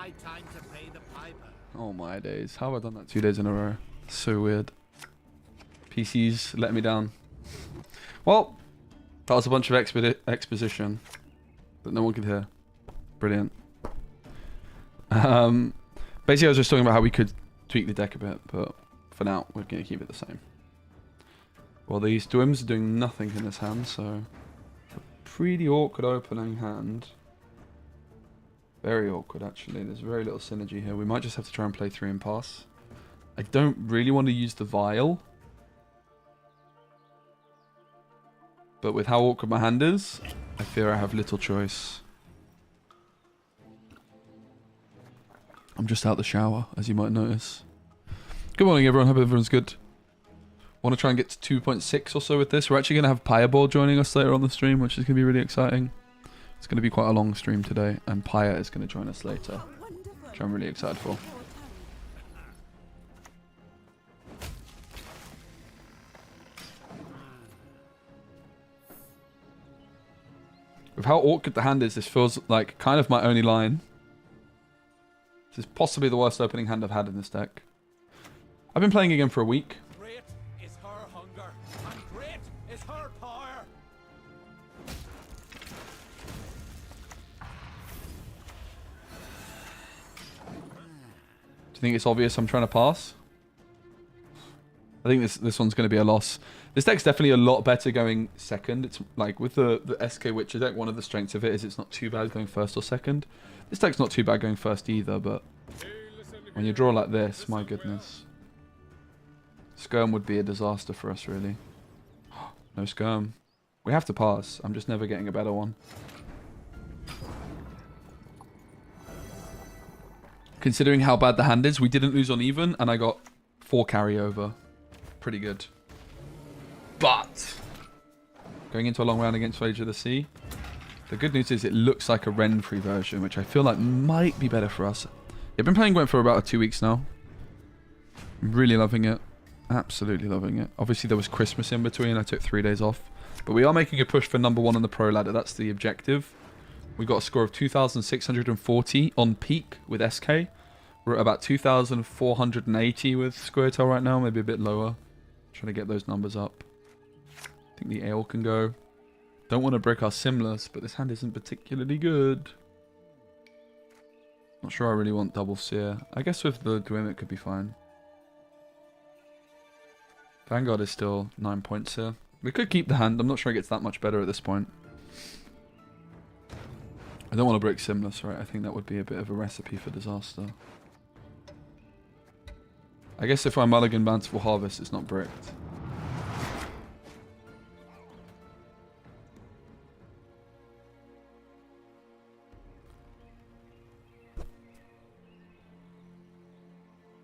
high time to pay the piper. Oh my days. How have I done that 2 days in a row? So weird. PC's letting me down. Well, that was a bunch of exposition that no one could hear. Brilliant. Basically, I was just talking about how we could tweak the deck a bit, but for now, we're going to keep it the same. Well, these Dwims are doing nothing in this hand, so a pretty awkward opening hand. Very awkward, actually. There's very little synergy here. We might just have to try and play 3 and pass. I don't really want to use the vial. But with how awkward my hand is, I fear I have little choice. I'm just out the shower, as you might notice. Good morning, everyone. Hope everyone's good. Want to try and get to 2.6 or so with this. We're actually going to have Pyreball joining us later on the stream, which is going to be really exciting. It's going to be quite a long stream today, and Pyre is going to join us later, which I'm really excited for. With how awkward the hand is, this feels like kind of my only line. This is possibly the worst opening hand I've had in this deck. I've been playing again for a week. Great is her hunger, and great is her power. Do you think it's obvious I'm trying to pass? I think this one's going to be a loss. This deck's definitely a lot better going second. It's like with the SK Witcher deck, one of the strengths of it is it's not too bad going first or second. This deck's not too bad going first either, but when you draw like this, my goodness. Skirm would be a disaster for us, really. No Skirm. We have to pass. I'm just never getting a better one. Considering how bad the hand is, we didn't lose on even, and I got 4 carryover. Pretty good. But going into a long round against Age of the Sea, the good news is it looks like a Renfrey version, which I feel like might be better for us. I've been playing Gwent for about 2 weeks now. I'm really loving it. Absolutely loving it. Obviously, there was Christmas in between. I took 3 days off. But we are making a push for #1 on the pro ladder. That's the objective. We got a score of 2,640 on peak with SK. We're at about 2,480 with Squirtle right now. Maybe a bit lower. Trying to get those numbers up. I think the Ale can go. Don't want to break our Simless, but this hand isn't particularly good. Not sure I really want double Seer. I guess with the Dwim it could be fine. Vanguard is still 9 points here. We could keep the hand. I'm not sure it gets that much better at this point. I don't want to break Simless, right? I think that would be a bit of a recipe for disaster. I guess if I mulligan Bountiful Harvest, it's not bricked.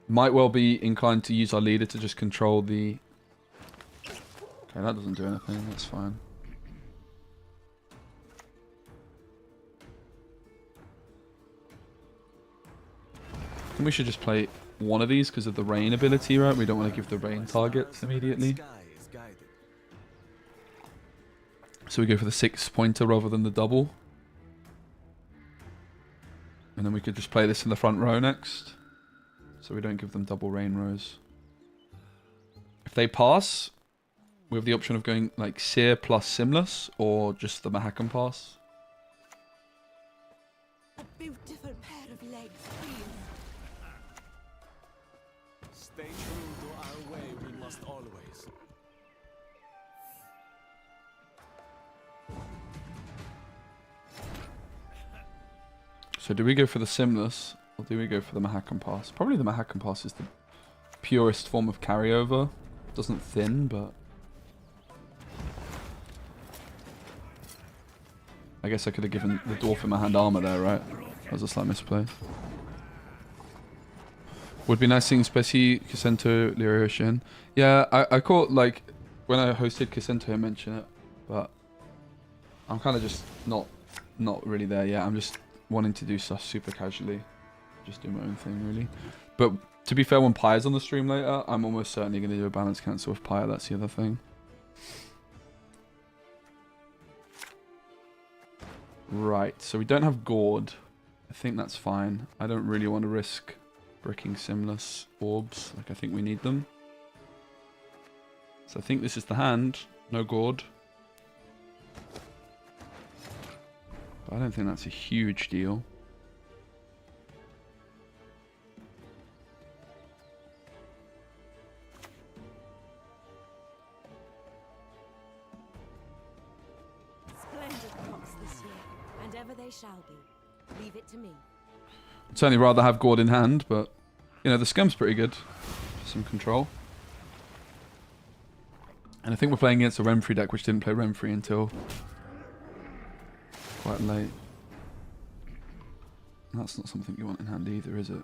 Might well be inclined to use our leader to just control the... Okay, that doesn't do anything. That's fine. I think we should just play one of these because of the rain ability, right? We don't want to give the rain targets immediately. So we go for the 6-pointer rather than the double. And then we could just play this in the front row next. So we don't give them double rain rows. If they pass, we have the option of going like Seer plus Simless or just the Mahakam pass. A beautiful pair of legs, please. Stay true to our way, we must always. So do we go for the Simless or do we go for the Mahakam pass? Probably the Mahakam pass is the purest form of carryover. Doesn't thin, but... I guess I could have given the Dwarf in my hand armor there, right? That was a slight misplay. Would be nice seeing Speci, Kisento, Liroshin. Yeah, I caught, like, when I hosted Kisento, I mentioned it, but I'm kind of just not really there yet. I'm just wanting to do stuff super casually. Just do my own thing, really. But to be fair, when Pyre's on the stream later, I'm almost certainly going to do a balance cancel with Pyre. That's the other thing. Right, so we don't have Gord. I think that's fine. I don't really want to risk bricking Simless orbs. Like, I think we need them. So I think this is the hand. No gourd. But I don't think that's a huge deal. Splendid crops this year, and ever they shall be. Leave it to me. I'd certainly rather have gourd in hand, but, you know, the scum's pretty good for some control. And I think we're playing against a Renfrey deck, which didn't play Renfrey until quite late. That's not something you want in hand either, is it?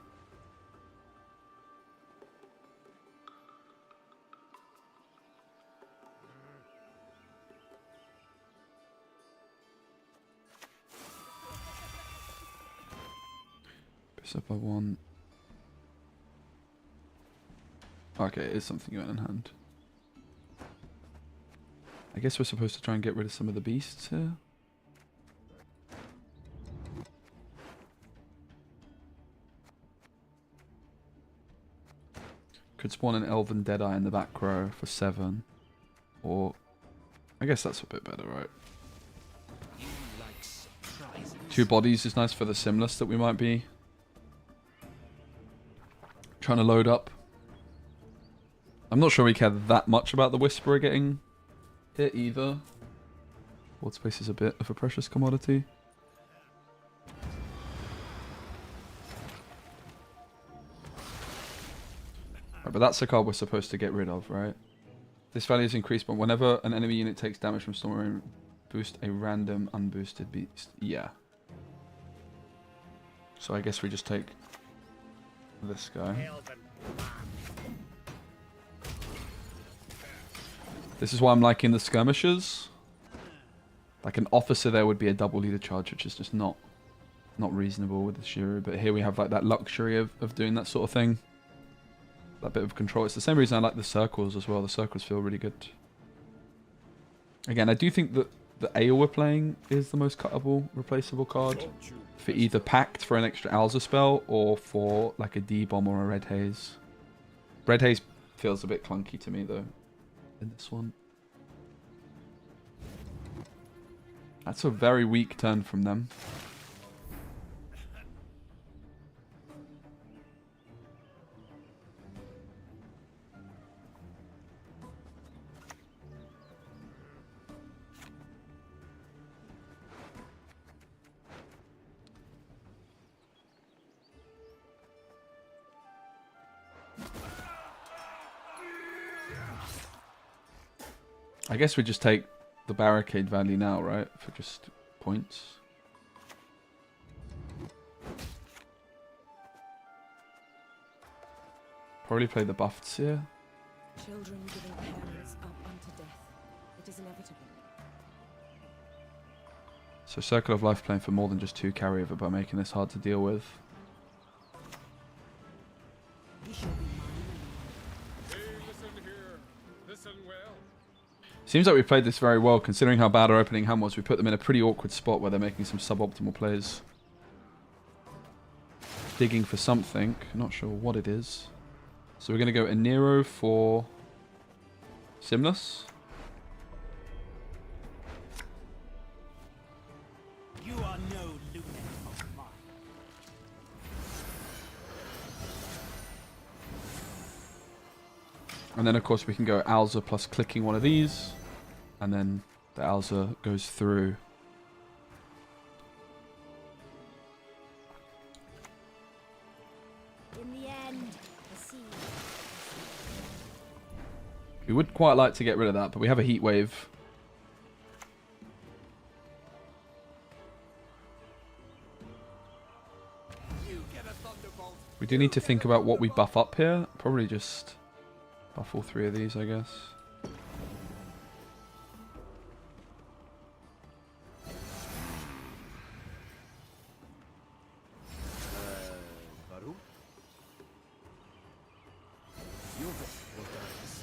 Piss up by 1. Okay, it is something you want in hand. I guess we're supposed to try and get rid of some of the beasts here. Could spawn an Elven Deadeye in the back row for 7. Or... I guess that's a bit better, right? 2 bodies is nice for the Simless that we might be trying to load up. I'm not sure we care that much about the Whisperer getting hit either. Board space is a bit of a precious commodity. Right, but that's the card we're supposed to get rid of, right? This value is increased, but whenever an enemy unit takes damage from Storm, boost a random unboosted beast. Yeah. So I guess we just take this guy. This is why I'm liking the skirmishers. Like an officer there would be a double leader charge, which is just not reasonable with the Shiro. But here we have like that luxury of doing that sort of thing. That bit of control. It's the same reason I like the circles as well. The circles feel really good. Again, I do think that the Ale we're playing is the most cuttable, replaceable card. For either Pact for an extra Alza spell, or for like a D-Bomb or a Red Haze. Red Haze feels a bit clunky to me though, in this one. That's a very weak turn from them. I guess we just take the barricade value now, right? For just points. Probably play the buffed Seer. Children giving parents up unto death. It is inevitable. So Circle of Life playing for more than just 2 carryover by making this hard to deal with. You shall be mine. Hey, listen here. Listen well. Seems like we played this very well, considering how bad our opening hand was. We put them in a pretty awkward spot where they're making some suboptimal plays. Digging for something. Not sure what it is. So we're going to go Enero for Simless. You are no lunatic of mine. And then of course we can go Alza plus clicking one of these. And then the Alza goes through. In the end, the sea. We would quite like to get rid of that, but we have a heat wave. You get a thunderbolt. We do need to think about what we buff up here. Probably just buff all 3 of these, I guess. Baru? You will guys.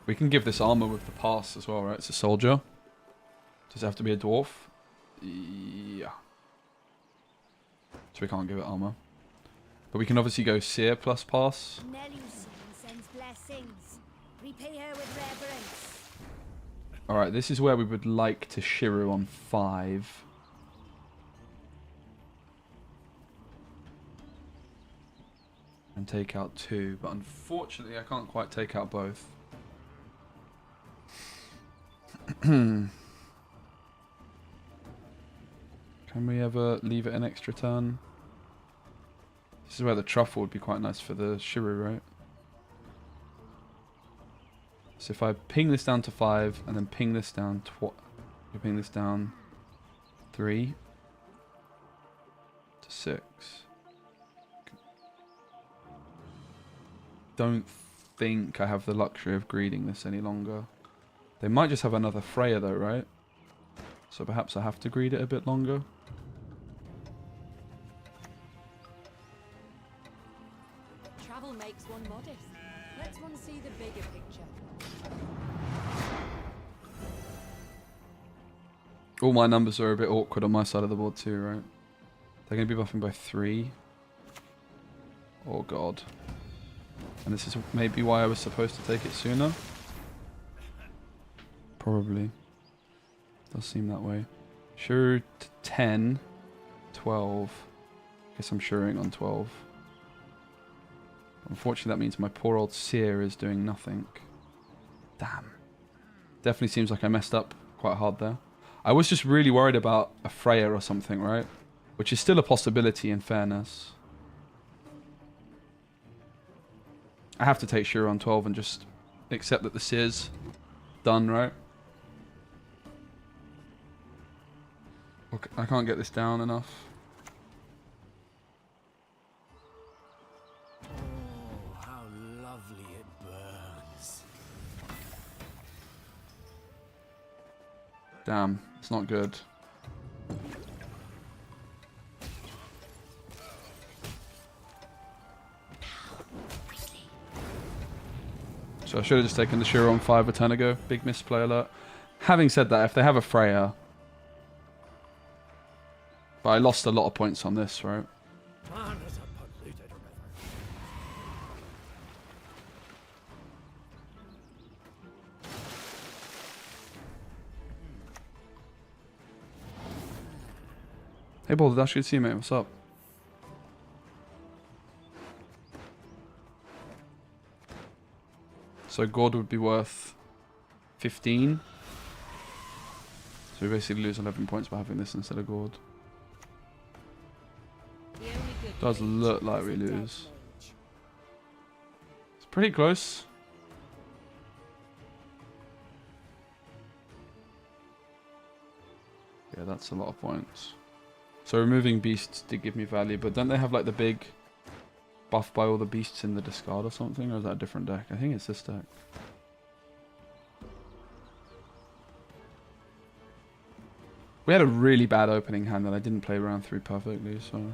We can give this armor with the pass as well, right? It's a soldier. Does it have to be a dwarf? Yeah. So we can't give it armor. But we can obviously go seer plus pass. Sends blessings. Repay her with reverence. Alright, this is where we would like to Shiru on 5. And take out 2. But unfortunately, I can't quite take out both. Can we ever leave it an extra turn? This is where the truffle would be quite nice for the Shiru, right? So if I ping this down to 5 and then ping this down ping this down 3 to 6. Don't think I have the luxury of greeding this any longer. They might just have another Freya though, right? So perhaps I have to greed it a bit longer. Travel makes one modest. Lets one see the bigger picture. All my numbers are a bit awkward on my side of the board too, right? They're going to be buffing by 3. Oh god. And this is maybe why I was supposed to take it sooner. Probably. Does seem that way. Sure to 10. 12. Guess I'm suring on 12. Unfortunately that means my poor old seer is doing nothing. Damn. Definitely seems like I messed up quite hard there. I was just really worried about a Freya or something, right? Which is still a possibility in fairness. I have to take Shura on 12 and just accept that the seer's done, right? Okay, I can't get this down enough. Oh, how lovely it burns. Damn, it's not good. So I should have just taken the Shura on 5 a turn ago. Big misplay alert. Having said that, if they have a Freya... But I lost a lot of points on this, right? Man is a polluted river. Hey, Boulder Dash, good to see you, mate. What's up? So Gord would be worth 15. So we basically lose 11 points by having this instead of Gord. Does look like we lose. It's pretty close. Yeah, that's a lot of points. So removing beasts did give me value, but don't they have like the big buff by all the beasts in the discard or something? Or is that a different deck? I think it's this deck. We had a really bad opening hand that I didn't play round 3 perfectly, so...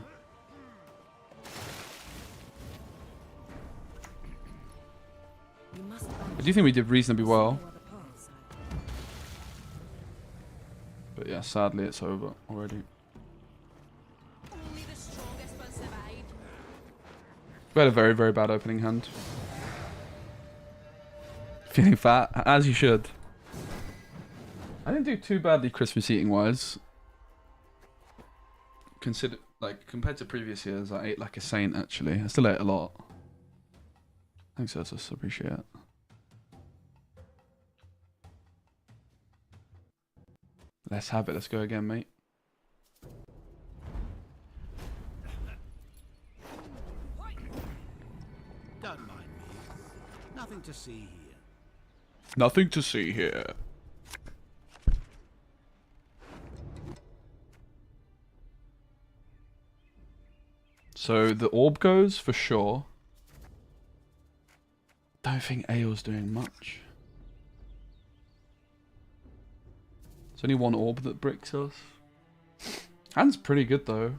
I do think we did reasonably well. But yeah, sadly it's over already. We had a very, very bad opening hand. Feeling fat, as you should. I didn't do too badly Christmas eating wise. Consider, like, compared to previous years, I ate like a saint actually. I still ate a lot. Thanks, Ursus, appreciate it. Let's have it, let's go again, mate. Don't mind me. Nothing to see here. Nothing to see here. So the orb goes for sure. Don't think Ael's doing much. There's only one orb that bricks us. Hand's pretty good though.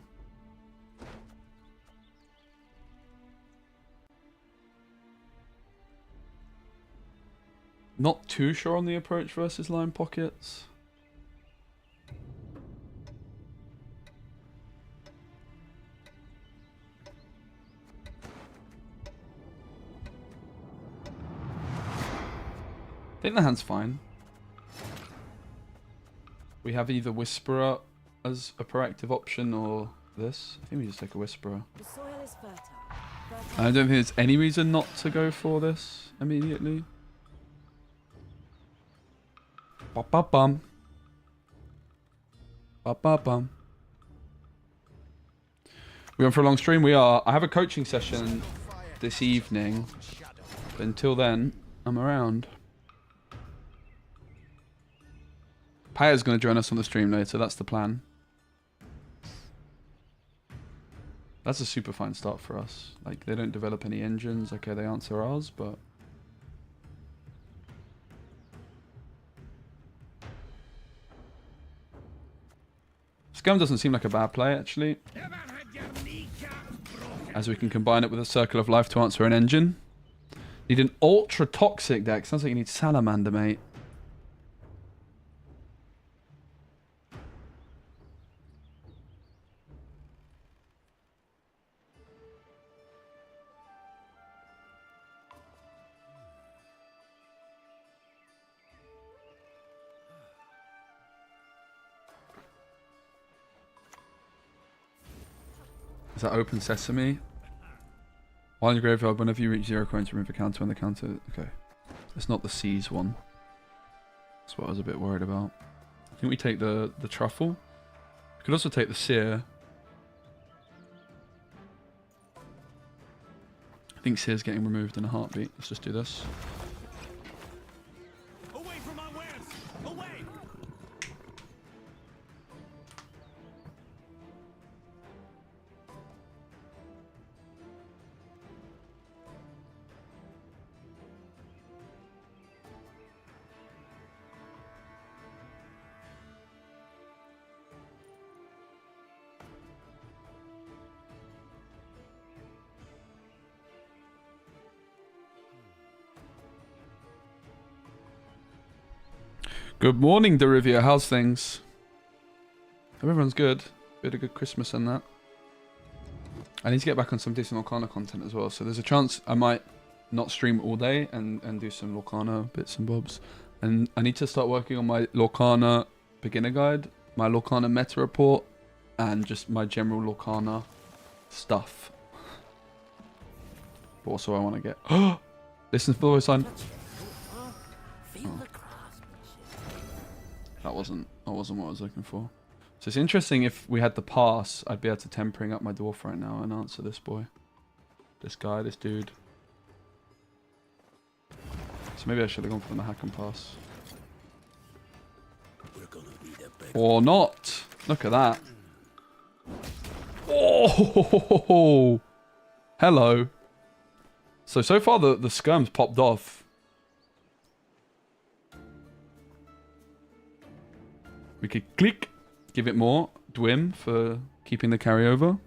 Not too sure on the approach versus line pockets. I think the hand's fine. We have either Whisperer as a proactive option or this. I think we just take a Whisperer. The soil is fertile. I don't think there's any reason not to go for this immediately. Ba-ba-bum. Ba-ba-bum. We on for a long stream? We are. I have a coaching session this evening. But until then, I'm around. Paya's going to join us on the stream later. That's the plan. That's a super fine start for us. Like, they don't develop any engines. Okay, they answer ours, but... Scum doesn't seem like a bad play, actually. As we can combine it with a Circle of Life to answer an engine. Need an ultra-toxic deck. Sounds like you need Salamander, mate. Is that open sesame? While in your graveyard, whenever you reach 0 coins, remove a counter on the counter. Okay. It's not the C's one. That's what I was a bit worried about. I think we take the truffle. We could also take the sear. I think sear's getting removed in a heartbeat. Let's just do this. Away from our wares! Away! Good morning, Derivia. How's things? Hope everyone's good. We had a good Christmas and that. I need to get back on some decent Lorcana content as well. So there's a chance I might not stream all day and do some Lorcana bits and bobs. And I need to start working on my Lorcana beginner guide, my Lorcana meta report, and just my general Lorcana stuff. But also I want to get... Listen to the voice line. Oh. That wasn't what I was looking for. So it's interesting if we had the pass, I'd be able to tempering up my dwarf right now and answer this boy. This guy, this dude. So maybe I should have gone for the Mahakan pass. Or not. Look at that. Oh! Hello. So far the skirm's popped off. We could click, give it more, Dwim for keeping the carryover.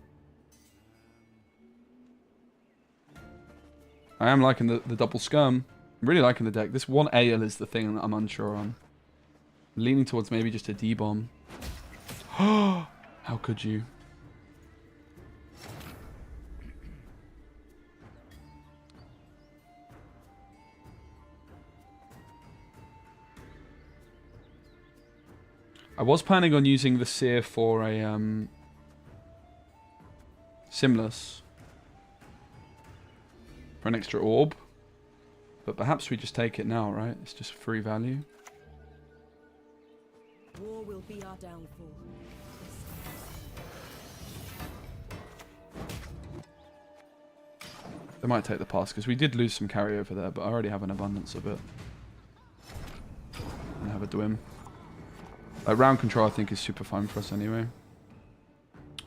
I am liking the double scum. I'm really liking the deck. This one Ale is the thing that I'm unsure on. I'm leaning towards maybe just a D-bomb. How could you? I was planning on using the Seer for a Simless for an extra orb, but perhaps we just take it now, right? It's just free value. War will be our downfall. They might take the pass because we did lose some carryover there, but I already have an abundance of it. And I have a Dwim. Round control I think is super fine for us anyway.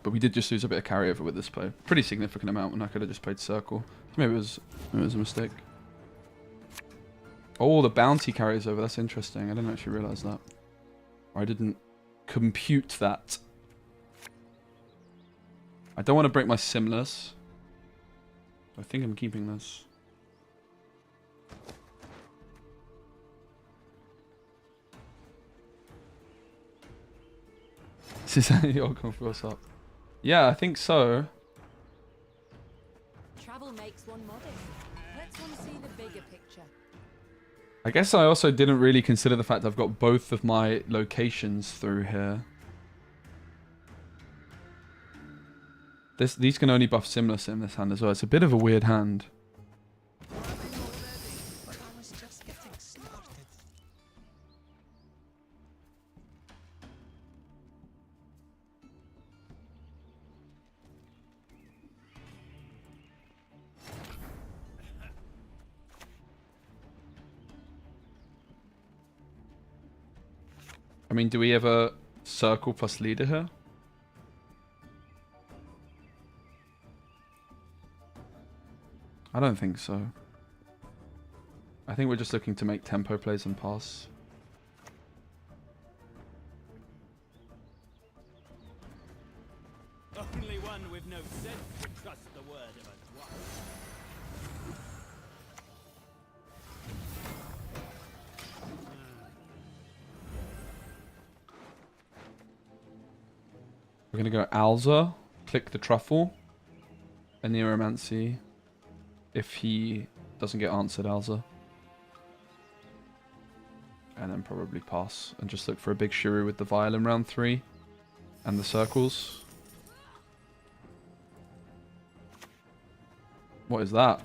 But we did just lose a bit of carryover with this play. Pretty significant amount when I could have just played Circle. Maybe it was a mistake. Oh, the bounty carries over. That's interesting. I didn't actually realise that. Or I didn't compute that. I don't want to break my Simless. I think I'm keeping this. This is how you're going for us up. Yeah, I think so. Travel makes one modest. Let's one see the bigger picture. I guess I also didn't really consider the fact I've got both of my locations through here. These can only buff similar sim this hand as well. It's a bit of a weird hand. I mean, do we ever circle plus leader here? I don't think so. I think we're just looking to make tempo plays and pass. Only one with no sense would trust the word of a dwarf. We're going to go Alza, click the truffle, and Neuromancy if he doesn't get answered, Alza. And then probably pass and just look for a big Shuru with the vial in round 3 and the circles. What is that?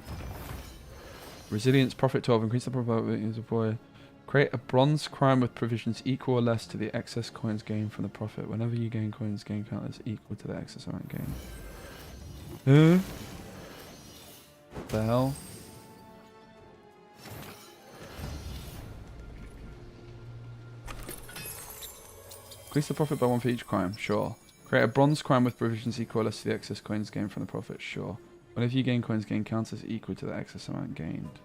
Resilience, profit 12, increase the probability of boy. Create a bronze crime with provisions equal or less to the excess coins gained from the profit. Whenever you gain coins, gain count is equal to the excess amount gained. What the hell? Increase the profit by 1 for each crime, sure. Create a bronze crime with provisions equal or less to the excess coins gained from the profit, sure. Whenever you gain coins, gain counts is equal to the excess amount gained.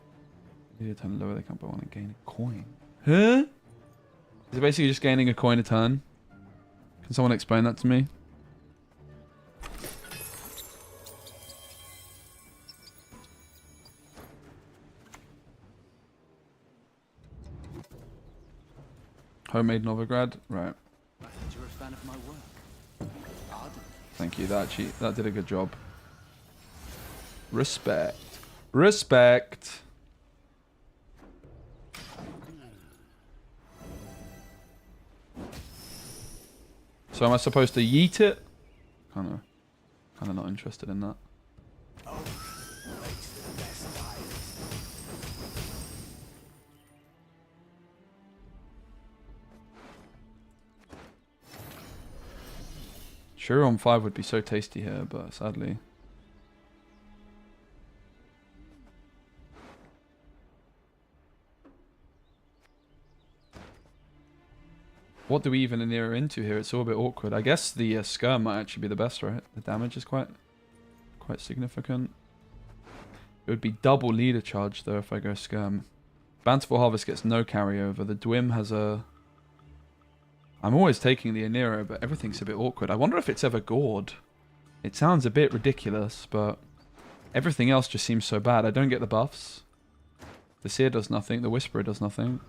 You turn lower the count by 1 and gain a coin. Huh? Is it basically just gaining a coin a turn? Can someone explain that to me? Homemade Novigrad? Right. I heard you're a fan of my work. Pardon? Thank you. That did a good job. Respect. Respect. So am I supposed to yeet it? Kinda not interested in that. Sure, on 5 would be so tasty here, but sadly. What do we even near into here? It's all a bit awkward. I guess the skirm might actually be the best, right? The damage is quite significant. It would be double leader charge though if I go skirm. Bountiful Harvest gets no carryover. The Dwim has a... I'm always taking the Anero, but everything's a bit awkward. I wonder if it's ever gored. It sounds a bit ridiculous, but everything else just seems so bad. I don't get the buffs. The Seer does nothing. The Whisperer does nothing.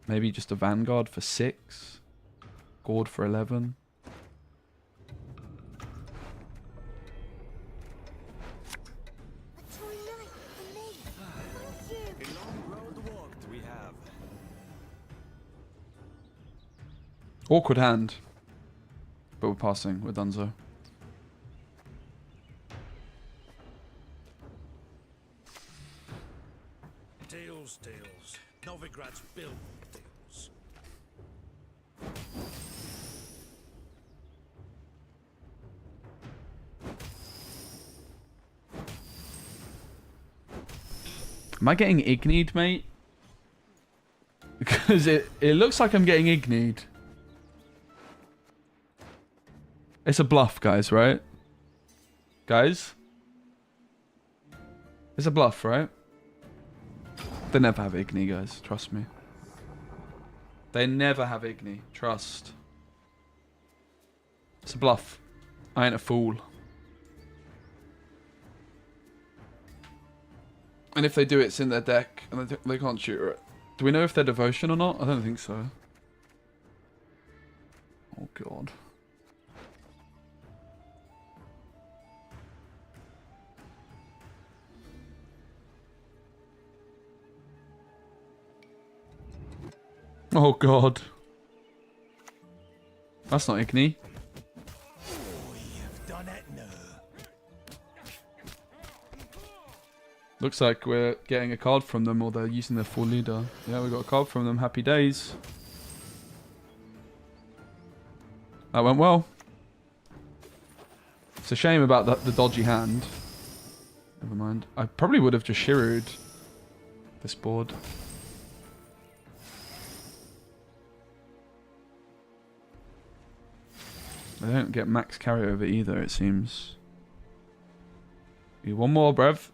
Maybe just a Vanguard for 6. Gourd for 11. A toy knife for me. Thank you. A long road walked we have. Awkward hand. But we're passing. We're donezo. Tales. Novigrad's built tales. Am I getting ignied, mate? Because it looks like I'm getting ignied. It's a bluff, guys, right? Guys? It's a bluff, right? They never have Igni, guys. Trust me. They never have Igni. Trust. It's a bluff. I ain't a fool. And if they do, it's in their deck, and they can't shoot it. Do we know if they're devotion or not? I don't think so. God. Oh God. That's not Igni. You've done it now. Looks like we're getting a card from them, or they're using their full leader. Yeah, we got a card from them. Happy days. That went well. It's a shame about the dodgy hand. Never mind. I probably would have just Shiru'd this board. They don't get max carryover either, it seems. One more, Brev.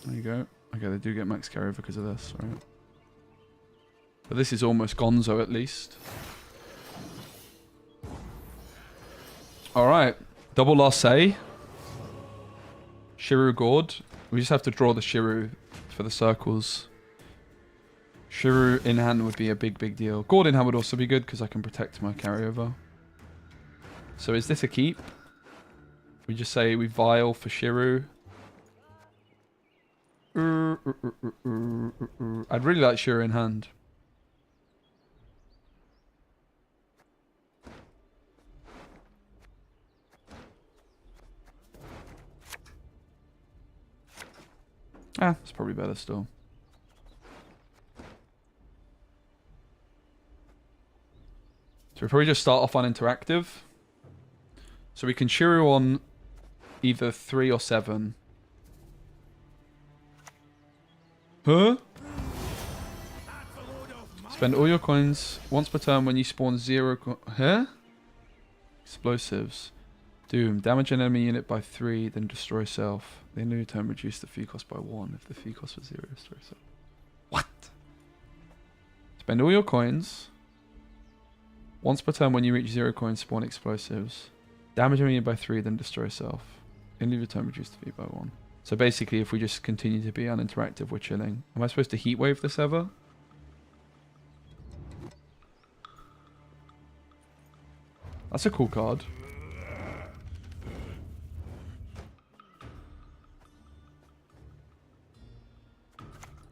There you go. Okay, they do get max carryover because of this, right? But this is almost gonzo at least. Alright. Double last say. Shiru Gord. We just have to draw the Shiru for the circles. Shiru in hand would be a big deal. Gord in hand would also be good because I can protect my carryover. So is this a keep? We just say we vial for Shiru. I'd really like Shiru in hand. Ah, it's probably better still. So we probably just start off on interactive. So we can Shiru on either 3 or 7. Huh? Spend all your coins once per turn when you spawn 0 huh? Explosives. Doom. Damage an enemy unit by 3, then destroy self. The end of your turn, reduce the fee cost by 1. If the fee cost was 0, destroy self. What? Spend all your coins. Once per turn when you reach 0 coins, spawn explosives. Damage an enemy by 3, then destroy self. End of your turn, reduce the fee by 1. So basically, if we just continue to be uninteractive, we're chilling. Am I supposed to heatwave this ever? That's a cool card.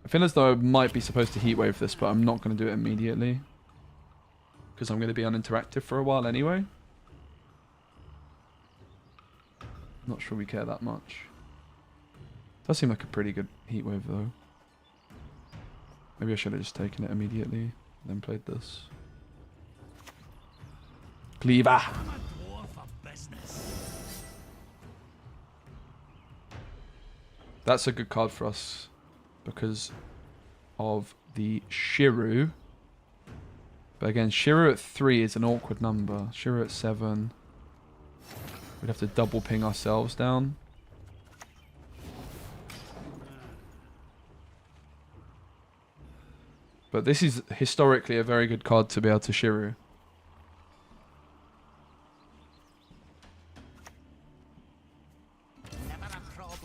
I feel as though I might be supposed to heatwave this, but I'm not going to do it immediately. Because I'm going to be uninteractive for a while anyway. Not sure we care that much. Does seem like a pretty good heatwave though. Maybe I should have just taken it immediately and then played this. Cleaver! That's a good card for us because of the Shiru. But again, Shiru at 3 is an awkward number. Shiru at 7. We'd have to double ping ourselves down. But this is historically a very good card to be able to Shiru.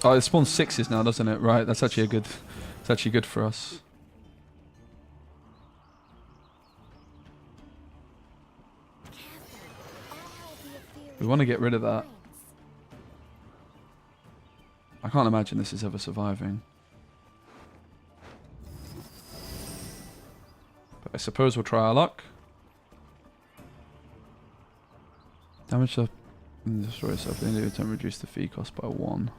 Oh, it spawns 6s now, doesn't it? Right, that's actually a good. It's actually good for us. We want to get rid of that. I can't imagine this is ever surviving. But I suppose we'll try our luck. Damage the destroy yourself. The end of your turn, reduce the fee cost by 1.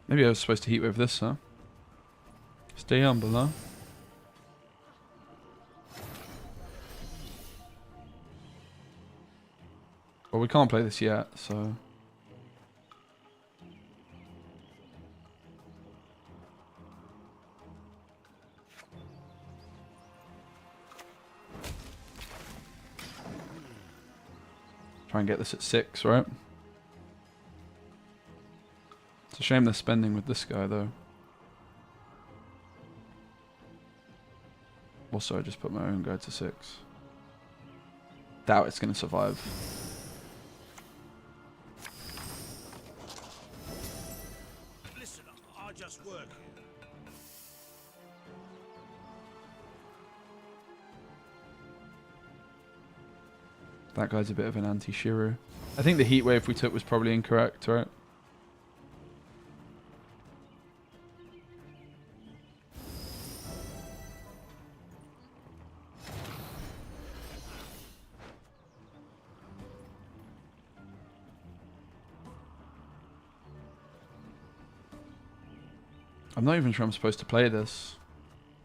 Maybe I was supposed to heatwave this, huh? Stay on below. Well, we can't play this yet, so... Try and get this at 6, right? It's a shame they're spending with this guy, though. Also, I just put my own guy to 6. Doubt it's going to survive. Listen, I just work here. That guy's a bit of an anti-Shiru. I think the heat wave we took was probably incorrect, right? I'm not even sure I'm supposed to play this.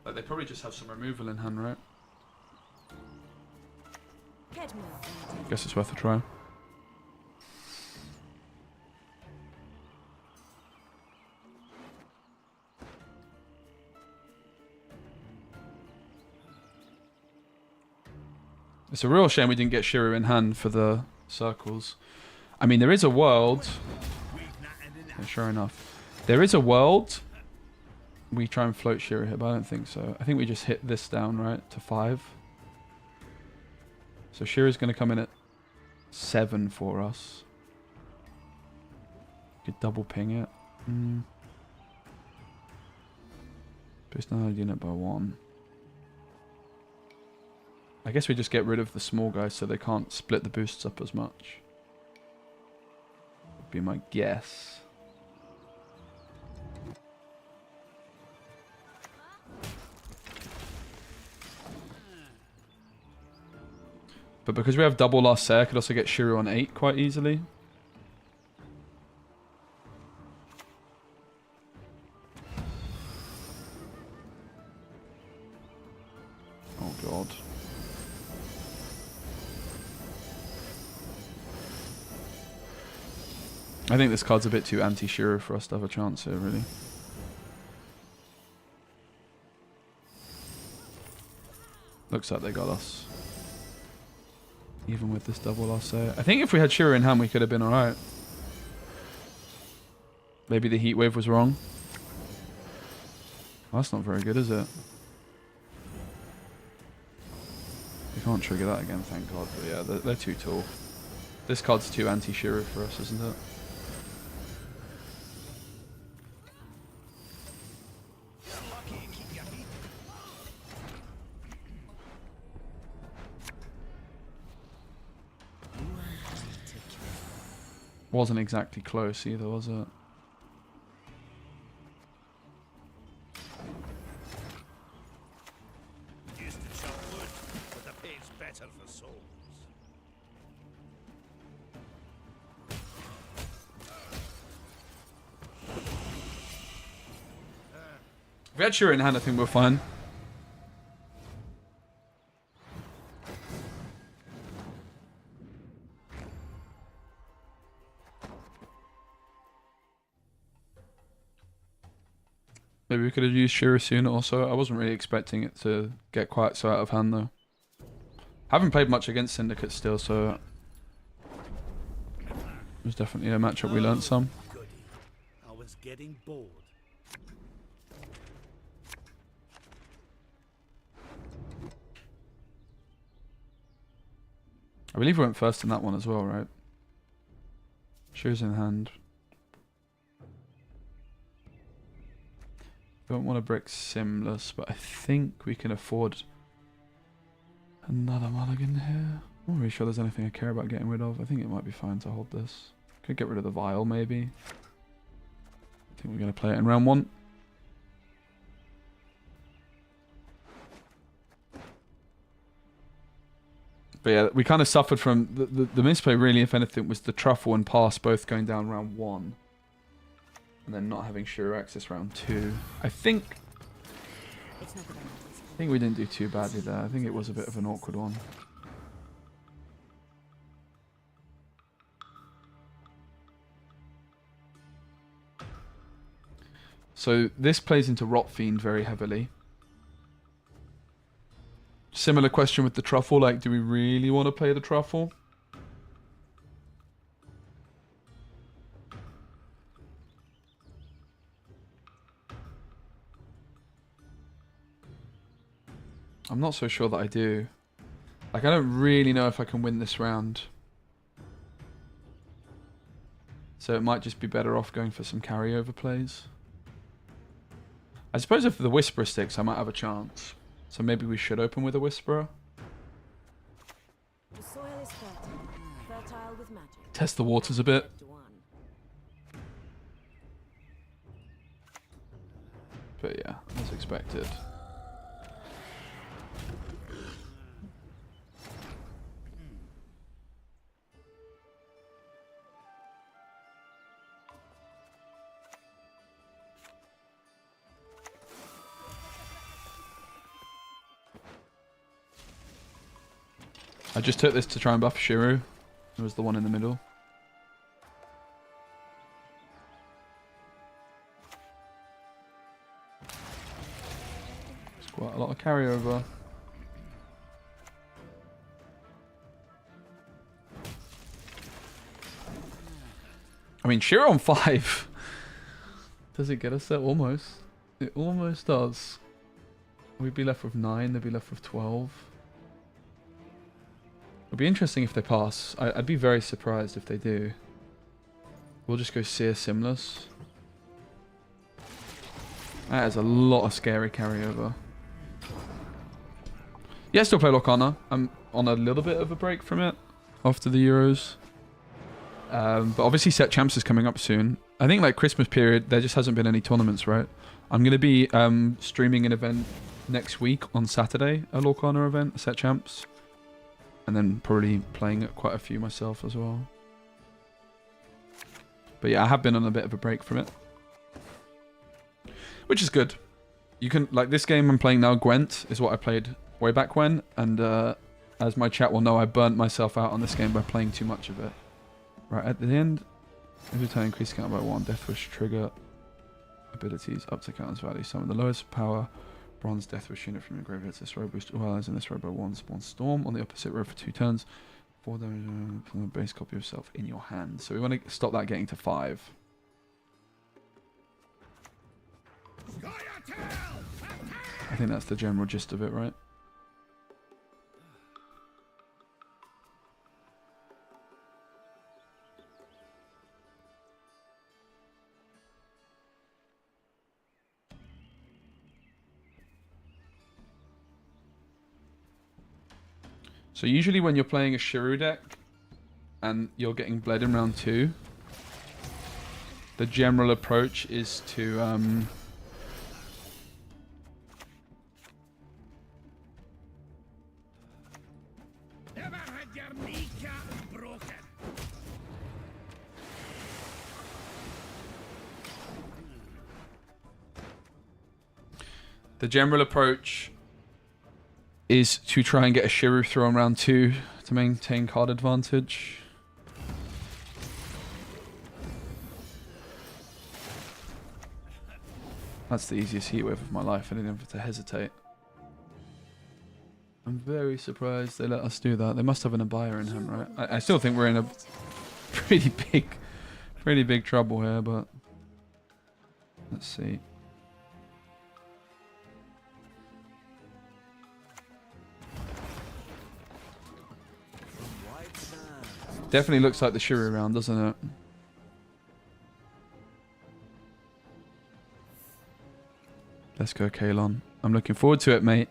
Like, they probably just have some removal in hand, right? Guess it's worth a try. It's a real shame we didn't get Shiru in hand for the circles. I mean, there is a world. Yeah, sure enough. There is a world. We try and float Shiru here, but I don't think so. I think we just hit this down, right, to 5. So Shiru's going to come in at 7 for us. Could double ping it. Boost another unit by 1. I guess we just get rid of the small guys so they can't split the boosts up as much. Would be my guess. But because we have double last say, I could also get Shiru on 8 quite easily. Oh god. I think this card's a bit too anti-Shiru for us to have a chance here, really. Looks like they got us. Even with this double last say. I think if we had Shiru in hand, we could have been alright. Maybe the heat wave was wrong. Well, that's not very good, is it? We can't trigger that again, thank god. But yeah, they're too tall. This card's too anti-Shiru for us, isn't it? Wasn't exactly close either, was it? Used to chop wood, but the paint's better for souls. If we had Shiru in hand, I think we're fine. Maybe we could have used Shiru sooner also. I wasn't really expecting it to get quite so out of hand though. Haven't played much against Syndicate still, so it was definitely a matchup we learnt some. Goody. I was getting bored. I believe we went first in that one as well, right? Shiru's in hand. Don't want to brick Simless, but I think we can afford another mulligan here. I'm not really sure there's anything I care about getting rid of. I think it might be fine to hold this. Could get rid of the vial, maybe. I think we're going to play it in round 1. But yeah, we kind of suffered from... The misplay really, if anything, was the truffle and pass both going down round 1. And then not having Shiru access round 2. I think we didn't do too badly there. I think it was a bit of an awkward one. So this plays into Rot Fiend very heavily. Similar question with the truffle, like do we really want to play the truffle? I'm not so sure that I do. Like, I don't really know if I can win this round. So it might just be better off going for some carryover plays. I suppose if the Whisperer sticks, I might have a chance. So maybe we should open with a Whisperer. The soil is fertile. with magic. Test the waters a bit. To one. But yeah, as expected. I just took this to try and buff Shiru. It was the one in the middle. It's quite a lot of carryover. I mean, Shiru on 5. Does it get us there? Almost. It almost does. We'd be left with 9. They'd be left with 12. It'll be interesting if they pass. I'd be very surprised if they do. We'll just go Seer Simless. That is a lot of scary carryover. Yeah, still play Lorcana. I'm on a little bit of a break from it after the Euros. But obviously Set Champs is coming up soon. I think like Christmas period, there just hasn't been any tournaments, right? I'm going to be streaming an event next week on Saturday, a Lorcana event, Set Champs. And then probably playing at quite a few myself as well. But yeah, I have been on a bit of a break from it. Which is good. You can, like this game I'm playing now, Gwent, is what I played way back when. And as my chat will know, I burnt myself out on this game by playing too much of it. Right, at the end, every time increase count by 1, Death Wish trigger abilities up to counters value. Summon the lowest power bronze Death Wish unit from your graveyard. This row boost all allies in this row by 1 spawn storm on the opposite row for 2 turns. 4 damage from the base copy of yourself in your hand. So we want to stop that getting to 5. I think that's the general gist of it, right? So usually when you're playing a Shiru deck and you're getting bled in round 2, the general approach is to Never had your kneecap broken. the general approach is to try and get a Shiru thrown round 2 to maintain card advantage. That's the easiest heat wave of my life. I didn't have to hesitate. I'm very surprised they let us do that. They must have an Abaya in him, right? I still think we're in a pretty big trouble here, but let's see. Definitely looks like the Shiru round, doesn't it? Let's go, Kalon. I'm looking forward to it, mate.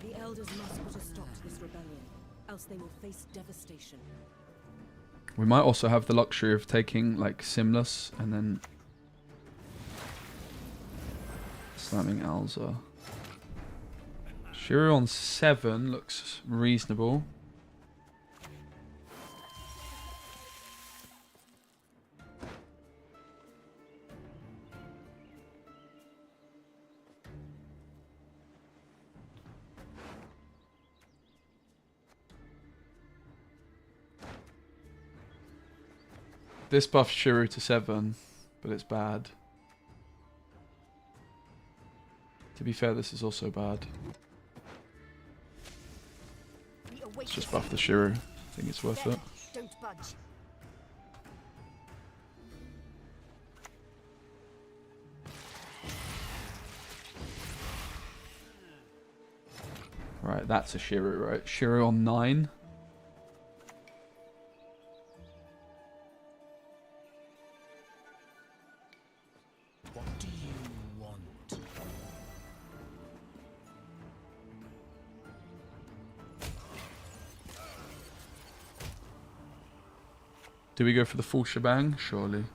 The elders must put a stop to this rebellion, else they will face devastation. We might also have the luxury of taking like Simless and then slamming Alza. Shiru on 7 looks reasonable. This buffs Shiru to 7, but it's bad. To be fair, this is also bad. Let's just buff the Shiru. I think it's worth it. Don't budge. Right, that's a Shiru, right? Shiru on 9. What do you want? Do we go for the full shebang? Surely.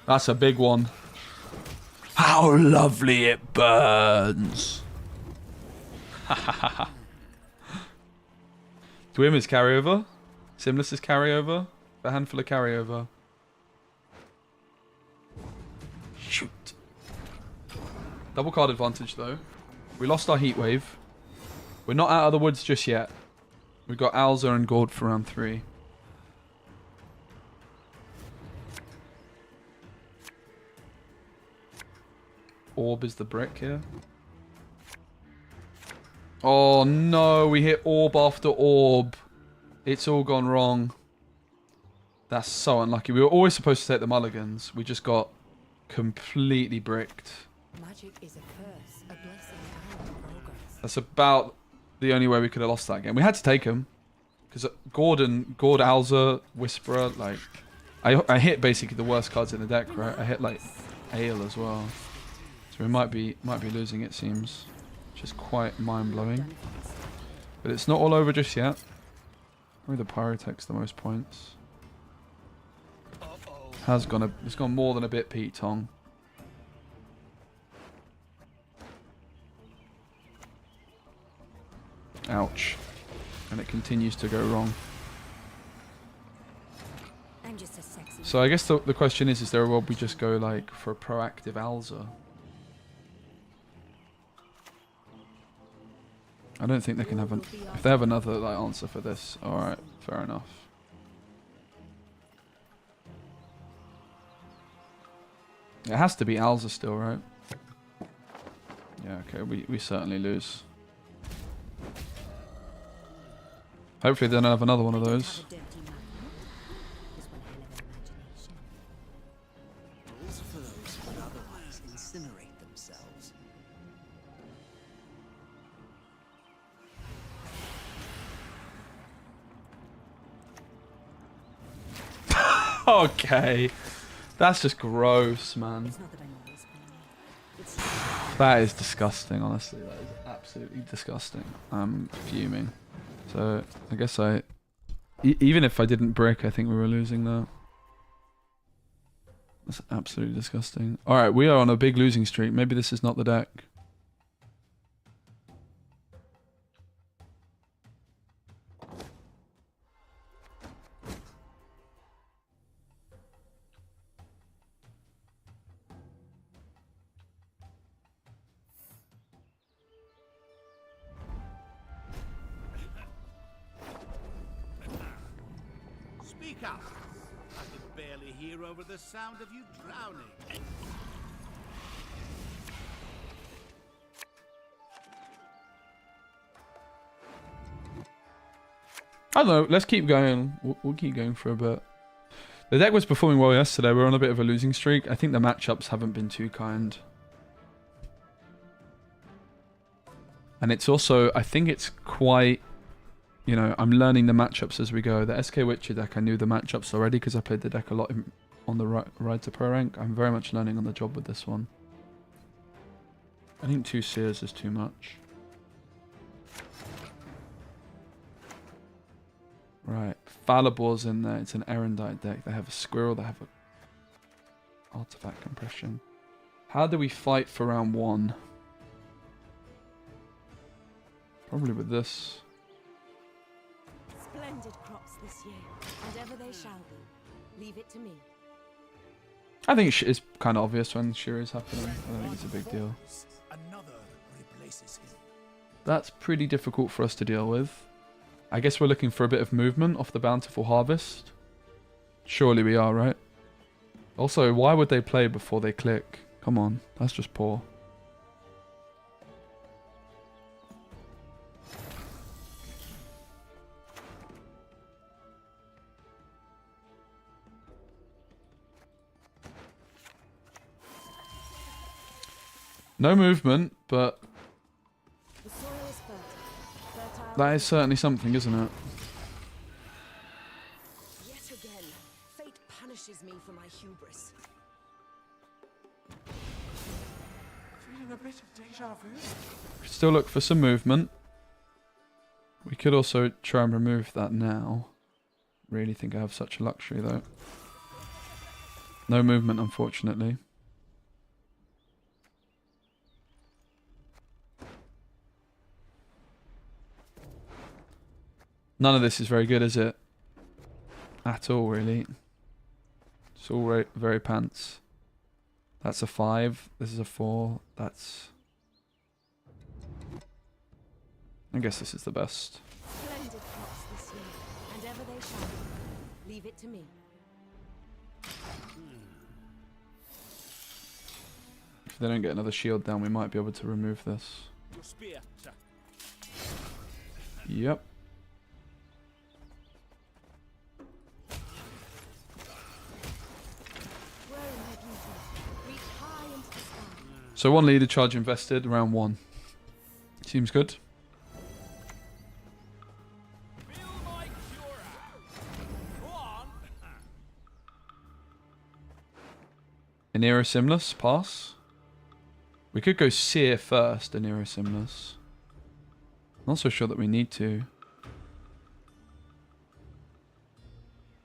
That's a big one. How lovely it burns. Do we have his carryover? Simless's carryover? A handful of carryover. Shoot. Double card advantage though. We lost our heat wave. We're not out of the woods just yet. We've got Alza and Gord for round 3. Orb is the brick here. Oh no, we hit orb after orb. It's all gone wrong. That's so unlucky. We were always supposed to take the mulligans. We just got completely bricked. Magic is a curse, a blessing and progress. That's about the only way we could have lost that game. We had to take him. Because Gord, Alza, Whisperer, like... I hit basically the worst cards in the deck, right? I hit like Ale as well. So we might be losing, it seems. Which is quite mind-blowing. But it's not all over just yet. Maybe the Pyrotech's the most points. It's gone more than a bit, Pete Tong. Ouch. And it continues to go wrong. I'm just a sexy. So I guess the question is there a world we just go like for a proactive Alza? I don't think they can have if they have another like answer for this. Alright, fair enough. It has to be Alza still, right? Yeah, okay, we certainly lose. Hopefully they don't have another one of those. Rules for those who would otherwise incinerate themselves. Okay. That's just gross, man. It's not that I'm always playing. It's That is disgusting, honestly. That is absolutely disgusting. I'm fuming. So, I guess even if I didn't brick, I think we were losing that. That's absolutely disgusting. Alright, we are on a big losing streak. Maybe this is not the deck. Speak up. I can barely hear over the sound of you drowning. I don't know. Let's keep going. We'll keep going for a bit. The deck was performing well yesterday. We're on a bit of a losing streak. I think the matchups haven't been too kind. And it's also, I think it's quite, you know, I'm learning the matchups as we go. The SK Witcher deck, I knew the matchups already because I played the deck a lot on the ride to pro rank. I'm very much learning on the job with this one. I think 2 Seers is too much. Right, Falabor's in there. It's an Erendite deck. They have a Squirrel. They have a Artifact Compression. How do we fight for round 1? Probably with this. splendid crops this year, and ever they shall be. Leave it to me. I think it's kind of obvious when Sheer is happening. I don't think it's a big deal. Another replaces him. That's pretty difficult for us to deal with. I guess we're looking for a bit of movement off the Bountiful Harvest. Surely we are, right? Also, why would they play before they click? Come on, that's just poor. No movement, but The soil is fertile. that is certainly something, isn't it? Yet again, fate punishes me for my hubris. Feeling a bit of deja vu. Still look for some movement. We could also try and remove that now. Really think I have such a luxury though. No movement, unfortunately. None of this is very good, is it? At all, really. It's all very pants. That's a 5. This is a 4. That's... I guess this is the best. Splendid crops this year, and ever they shall be. Leave it to me. If they don't get another shield down, we might be able to remove this. Your spear, sir. Yep. Grow my beauty. Reach high into the sky. So 1 leader charge invested, round 1. Seems good. Feel my cure. Go on. Anero Simless, pass. We could go Seer first, Anero Simless. Not so sure that we need to.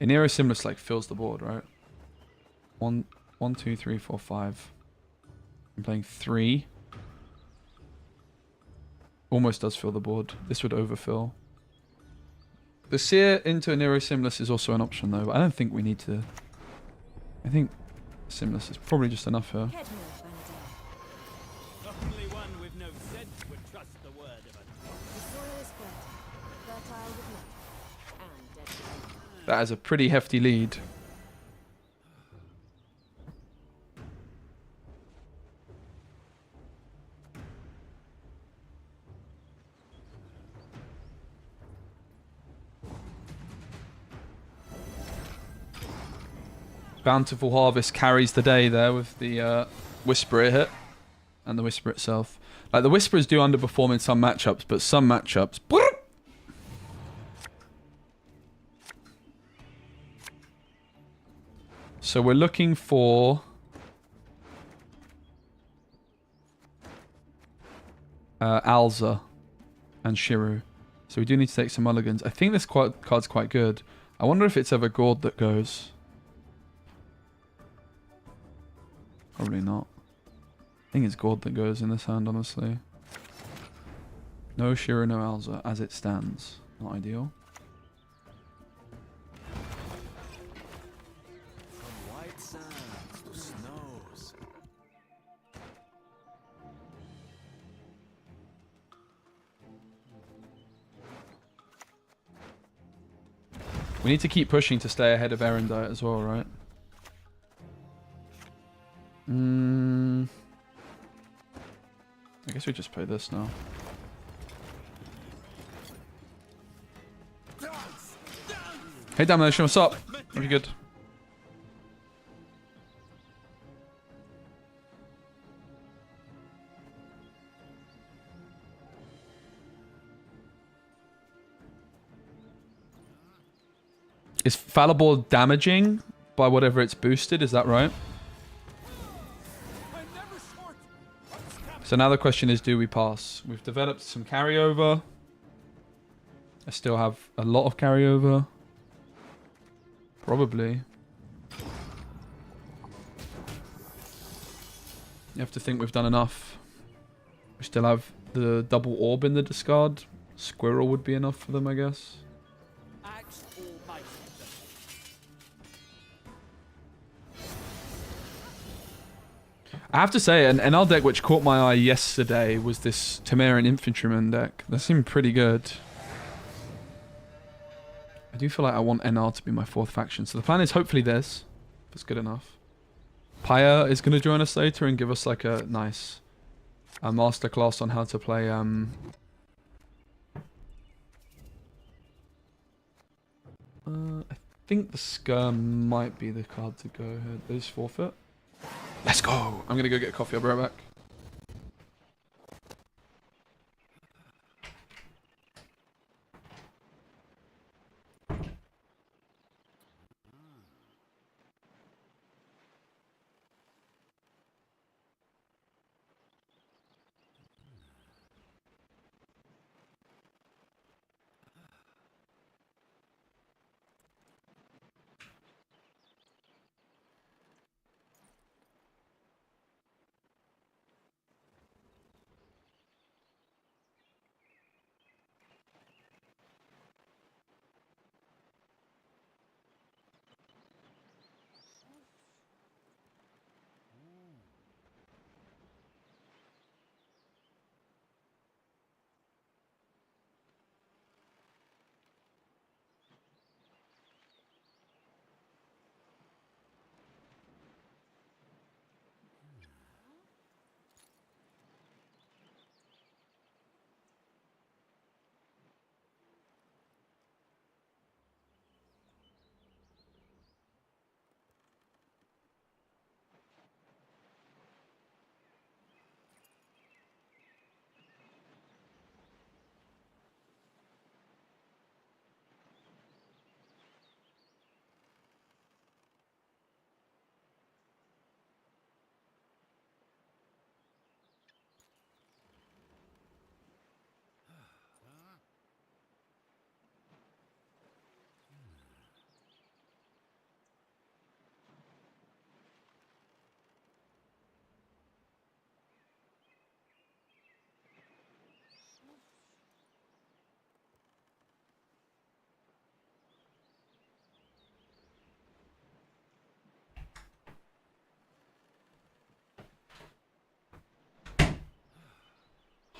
Anero Simless like fills the board, right? 1, 2, 3, 4, 5. I'm playing 3. Almost does fill the board. This would overfill. The Seer into Anero Simless is also an option though, but I don't think we need to. I think Simless is probably just enough here. Head north, Vanadine. Only one with no sense would trust the word of a... The soil is fertile with life, and deadly. That is a pretty hefty lead. Bountiful Harvest carries the day there with the Whisperer hit and the Whisper itself. Like the Whisperers do underperform in some matchups, but some matchups... So we're looking for... Alza and Shiru. So we do need to take some mulligans. I think this card's quite good. I wonder if it's ever Gord that goes. Probably not. I think it's Gord that goes in this hand, honestly. No Shiru, no Alza, as it stands. Not ideal. From white sands to snows. We need to keep pushing to stay ahead of Erendite as well, right? I guess we just play this now. Hey Damnation, what's up? Pretty good. Is Fallible damaging by whatever it's boosted? Is that right? I'm never short. So now the question is, do we pass? We've developed some carryover. I still have a lot of carryover. Probably. You have to think we've done enough. We still have the double orb in the discard. Squirrel would be enough for them, I guess. Axe almighty. I have to say, an NR deck which caught my eye yesterday was this Temerian Infantryman deck. That seemed pretty good. I do feel like I want NR to be my 4th faction. So the plan is hopefully this. If it's good enough. Pyre is going to join us later and give us like a nice masterclass on how to play... I think the Skirm might be the card to go here. There's forfeit. Let's go. I'm going to go get a coffee. I'll be right back.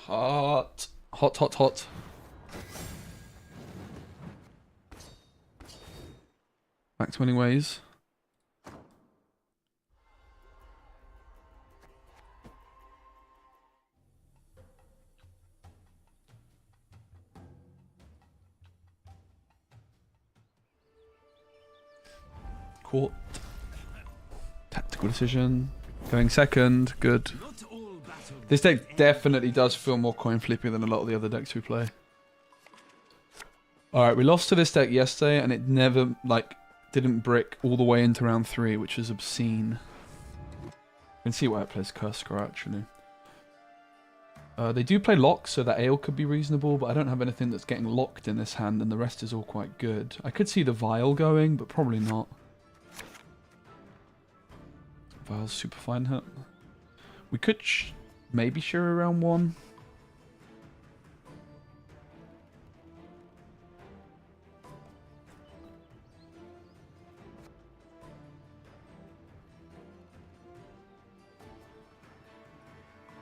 Hot. Hot, hot, hot. Back to winning ways. Caught. Tactical decision. Going second. Good. This deck definitely does feel more coin flippy than a lot of the other decks we play. Alright, we lost to this deck yesterday and it never, like, didn't brick all the way into round 3, which is obscene. You can see why it plays Kurskar, actually. They do play locks, so that ale could be reasonable, but I don't have anything that's getting locked in this hand, and the rest is all quite good. I could see the Vial going, but probably not. Vial's super fine hit. We could maybe share around 1.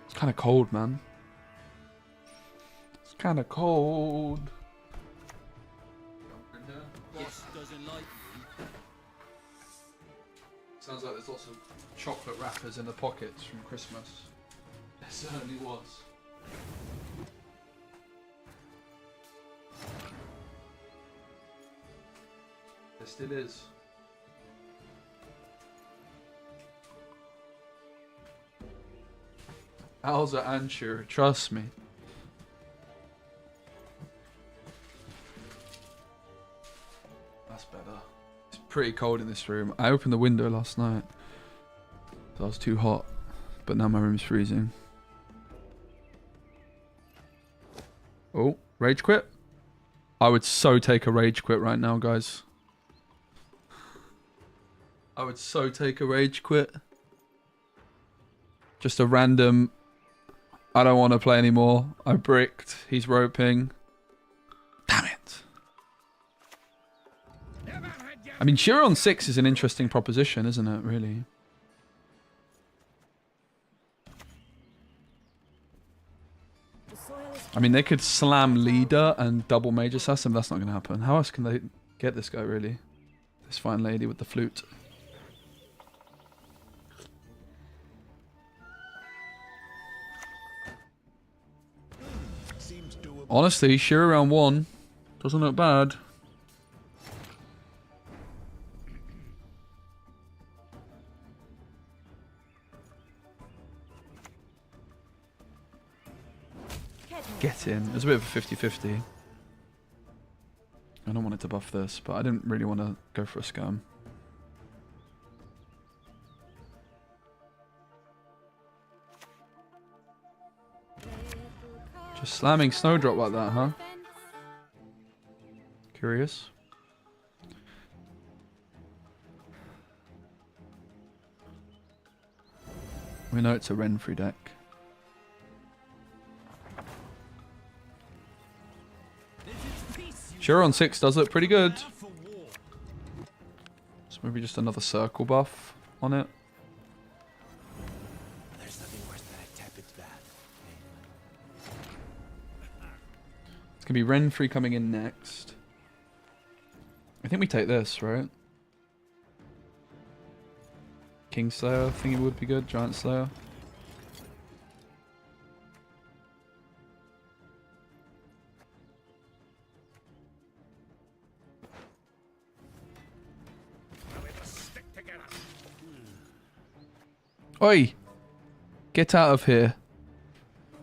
It's kind of cold, man. It's kind of cold. Yes, doesn't like me. Sounds like there's lots of chocolate wrappers in the pockets from Christmas. It certainly was. There still is. Alza Ansher, trust me. That's better. It's pretty cold in this room. I opened the window last night. So I was too hot. But now my room's freezing. Oh, rage quit? I would so take a rage quit right now, guys. I would so take a rage quit. Just a random... I don't want to play anymore. I bricked. He's roping. Damn it. I mean, Shearer on 6 is an interesting proposition, isn't it, really? I mean, they could slam Leader and double Mage Assassin, but that's not going to happen. How else can they get this guy, really? This fine lady with the flute. Honestly, Shearer round 1 doesn't look bad. Get in. It was a bit of a 50-50. I don't want it to buff this, but I didn't really want to go for a scam. Just slamming Snowdrop like that, huh? Curious. We know it's a Renfrey deck. Sure, on 6 does look pretty good. So maybe just another circle buff on it. There's nothing worse than a tepid bath. It's going to be Renfrey coming in next. I think we take this, right? Kingslayer, I think it would be good. Giant Slayer. Oi! Get out of here.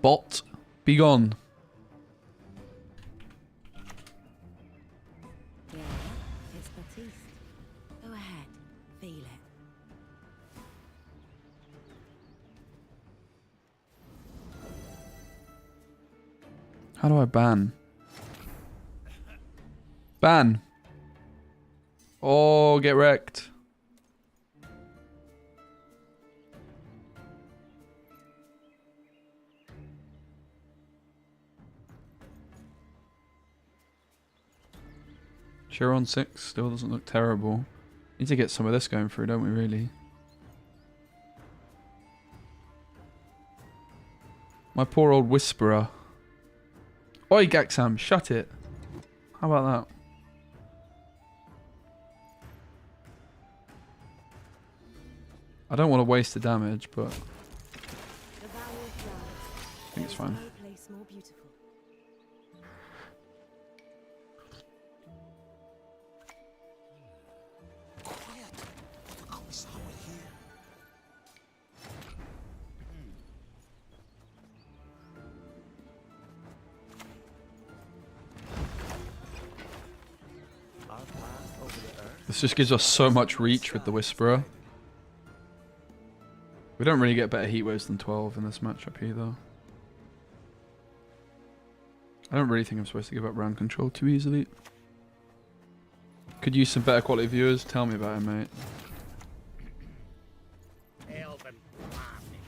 Bot. Be gone. Yeah, it's Baptiste. Go ahead, feel it. How do I ban? Ban. Oh, get wrecked. Sure, on 6 still doesn't look terrible. Need to get some of this going through, don't we, really? My poor old Whisperer. Oi, Gaxam, shut it. How about that? I don't want to waste the damage, but The Valley of Flowers. I think it's fine. No place more beautiful. This just gives us so much reach with the Whisperer. We don't really get better heat waves than 12 in this matchup either. I don't really think I'm supposed to give up round control too easily. Could use some better quality viewers. Tell me about it, mate. Elven farming.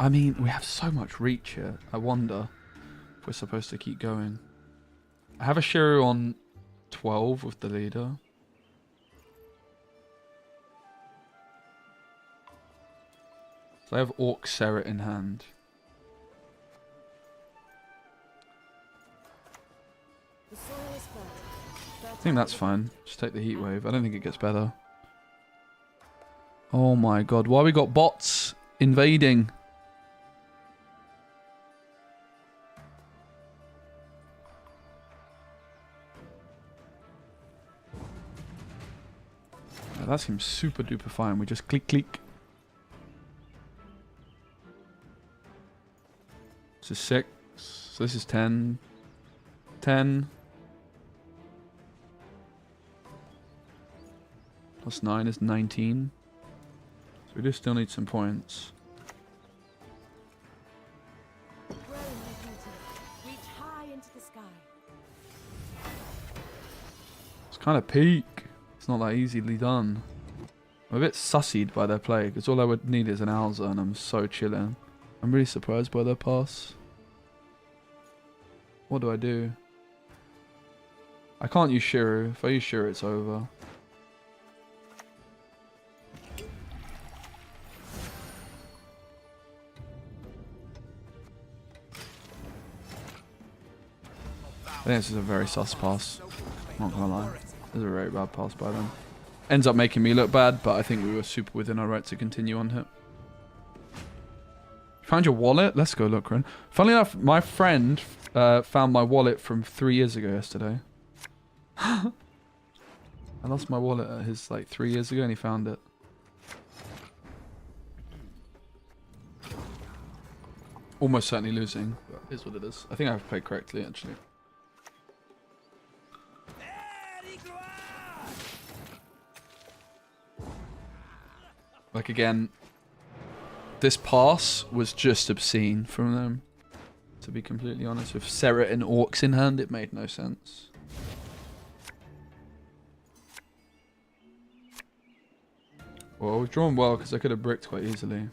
I mean, we have so much reach here. I wonder if we're supposed to keep going. I have a Shiro on 12 with the leader. So I have Orc Serret in hand. The soil is fertile. I think that's fine. Just take the heat wave. I don't think it gets better. Oh my god. Why we got bots invading? Yeah, that seems super duper fine. We just click click. This is 6. So this is 10. 10. Plus 9 is 19. So we do still need some points. Grow, my beauty. Reach high into the sky. It's kind of peak. It's not that easily done. I'm a bit sussied by their play because all I would need is an Alza and I'm so chilling. I'm really surprised by their pass. What do I do? I can't use Shiro. If I use Shiro, it's over. I think this is a very sus pass. Not gonna lie. This is a very bad pass by them. Ends up making me look bad, but I think we were super within our right to continue on hit. Found your wallet? Let's go look, Ren. Funnily enough, my friend found my wallet from 3 years ago yesterday. I lost my wallet at his like 3 years ago and he found it. Almost certainly losing, but it is what it is. I think I've played correctly actually. Like again, this pass was just obscene from them. To be completely honest, with Serret and Orcs in hand, it made no sense. Well, we've drawn well because I could have bricked quite easily.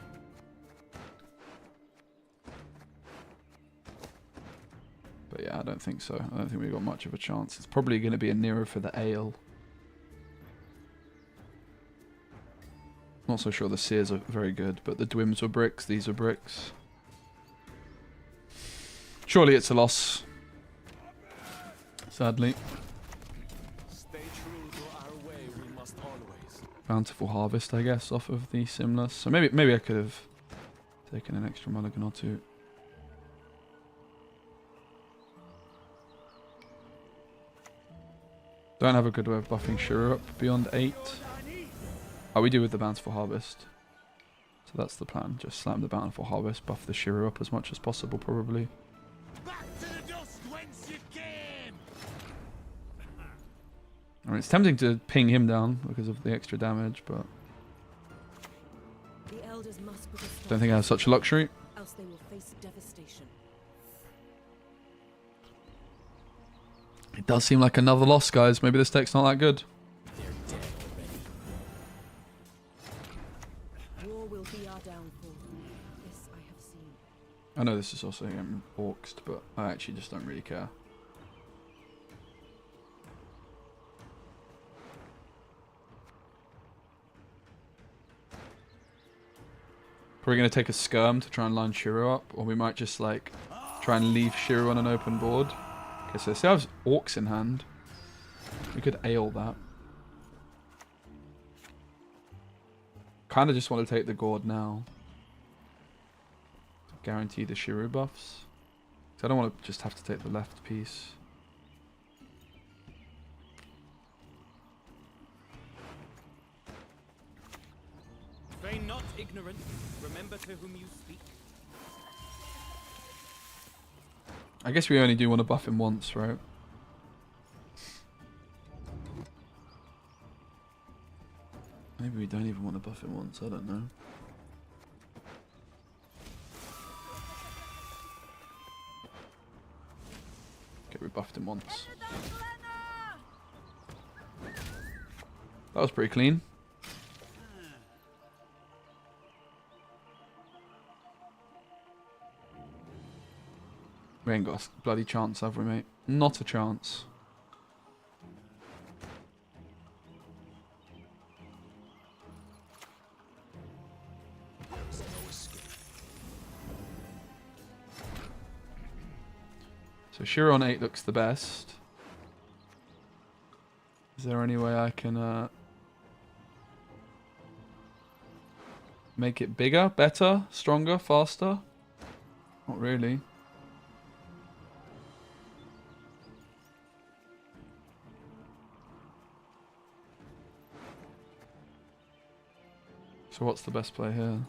But yeah, I don't think so. I don't think we got much of a chance. It's probably going to be a Nero for the ale. Not so sure the Seers are very good, but the Dwims were bricks, these are bricks. Surely it's a loss. Sadly. Stay true to our way, we must always. Bountiful Harvest, I guess, off of the Simless. So maybe I could have taken an extra mulligan or two. Don't have a good way of buffing Shiro up beyond 8. Oh, we do with the Bountiful Harvest. So that's the plan. Just slam the Bountiful Harvest, buff the Shiro up as much as possible, probably. Back to the dust whence you came! I mean, it's tempting to ping him down because of the extra damage, but The elders must put a stop don't think I have such a luxury. else they will face devastation. It does seem like another loss, guys. Maybe this deck's not that good. They're dead already. I know this is also getting orcsed, but I actually just don't really care. Probably going to take a skirm to try and line Shiro up, or we might just like try and leave Shiro on an open board. Okay, so they still have orcs in hand. We could ale that. Kind of just want to take the gourd now. Guarantee the Shiro buffs. So I don't want to just have to take the left piece. Feign not ignorant. Remember to whom you speak. I guess we only do want to buff him once, right? Maybe we don't even want to buff him once, I don't know. Okay, we buffed him once. That was pretty clean. We ain't got a bloody chance, have we, mate? Not a chance. So Shiro on 8 looks the best. Is there any way I can make it bigger, better, stronger, faster? Not really. So what's the best play here?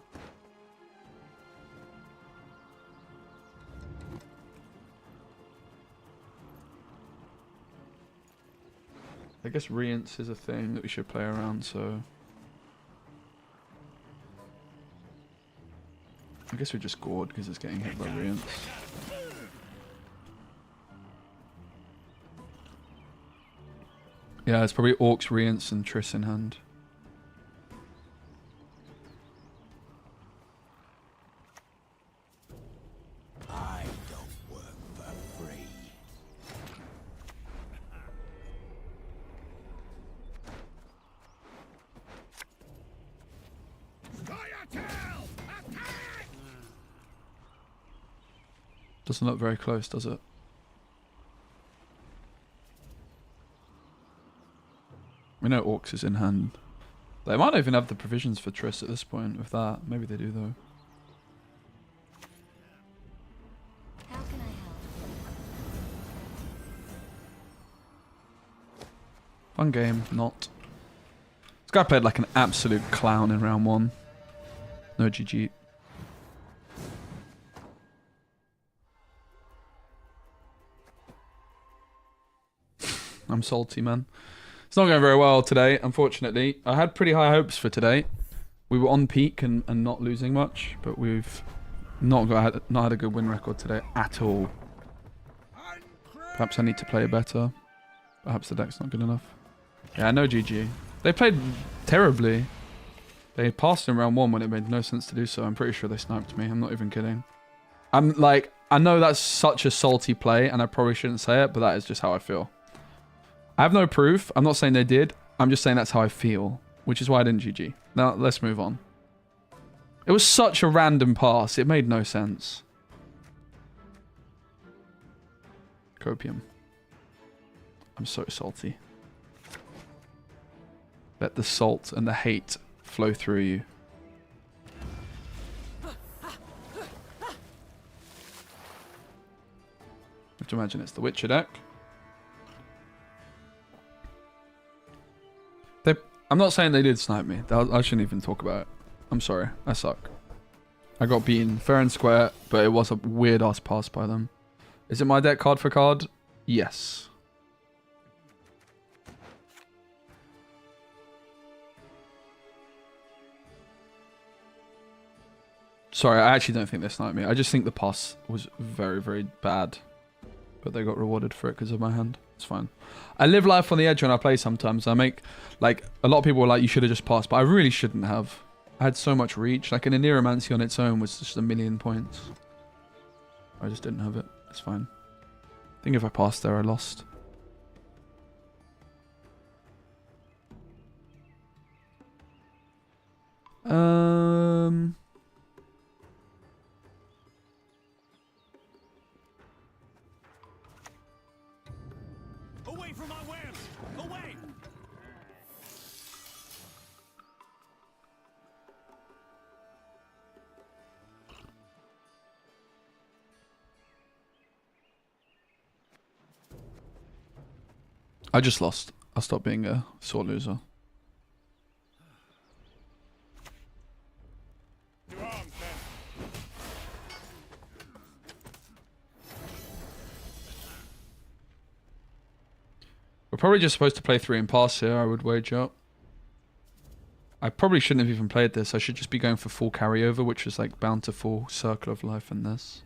I guess Rience is a thing that we should play around, so... I guess we just gourd because it's getting hit by Rience. Yeah, it's probably Orcs, Rience and Triss in hand. Doesn't look very close, does it? We know Orcs is in hand. They might not even have the provisions for Triss at this point with that. Maybe they do though. How can I help? Fun game, not. This guy played like an absolute clown in round 1. No GG. I'm salty, man. It's not going very well today, unfortunately. I had pretty high hopes for today. We were on peak and not losing much, but we've not had a good win record today at all. Perhaps I need to play better. Perhaps the deck's not good enough. Yeah, no GG. They played terribly. They passed in round 1 when it made no sense to do so. I'm pretty sure they sniped me. I'm not even kidding. I'm like, I know that's such a salty play, and I probably shouldn't say it, but that is just how I feel. I have no proof. I'm not saying they did. I'm just saying that's how I feel, which is why I didn't GG. Now, let's move on. It was such a random pass. It made no sense. Copium. I'm so salty. Let the salt and the hate flow through you. You have to imagine it's the Witcher deck. I'm not saying they did snipe me. I shouldn't even talk about it. I'm sorry. I suck. I got beaten fair and square, but it was a weird-ass pass by them. Is it my deck card for card? Yes. Sorry, I actually don't think they sniped me. I just think the pass was very, very bad. But they got rewarded for it because of my hand. It's fine. I live life on the edge when I play sometimes. I make, like, a lot of people were like, you should have just passed. But I really shouldn't have. I had so much reach. Like, an Aneromancy on its own was just 1,000,000 points. I just didn't have it. It's fine. I think if I passed there, I lost. Away from our wares! Away! I just lost. I'll stop being a sore loser. To arms, then. We're probably just supposed to play 3 and pass here, I would wager. I probably shouldn't have even played this. I should just be going for full carryover, which is like bound to full circle of life in this.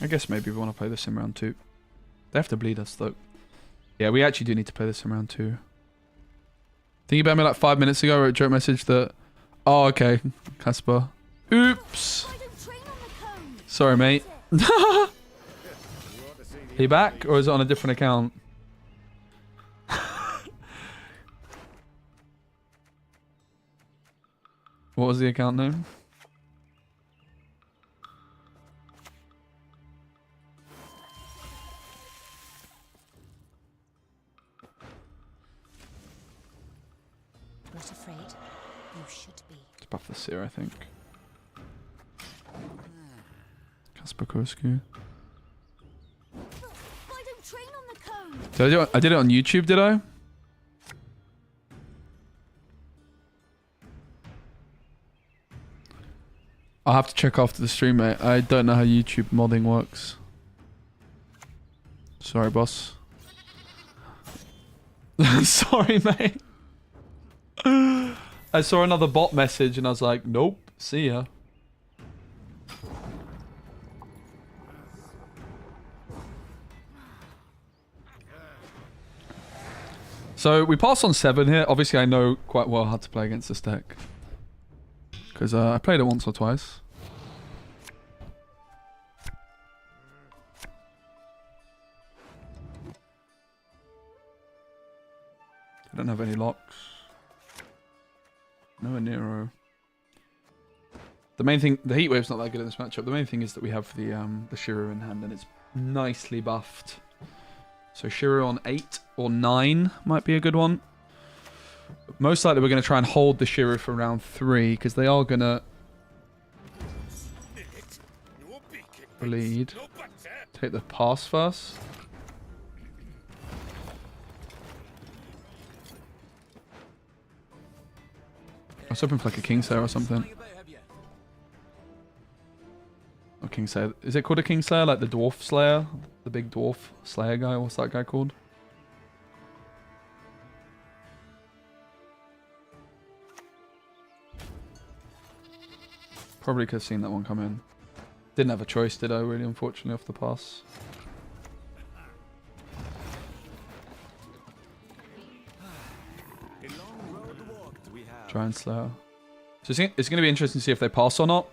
I guess maybe we want to play this in round 2. They have to bleed us though. Yeah, we actually do need to play this in round 2. Thinking about me like 5 minutes ago, I wrote a joke message that... Oh, okay. Casper. Oops. Sorry, mate. Are you back? Or is it on a different account? What was the account name? Not afraid. You should be. Let's buff the Seer, I think. Casper Korsku. Why don't train on the cone? I did it on YouTube, did I? I'll have to check after the stream, mate. I don't know how YouTube modding works. Sorry, boss. Sorry, mate. I saw another bot message and I was like, nope, see ya. So we pass on 7 here. Obviously, I know quite well how to play against this deck. Because I played it once or twice. I don't have any locks. No Nero. The main thing, the Heatwave's not that good in this matchup. The main thing is that we have the Shiro in hand and it's nicely buffed. So Shiro on 8 or 9 might be a good one. Most likely we're going to try and hold the Shiro for round 3 because they are going to bleed. Take the pass first. I was hoping for like a Kingslayer or something. Or Kingslayer. Is it called a Kingslayer? Like the Dwarf Slayer? The big Dwarf Slayer guy? What's that guy called? Probably could have seen that one come in. Didn't have a choice, did I, really, unfortunately, off the pass. Giant Slayer. So it's going to be interesting to see if they pass or not.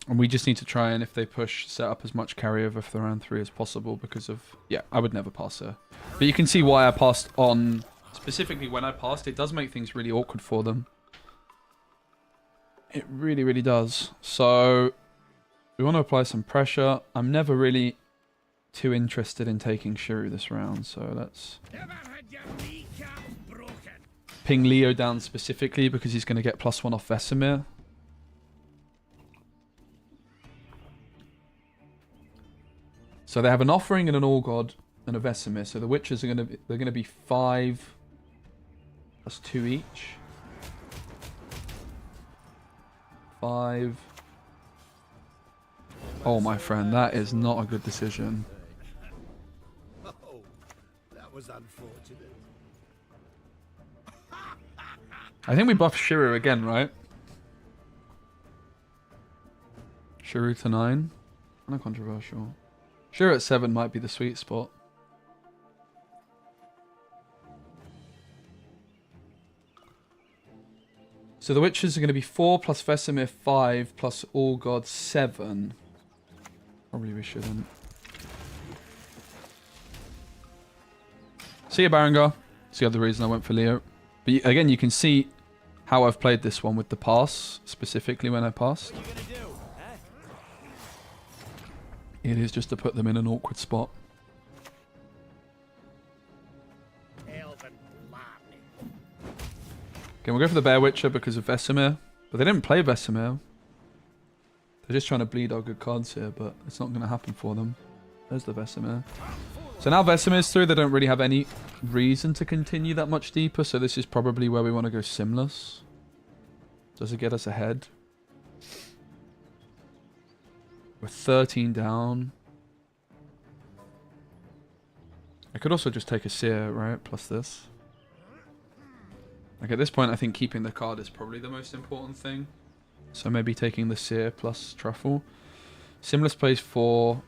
And we just need to try and, if they push, set up as much carryover for the round 3 as possible because of... Yeah, I would never pass her. But you can see why I passed on... Specifically, when I passed, it does make things really awkward for them. It really, really does. So, we want to apply some pressure. I'm never really too interested in taking Shuru this round, so let's... ping Leo down specifically because he's going to get +1 off Vesemir. So they have an Offering and an All God. and a Vesemir. So the Witches are they're gonna be 5 plus 2 each. 5. Oh my friend, that is not a good decision. Oh, that was unfortunate. I think we buff Shiru again, right? Shiru to 9. Not controversial. Shiru at 7 might be the sweet spot. So the Witches are going to be 4 plus Vesemir 5 plus All Gods 7. Probably we shouldn't. See ya, Barangar. That's the other reason I went for Leo. But again, you can see how I've played this one with the pass, specifically when I passed. What are you gonna do? Eh? It is just to put them in an awkward spot. Elven blarney. Okay, we'll go for the Bear Witcher because of Vesemir. But they didn't play Vesemir. They're just trying to bleed our good cards here, but it's not going to happen for them. There's the Vesemir. So now Vesemir's through, they don't really have any reason to continue that much deeper, so this is probably where we want to go Simless. Does it get us ahead? We're 13 down. I could also just take a Seer, right? Plus this. Like at this point, I think keeping the card is probably the most important thing. So maybe taking the Seer plus Truffle. Simless plays for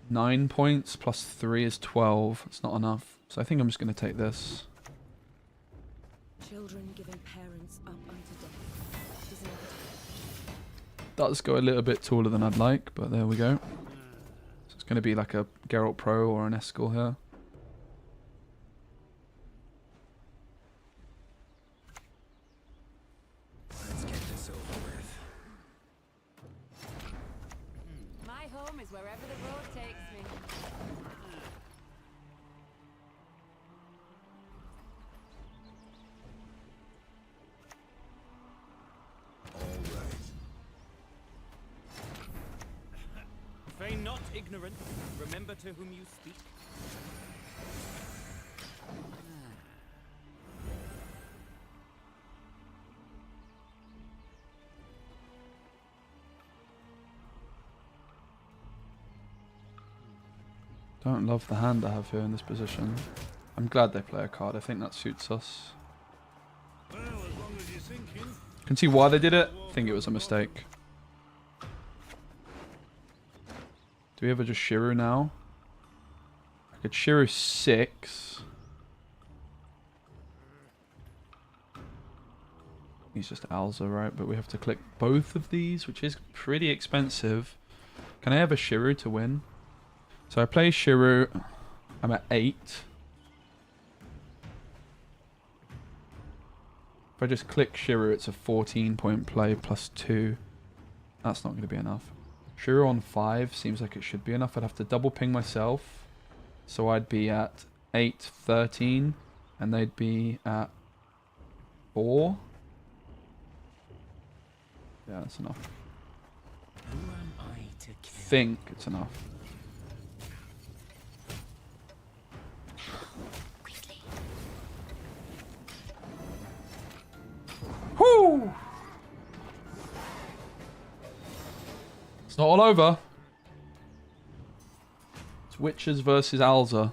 9 points plus 3 is 12. It's not enough. So I think I'm just going to take this. Children giving parents up unto death is inevitable. Does go a little bit taller than I'd like, but there we go. So it's going to be like a Geralt Pro or an Eskel here. Let's get this over with. My home is wherever the road takes me. All right. Feign not ignorant. Remember to whom you speak. Don't love the hand I have here in this position. I'm glad they play a card. I think that suits us. Well, as long as you're thinking. Can see why they did it. I think it was a mistake. Do we ever just Shiru now? I could Shiru 6. He's just Alza, right? But we have to click both of these, which is pretty expensive. Can I have a Shiru to win? So I play Shiru. I'm at 8. If I just click Shiru, it's a 14-point play plus 2. That's not going to be enough. Shiru on 5 seems like it should be enough. I'd have to double ping myself. So I'd be at 8, 13. And they'd be at 4. Yeah, that's enough. Who am I to kill? Think it's enough. Whoo! It's not all over. It's Witches versus Alza.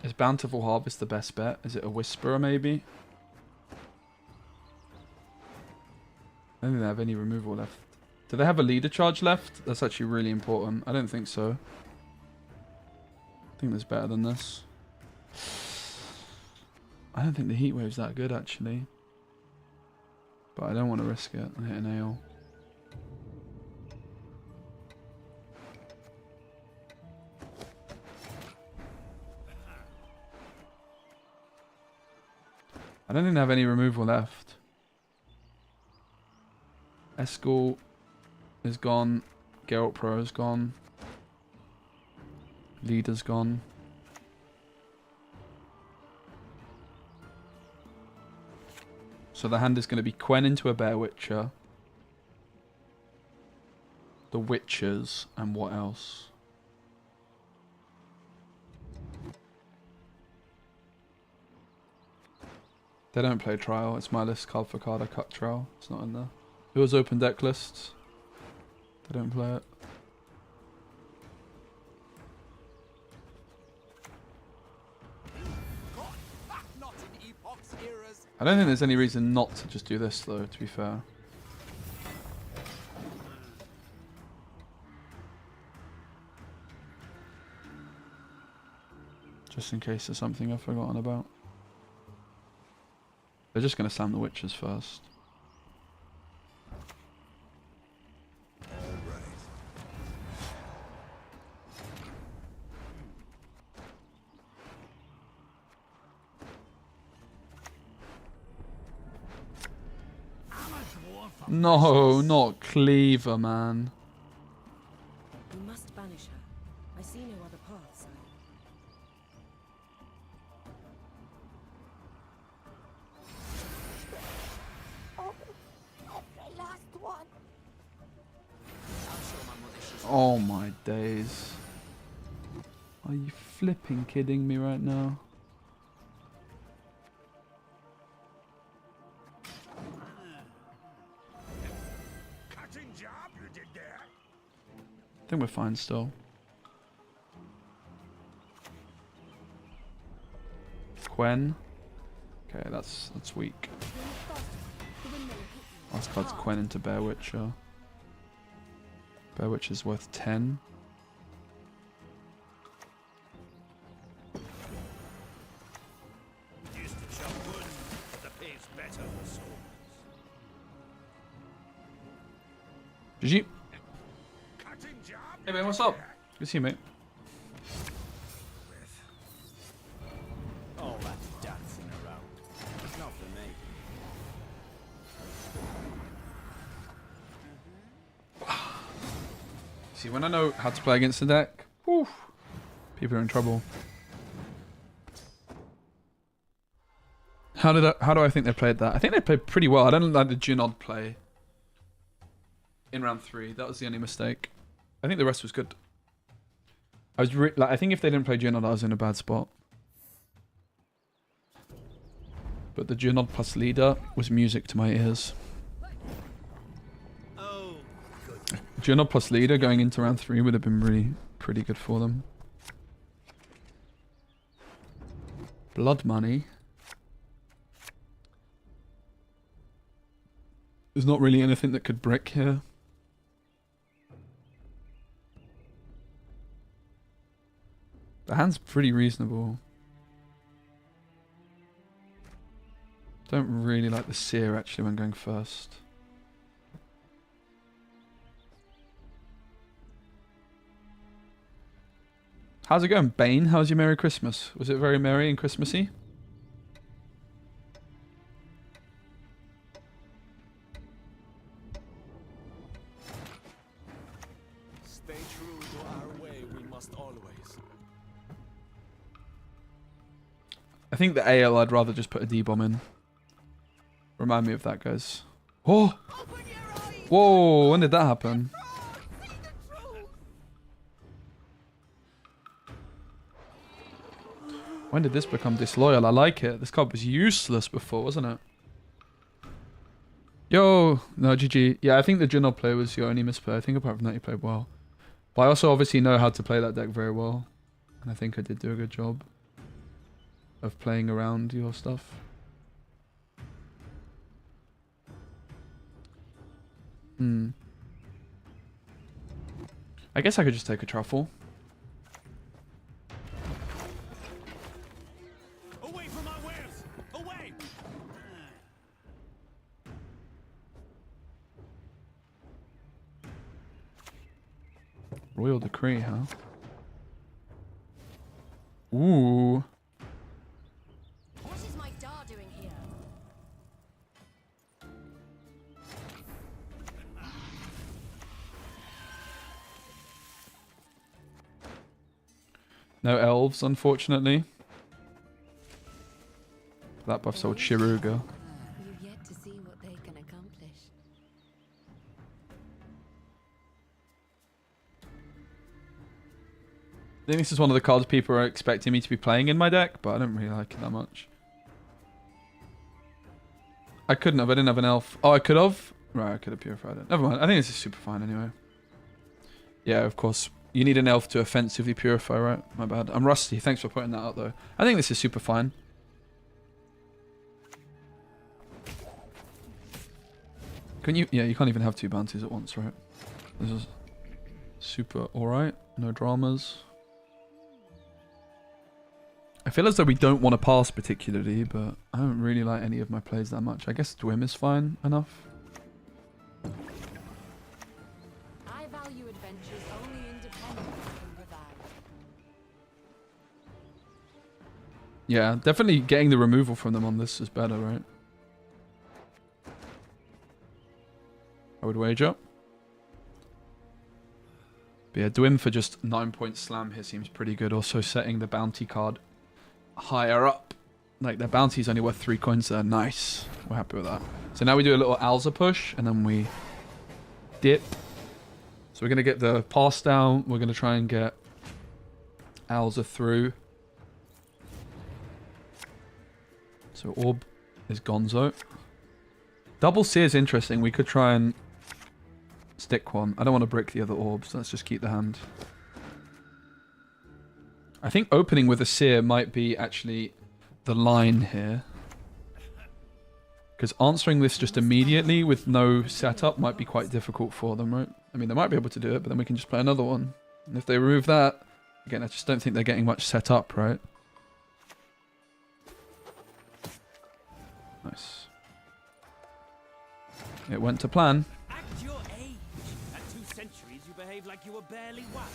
Is Bountiful Harvest the best bet? Is it a Whisperer maybe? I don't think they have any removal left. Do they have a leader charge left? That's actually really important. I don't think so. I think there's better than this. I don't think the heat wave's that good actually. But I don't want to risk it. I hit an ale. I don't think they have any removal left. Eskel is gone. Geralt Pro is gone. Leader's gone. So the hand is going to be Quen into a Bear Witcher. The Witchers, and what else? They don't play Trial. It's my list card for card. I cut Trial. It's not in there. It was open deck lists. They don't play it. I don't think there's any reason not to just do this though, to be fair. Just in case there's something I've forgotten about. They're just going to slam the Witches first. No, not Cleaver, man. We must banish her. I see no other path, sire. Every last one. Oh my days. Are you flipping kidding me right now? I think we're fine still. Quen. Okay, that's weak. Last card's Quen into Bear Witcher. Bear Witcher's worth 10. Used to chop wood, but the pay's better than swords. GG. Hey man, what's up? Good to see you, mate. All that dancing around. It's not for me. See, when I know how to play against the deck, whew, people are in trouble. How do I think they played that? I think they played pretty well. I don't like the Junod play in round 3. That was the only mistake. I think the rest was good. I think if they didn't play Junod, I was in a bad spot. But the Junod plus leader was music to my ears. Oh, good. Junod plus leader going into round 3 would have been really pretty good for them. Blood money. There's not really anything that could brick here. The hand's pretty reasonable. Don't really like the Seer actually when going first. How's it going, Bane? How's your Merry Christmas? Was it very merry and Christmassy? Stay true to our way, we must always. I think the AL I'd rather just put a D-bomb in. Remind me of that, guys. Oh! Whoa, when did that happen? When did this become disloyal? I like it. This card was useless before, wasn't it? Yo! No, GG. Yeah, I think the Junod play was your only misplay. I think apart from that you played well. But I also obviously know how to play that deck very well. And I think I did do a good job of playing around your stuff. I guess I could just take a truffle. Away from my wares! Away! Royal Decree, huh? Ooh. What is my Dar doing here? No elves, unfortunately. That buff's old Shiruga. You've yet to think this is one of the cards people are expecting me to be playing in my deck, but I don't really like it that much. I couldn't have. I didn't have an elf. Oh, I could have? Right, I could have purified it. Never mind. I think this is super fine anyway. Yeah, of course. You need an elf to offensively purify, right? My bad. I'm rusty. Thanks for pointing that out, though. I think this is super fine. Can you... Yeah, you can't even have 2 bounties at once, right? This is super alright. No dramas. I feel as though we don't want to pass particularly, but I don't really like any of my plays that much. I guess Dwim is fine enough. I value adventures only independently can provide. Yeah, definitely getting the removal from them on this is better, right? I would wager. But yeah, Dwim for just 9-point slam here seems pretty good. Also setting the bounty card higher up. Like their bounty's only worth 3 coins there. Nice. We're happy with that. So now we do a little Alza push and then we dip. So we're going to get the pass down. We're going to try and get Alza through. So Orb is Gonzo. Double Seer is interesting. We could try and stick one. I don't want to brick the other orbs. Let's just keep the hand. I think opening with a Seer might be actually the line here. Because answering this just immediately with no setup might be quite difficult for them, right? I mean, they might be able to do it, but then we can just play another one. And if they remove that, again, I just don't think they're getting much set up, right? Nice. It went to plan. Act your age. At 2 centuries, you behave like you were barely one.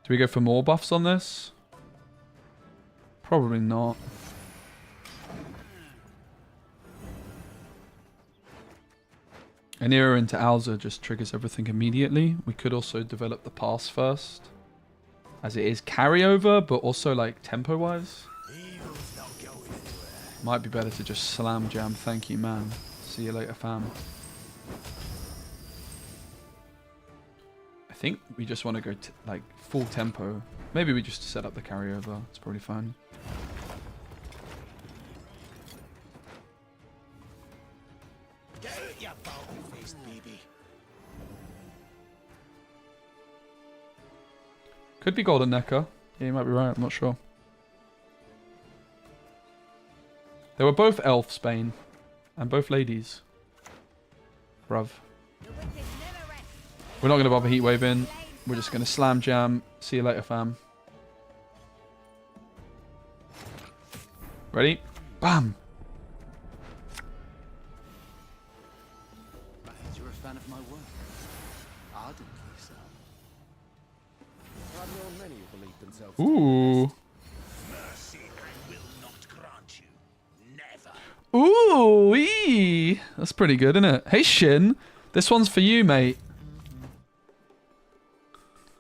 Do we go for more buffs on this? Probably not. An Era into Alza just triggers everything immediately. We could also develop the pass first. As it is carryover, but also like tempo-wise. Might be better to just slam jam. Thank you, man. See you later, fam. I think we just want to go like full tempo. Maybe we just set up the carryover. It's probably fine. You bald-faced baby. Could be Golden Necker. Yeah, you might be right. I'm not sure. They were both elf Spain. And both ladies. Bruv. We're not going to bother heat wave in. We're just going to slam jam. See you later, fam. Ready? Bam! You're a fan of my work. Ardently so. I've known many who believe themselves. Ooh. Mercy I will not grant you. Never. Ooh-wee! That's pretty good, isn't it? Hey, Shin. This one's for you, mate.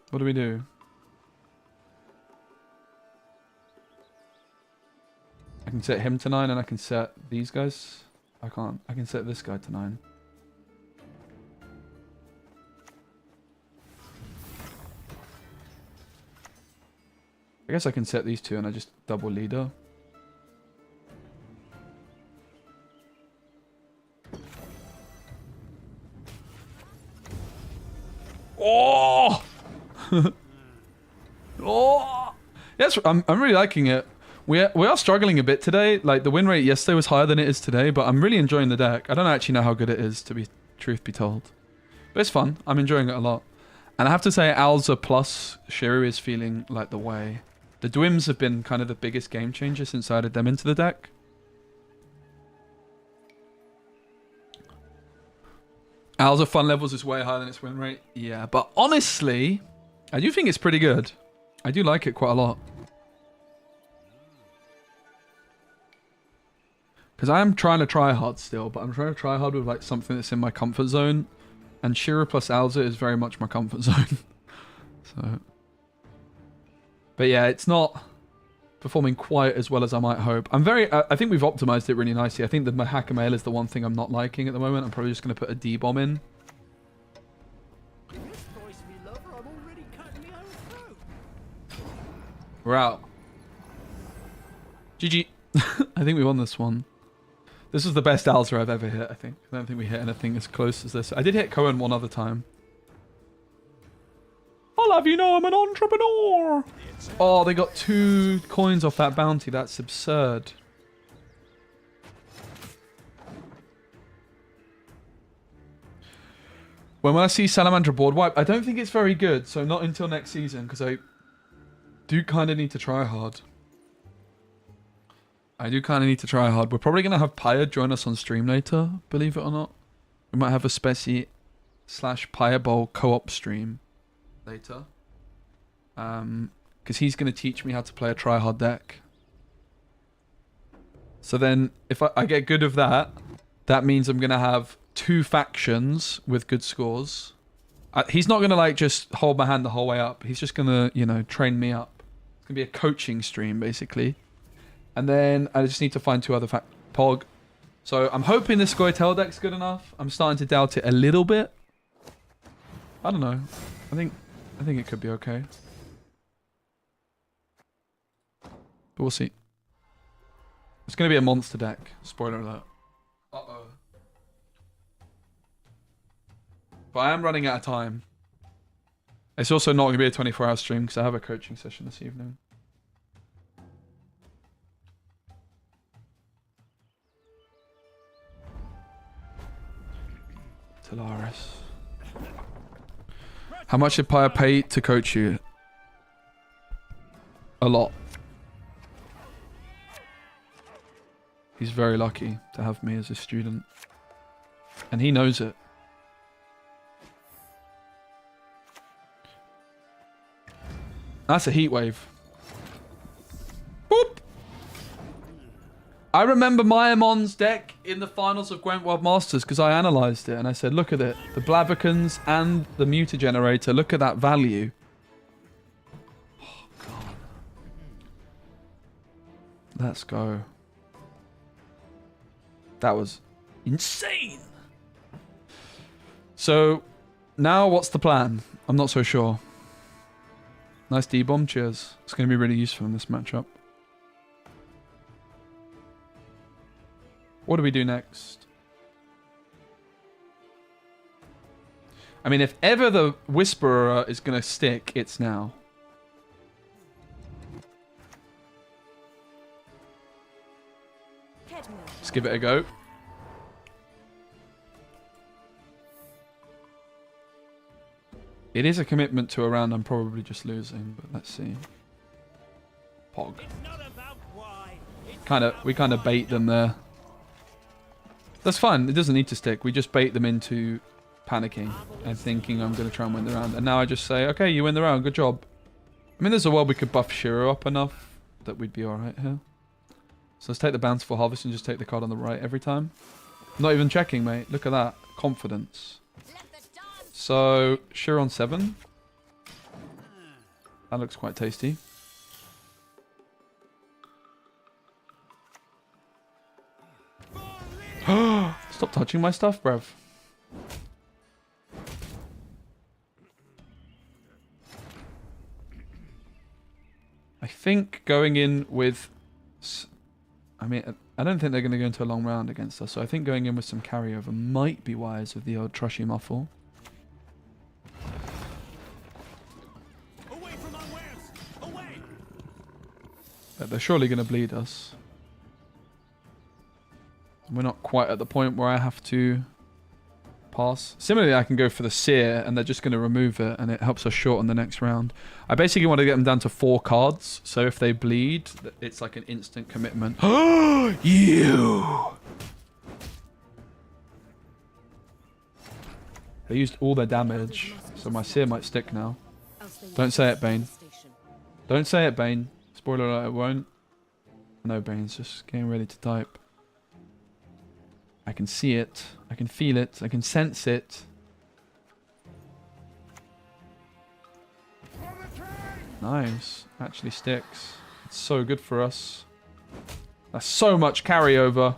What do we do? I can set him to 9 and I can set these guys. I can't. I can set this guy to 9. I guess I can set these two and I just double leader. Oh! Oh! Yes, I'm really liking it. We are struggling a bit today. Like the win rate yesterday was higher than it is today, but I'm really enjoying the deck. I don't actually know how good it is, to be truth be told, but it's fun. I'm enjoying it a lot, and I have to say, Alza plus Shiru is feeling like the way. The Dwims have been kind of the biggest game changer since I added them into the deck. Alza fun levels is way higher than its win rate. Yeah, but honestly, I do think it's pretty good. I do like it quite a lot. Because I am trying to try hard still, but I'm trying to try hard with like something that's in my comfort zone. And Shira plus Alza is very much my comfort zone. So, but yeah, it's not performing quite as well as I might hope. I think we've optimized it really nicely. I think the Mahakamail is the one thing I'm not liking at the moment. I'm probably just going to put a D-bomb in. We're out. GG. I think we won this one. This was the best Alza I've ever hit, I think. I don't think we hit anything as close as this. I did hit Cohen one other time. I'll have you know I'm an entrepreneur. Oh, they got 2 coins off that bounty. That's absurd. When will I see Salamander board wipe? I don't think it's very good, so not until next season, because I do kind of need to try hard. We're probably going to have Pyre join us on stream later, believe it or not. We might have a speci / Pyre Bowl co-op stream later. Because he's going to teach me how to play a try-hard deck. So then, if I get good of that, that means I'm going to have 2 factions with good scores. He's not going to like just hold my hand the whole way up. He's just going to, you know, train me up. It's going to be a coaching stream, basically. And then I just need to find 2 other Pog. So I'm hoping this Goitel deck's good enough. I'm starting to doubt it a little bit. I don't know. I think it could be okay. But we'll see. It's going to be a monster deck. Spoiler alert. Uh-oh. But I am running out of time. It's also not going to be a 24-hour stream because I have a coaching session this evening. Talaris. How much did Pyre pay to coach you? A lot. He's very lucky to have me as a student. And he knows it. That's a heat wave. Boop! I remember Mayamon's deck in the finals of Gwent World Masters because I analysed it and I said, look at it. The Blavicans and the Mutagenerator, look at that value. Oh, God. Let's go. That was insane. So, now what's the plan? I'm not so sure. Nice D-bomb, cheers. It's going to be really useful in this matchup. What do we do next? I mean, if ever the Whisperer is going to stick, it's now. Let's give it a go. It is a commitment to a round I'm probably just losing, but let's see. Pog. We kind of bait them there. That's fine. It doesn't need to stick. We just bait them into panicking and thinking I'm going to try and win the round. And now I just say, okay, you win the round. Good job. I mean, there's a world we could buff Shiro up enough that we'd be alright here. So let's take the Bountiful Harvest and just take the card on the right every time. Not even checking, mate. Look at that. Confidence. So, Shiro on 7. That looks quite tasty. Stop touching my stuff, bruv. I think going in with... I mean, I don't think they're going to go into a long round against us, so I think going in with some carryover might be wise with the old Trushy Muffle. Away from our wares! Away! But they're surely going to bleed us. We're not quite at the point where I have to pass. Similarly, I can go for the Seer, and they're just going to remove it, and it helps us shorten the next round. I basically want to get them down to 4 cards, so if they bleed, it's like an instant commitment. Oh, you! They used all their damage, so my Seer might stick now. Don't say it, Bane. Don't say it, Bane. Spoiler alert, it won't. No, Bane's just getting ready to type. I can see it. I can feel it. I can sense it. Nice. Actually sticks. It's so good for us. That's so much carryover.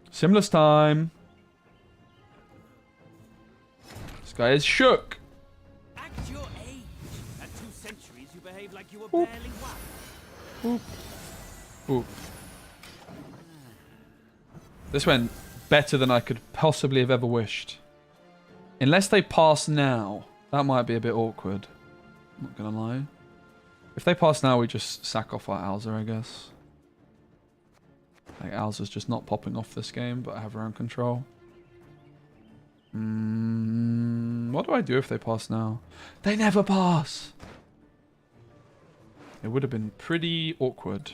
Simless time. This guy is shook. Act your age. At 2 centuries, you behave like you were barely whacked. Ooh. This went better than I could possibly have ever wished. Unless they pass now, that might be a bit awkward. I'm not gonna lie. If they pass now, we just sack off our Alza, I guess. Like, Alza's just not popping off this game, but I have her own control. What do I do if they pass now? They never pass! It would have been pretty awkward.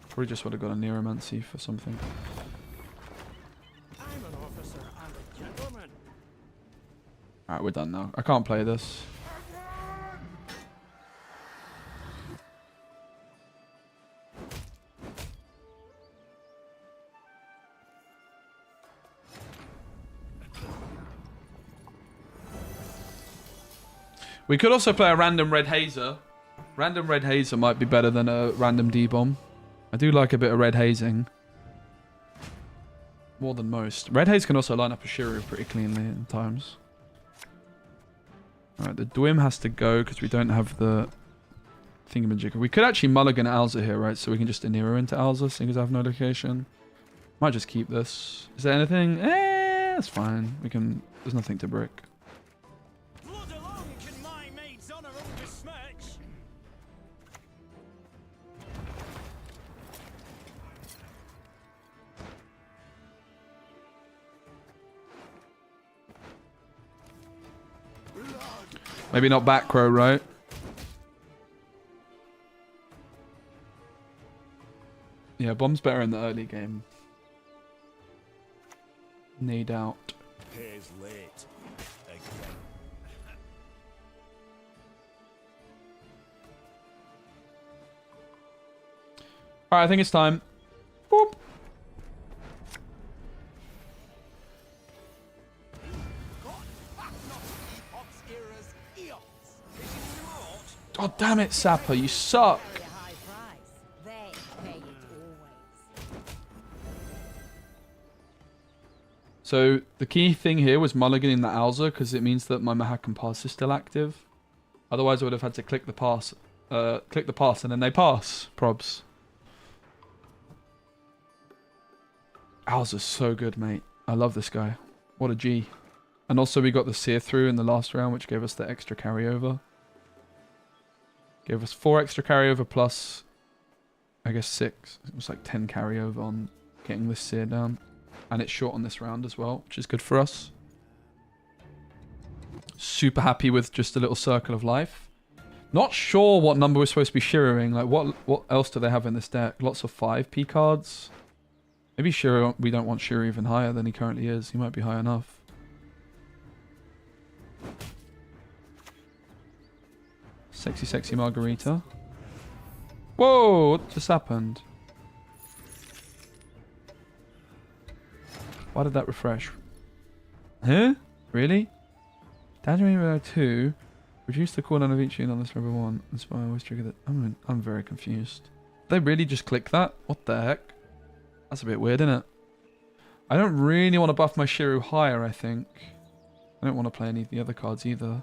Probably just would have got a Neuromancy for something. I'm an officer and a gentleman. Alright, we're done now. I can't play this. We could also play a random Red Hazer. Random Red Hazer might be better than a random D-Bomb. I do like a bit of red hazing. More than most. Red Haze can also line up a Shiru pretty cleanly at times. Alright, the Dwim has to go because we don't have the thingamajigger. We could actually mulligan Alza here, right? So we can just Aniro into Alza, seeing as I have no location. Might just keep this. Is there anything? That's fine. We can... There's nothing to brick. Blood alone can my maid's honor unbesmirch. Maybe not back row, right? Yeah, bomb's better in the early game. No doubt. Pays late. Again. Alright, I think it's time. Boop. God damn it, Sapper, you suck. Pay a high price. They pay it always. So the key thing here was mulliganing the Alza because it means that my Mahakam pass is still active. Otherwise I would have had to click the pass and then they pass. Probs. Alza's so good, mate. I love this guy. What a G. And also we got the Sear through in the last round, which gave us the extra carryover. Gave us 4 extra carryover plus, I guess 6. It was like 10 carryover on getting this Sear down. And it's short on this round as well, which is good for us. Super happy with just a little Circle of Life. Not sure what number we're supposed to be Shiroing. Like, what else do they have in this deck? Lots of 5p cards. Maybe Shiro, we don't want Shiro even higher than he currently is. He might be high enough. Sexy, sexy margarita. Whoa, what just happened? Why did that refresh? Huh? Really? Tangerine Rainbow 2. Reduce the cooldown of each unit on this level 1. Inspire always trigger that. I'm very confused. Did they really just click that? What the heck? That's a bit weird, isn't it? I don't really want to buff my Shiru higher, I think. I don't want to play any of the other cards either.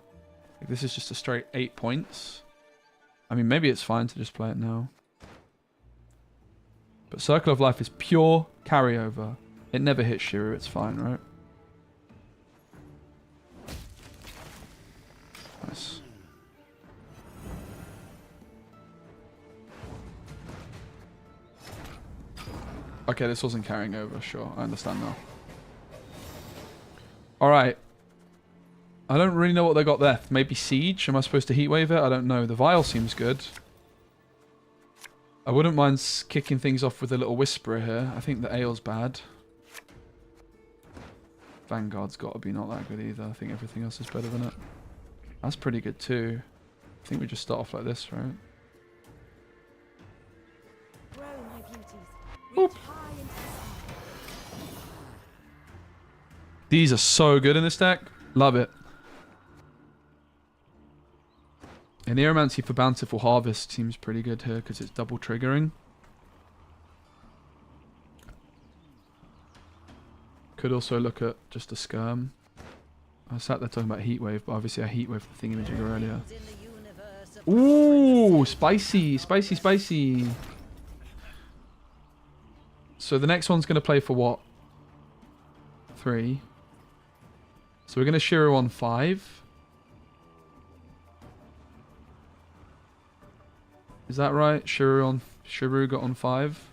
Like, this is just a straight 8 points. I mean, maybe it's fine to just play it now. But Circle of Life is pure carryover. It never hits Shiru, it's fine, right? Nice. Okay, this wasn't carrying over, sure. I understand now. Alright. I don't really know what they got there. Maybe Siege? Am I supposed to Heatwave it? I don't know. The Vial seems good. I wouldn't mind kicking things off with a little Whisperer here. I think the Ale's bad. Vanguard's got to be not that good either. I think everything else is better than it. That's pretty good too. I think we just start off like this, right? Grow, my beauties. Boop. Reach high into the sky. These are so good in this deck. Love it. And Neuromancy for Bountiful Harvest seems pretty good here because it's double triggering. Could also look at just a Skirm. I sat there talking about Heatwave, but obviously I Heatwave the thingamajigger earlier. In the universe Ooh, spicy, spicy, spicy. So the next one's going to play for what? 3. So we're going to Shiro on 5. Is that right? Shiru got on 5.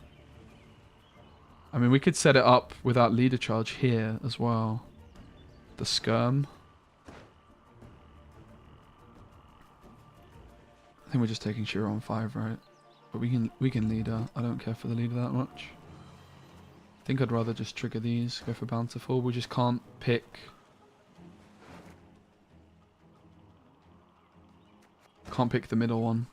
I mean, we could set it up without leader charge here as well. The skirm. I think we're just taking Shiro on 5, right? But we can leader. I don't care for the leader that much. I think I'd rather just trigger these, go for bountiful. We just can't pick. Can't pick the middle one.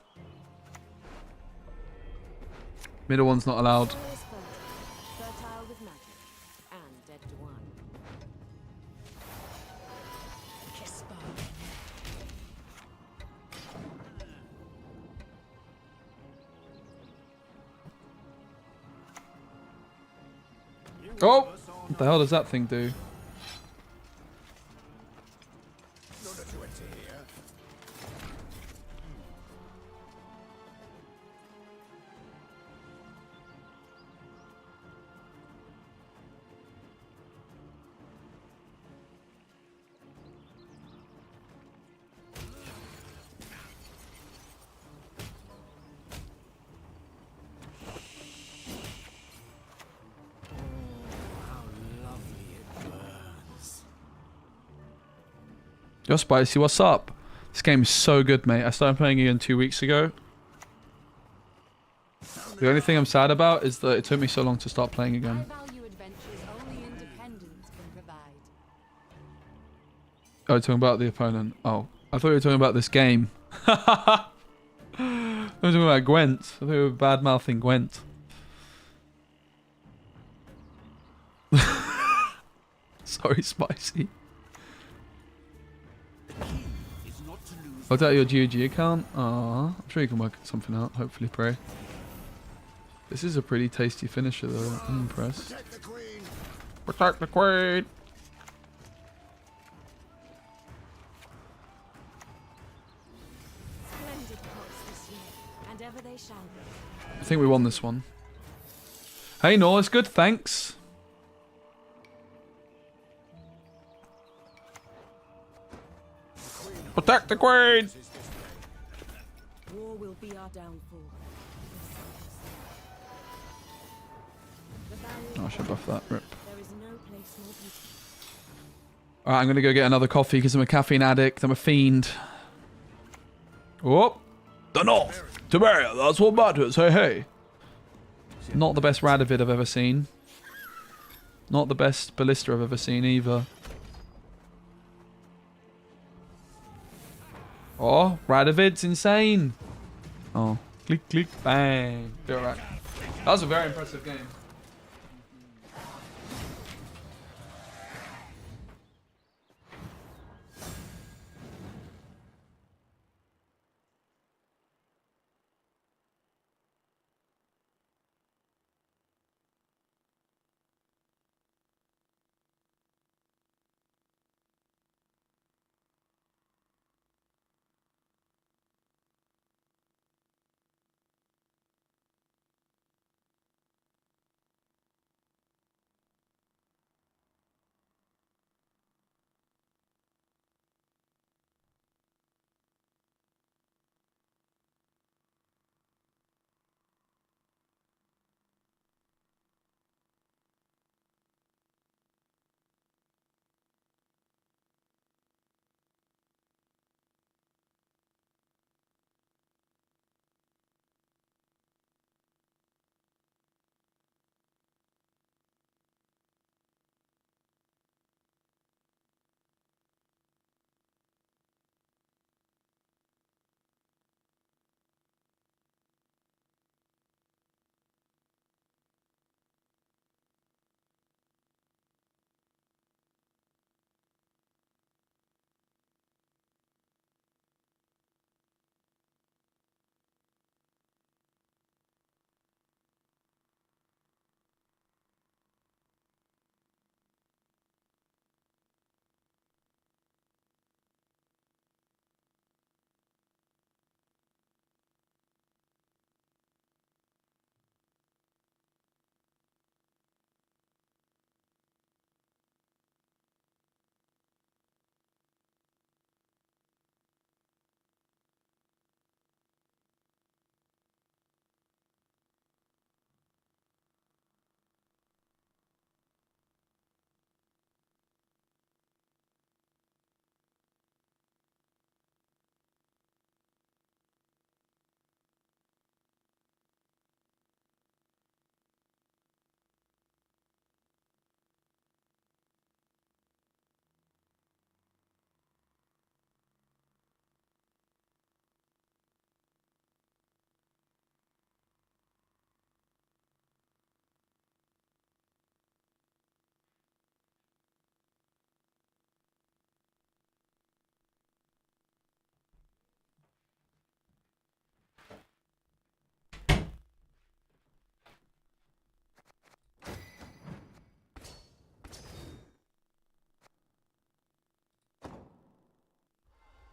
Middle one's not allowed. Soil is fertile with magic, and dead to one. Oh! What the hell does that thing do? Yo, Spicy, what's up? This game is so good, mate. I started playing again 2 weeks ago. The only thing I'm sad about is that it took me so long to start playing again. I value adventures only independence can provide. Oh, you're talking about the opponent. Oh, I thought you were talking about this game. I was talking about Gwent. I thought you were bad-mouthing Gwent. Sorry, Spicy. Looked at your GOG account. Aw, I'm sure you can work something out. Hopefully, pray. This is a pretty tasty finisher, though. I'm impressed. Protect the queen. Protect the queen. Splendid crops this year, and ever they shall be. I think we won this one. Hey, no, it's good. Thanks. Protect the queen. War will be our downfall. The valley Oh, I should buff that. Rip. there is no place more beautiful. Alright, I'm going to go get another coffee because I'm a caffeine addict. I'm a fiend. Oh. The North. Temeria, that's what matters. Hey, hey. Not the best Radovid I've ever seen. Not the best Ballista I've ever seen either. Oh, Radovid's insane. Oh, click, click, bang. Be alright. That was a very impressive game.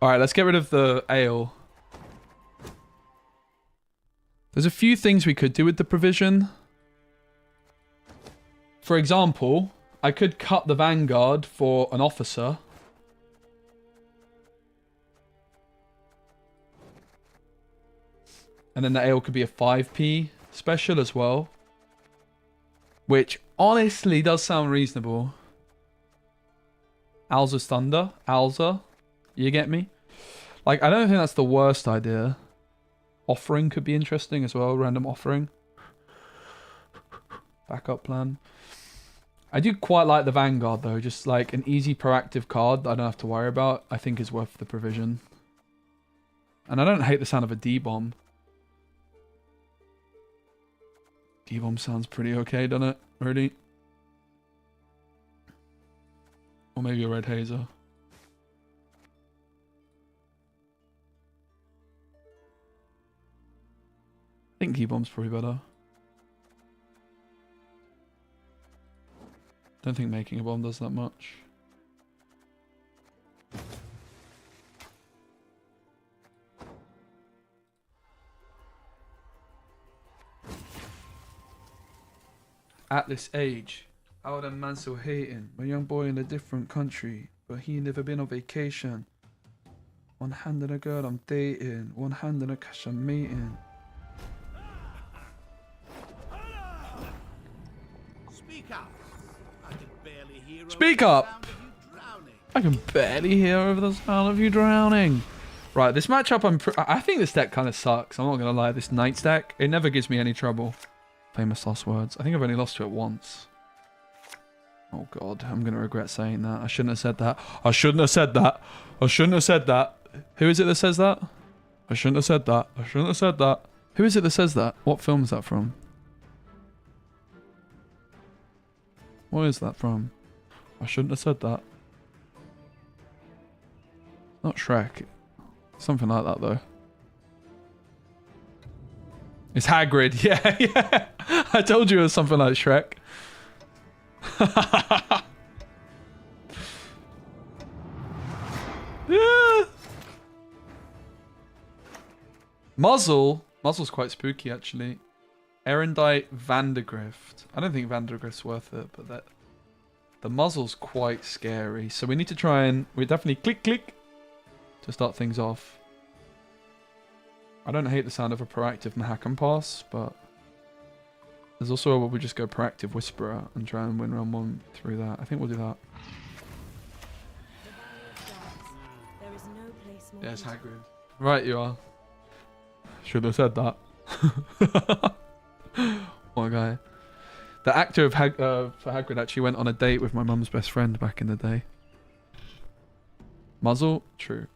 Alright, let's get rid of the ale. There's a few things we could do with the provision. For example, I could cut the vanguard for an officer. And then the ale could be a 5p special as well. Which honestly does sound reasonable. Alza's Thunder. Alza. You get me? Like, I don't think that's the worst idea. Offering could be interesting as well. Random offering. Backup plan. I do quite like the Vanguard though. Just like an easy proactive card that I don't have to worry about. I think is worth the provision. And I don't hate the sound of a D-bomb. D-bomb sounds pretty okay, doesn't it? Really? Or maybe a red hazer. I think D-bomb's probably better. Don't think making a bomb does that much. At this age, how them man still hating? My young boy in a different country, but he never been on vacation. One hand on a girl I'm dating, one hand on a cash I'm mating. Speak up. I can barely hear over Speak the up. sound of you drowning. I can barely hear over the sound of you drowning. Right, this matchup, I think this deck kind of sucks. I'm not going to lie. This Knights deck, it never gives me any trouble. Famous last words. I think I've only lost to it once. Oh god, I'm going to regret saying that. I shouldn't have said that. I shouldn't have said that. I shouldn't have said that. Who is it that says that? I shouldn't have said that. I shouldn't have said that. Who is it that says that? What film is that from? What is that from? I shouldn't have said that. Not Shrek. Something like that though. It's Hagrid. Yeah, yeah. I told you it was something like Shrek. Yeah. Muzzle. Muzzle's quite spooky actually. Erendite Vandergrift. I don't think Vandergrift's worth it, but the muzzle's quite scary. So we need to try and we definitely click to start things off. I don't hate the sound of a proactive Mahakam pass, but there's also a where we just go proactive Whisperer and try and win round one through that. I think we'll do that. There is no place more Yes, beautiful. Hagrid. Right, you are. Should have said that. What guy. The actor of for Hagrid actually went on a date with my mum's best friend back in the day. Muzzle? True.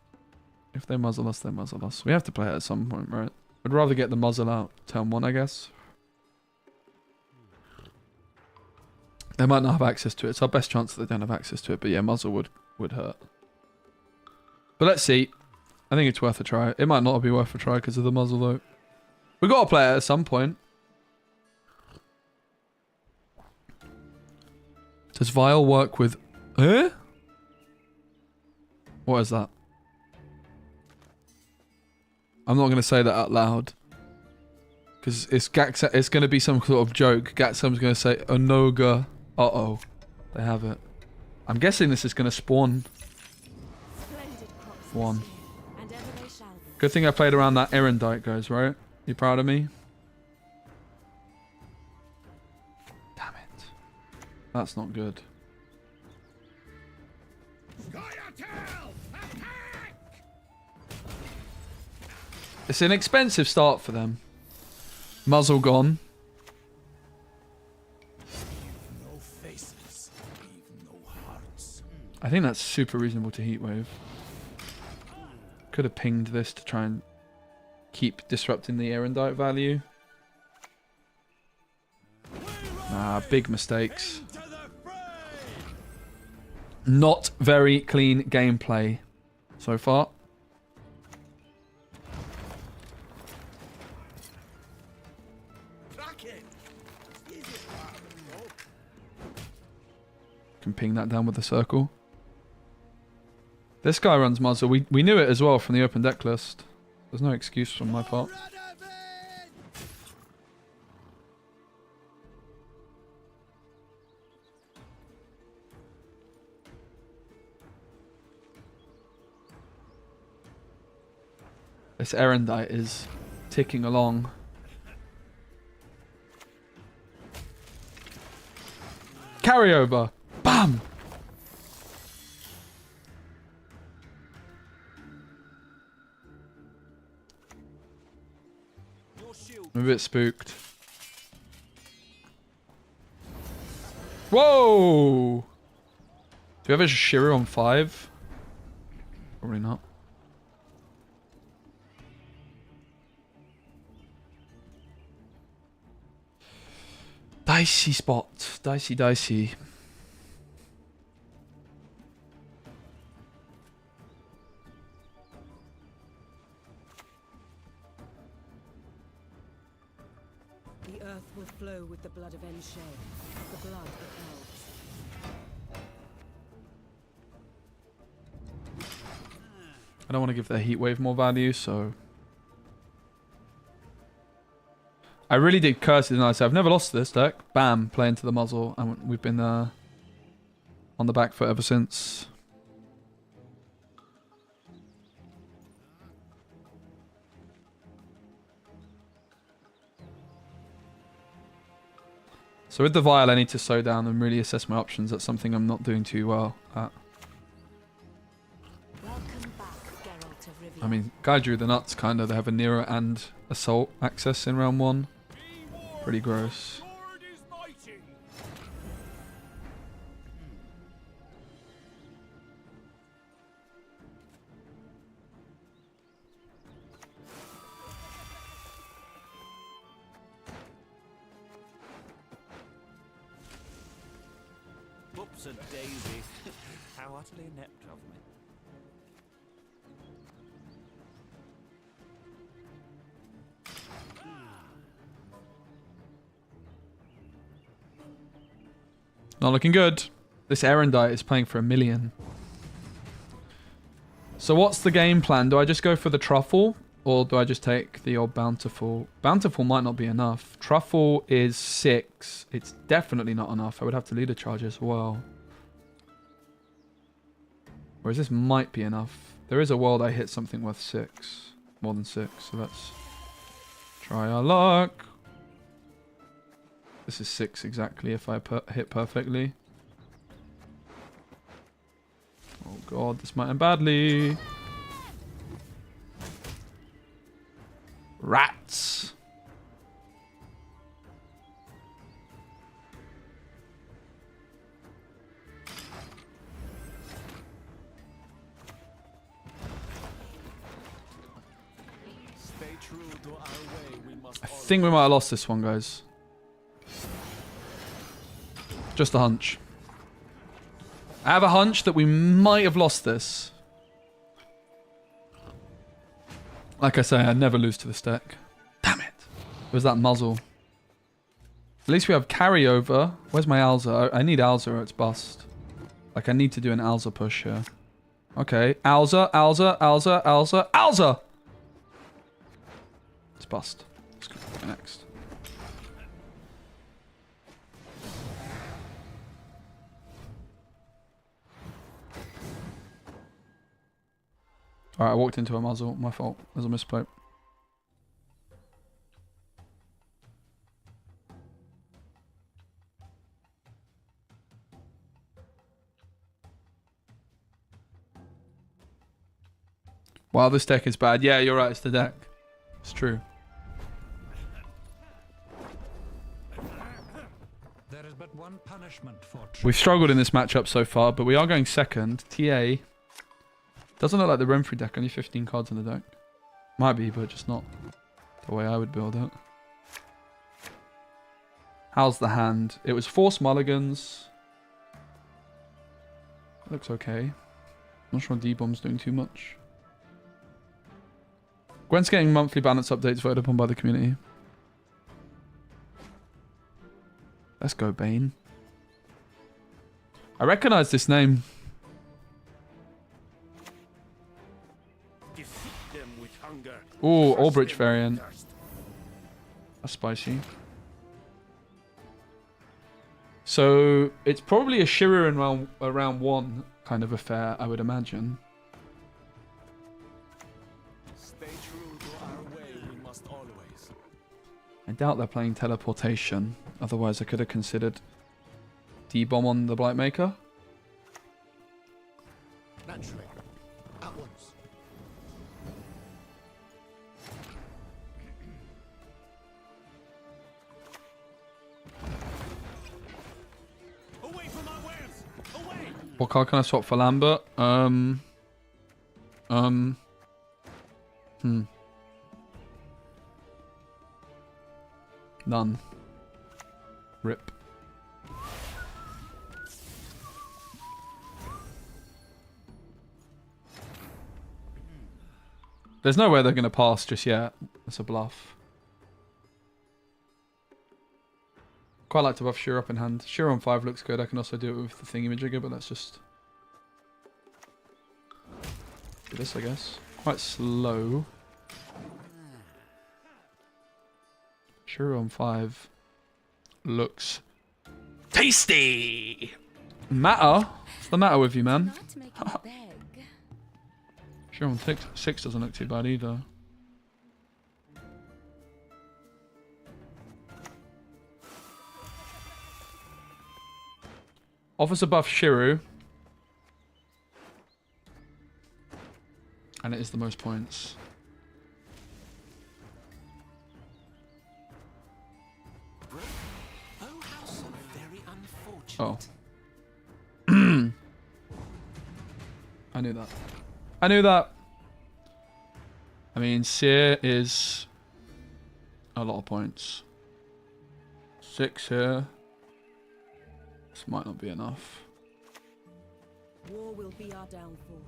If they muzzle us, they muzzle us. We have to play it at some point, right? I'd rather get the muzzle out turn one, I guess. They might not have access to it. It's our best chance that they don't have access to it. But yeah, muzzle would hurt. But let's see. I think it's worth a try. It might not be worth a try because of the muzzle, though. We've got to play it at some point. Does Vial work with... Eh? What is that? I'm not going to say that out loud. Because it's going to be some sort of joke. Gatsum's going to say, Onoga. Uh-oh. They have it. I'm guessing this is going to spawn Splendid crops this one. year, and ever they shall be. Good thing I played around that Erendite, guys, right? You proud of me? Damn it. That's not good. It's an expensive start for them. Muzzle gone. No faces, leave no hearts. I think that's super reasonable to Heatwave. Could have pinged this to try and keep disrupting the Erendite value. Nah, big mistakes. Not very clean gameplay so far. Can ping that down with the circle. This guy runs muzzle. We knew it as well from the open deck list. There's no excuse from my part. This erendite is ticking along. Carryover! Bam! I'm a bit spooked. Whoa! Do we have a Shiru on 5? Probably not. Dicey spot. Dicey, dicey. The earth will flow with the blood of Enshe, the blood of elves. I don't want to give their heat wave more value, so I really did curse it, didn't I? So I've never lost this deck. Bam, play into the muzzle, and we've been on the back foot ever since. So with the vial, I need to slow down and really assess my options. That's something I'm not doing too well at. Welcome back, Geralt of Rivia. I mean, guy drew the nuts, kind of. They have a Nero and Assault access in round 1. Pretty gross. Whoops a daisy. How utterly inept of me. Not looking good. This erendite is playing for 1 million. So what's the game plan? Do I just go for the truffle? Or do I just take the old bountiful? Bountiful might not be enough. Truffle is 6. It's definitely not enough. I would have to leader charge as well. Whereas this might be enough. There is a world I hit something worth 6. More than 6. So let's try our luck. This is 6 exactly if I hit perfectly. Oh god, this might end badly. Rats. Stay true to our way. We must I think we might have lost this one, guys. Just a hunch. I have a hunch that we might have lost this. Like I say, I never lose to this deck. Damn it. It was that muzzle. At least we have carryover. Where's my Alza? I need Alza or it's bust. Like, I need to do an Alza push here. Okay. Alza, Alza, Alza, Alza, Alza! It's bust. Let's go next. Alright, I walked into a muzzle. My fault. There's a misplay. Wow, this deck is bad. Yeah, you're right. It's the deck. It's true. There is but one punishment for We've struggled in this matchup so far, but we are going second. TA. Doesn't look like the Renfrew deck. Only 15 cards in the deck. Might be, but just not the way I would build it. How's the hand? It was 4 mulligans. Looks okay. Not sure D-Bomb's doing too much. Gwent's getting monthly balance updates voted upon by the community. Let's go, Bane. I recognise this name. hunger. Ooh, First Aldrich in, variant. thirst. That's spicy. So it's probably a Shiru in round 1 kind of affair, I would imagine. Stay true to our way, we must always. I doubt they're playing teleportation. Otherwise, I could have considered D-bomb on the Blightmaker. Naturally. At once. Away from our wares! Away! What card can I swap for Lambert? None. Rip. There's no way they're going to pass just yet. That's a bluff. Quite like to buff Sheer up in hand. Sheer on 5 looks good. I can also do it with the thingamajigger, but that's just... do this, I guess. Quite slow. Sheer on 5 looks tasty! Matter? What's the matter with you, man? Not make me beg. Sheer on 6 doesn't look too bad either. Officer buff Shiru. And it is the most points. Oh, how so very unfortunate. Oh. I knew that. I knew that. I mean, Seer is a lot of points. 6 here. This might not be enough. War will be our downfall.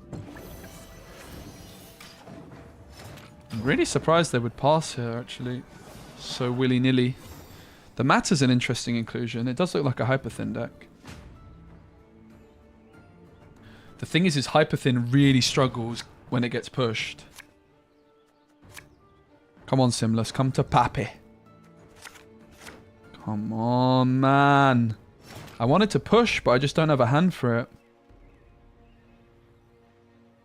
I'm really surprised they would pass here, actually. So willy-nilly. The Matter's an interesting inclusion. It does look like a Hyperthin deck. The thing is Hyperthin really struggles when it gets pushed. Come on, Simless. Come to Pappy. Come on, man. I wanted to push, but I just don't have a hand for it.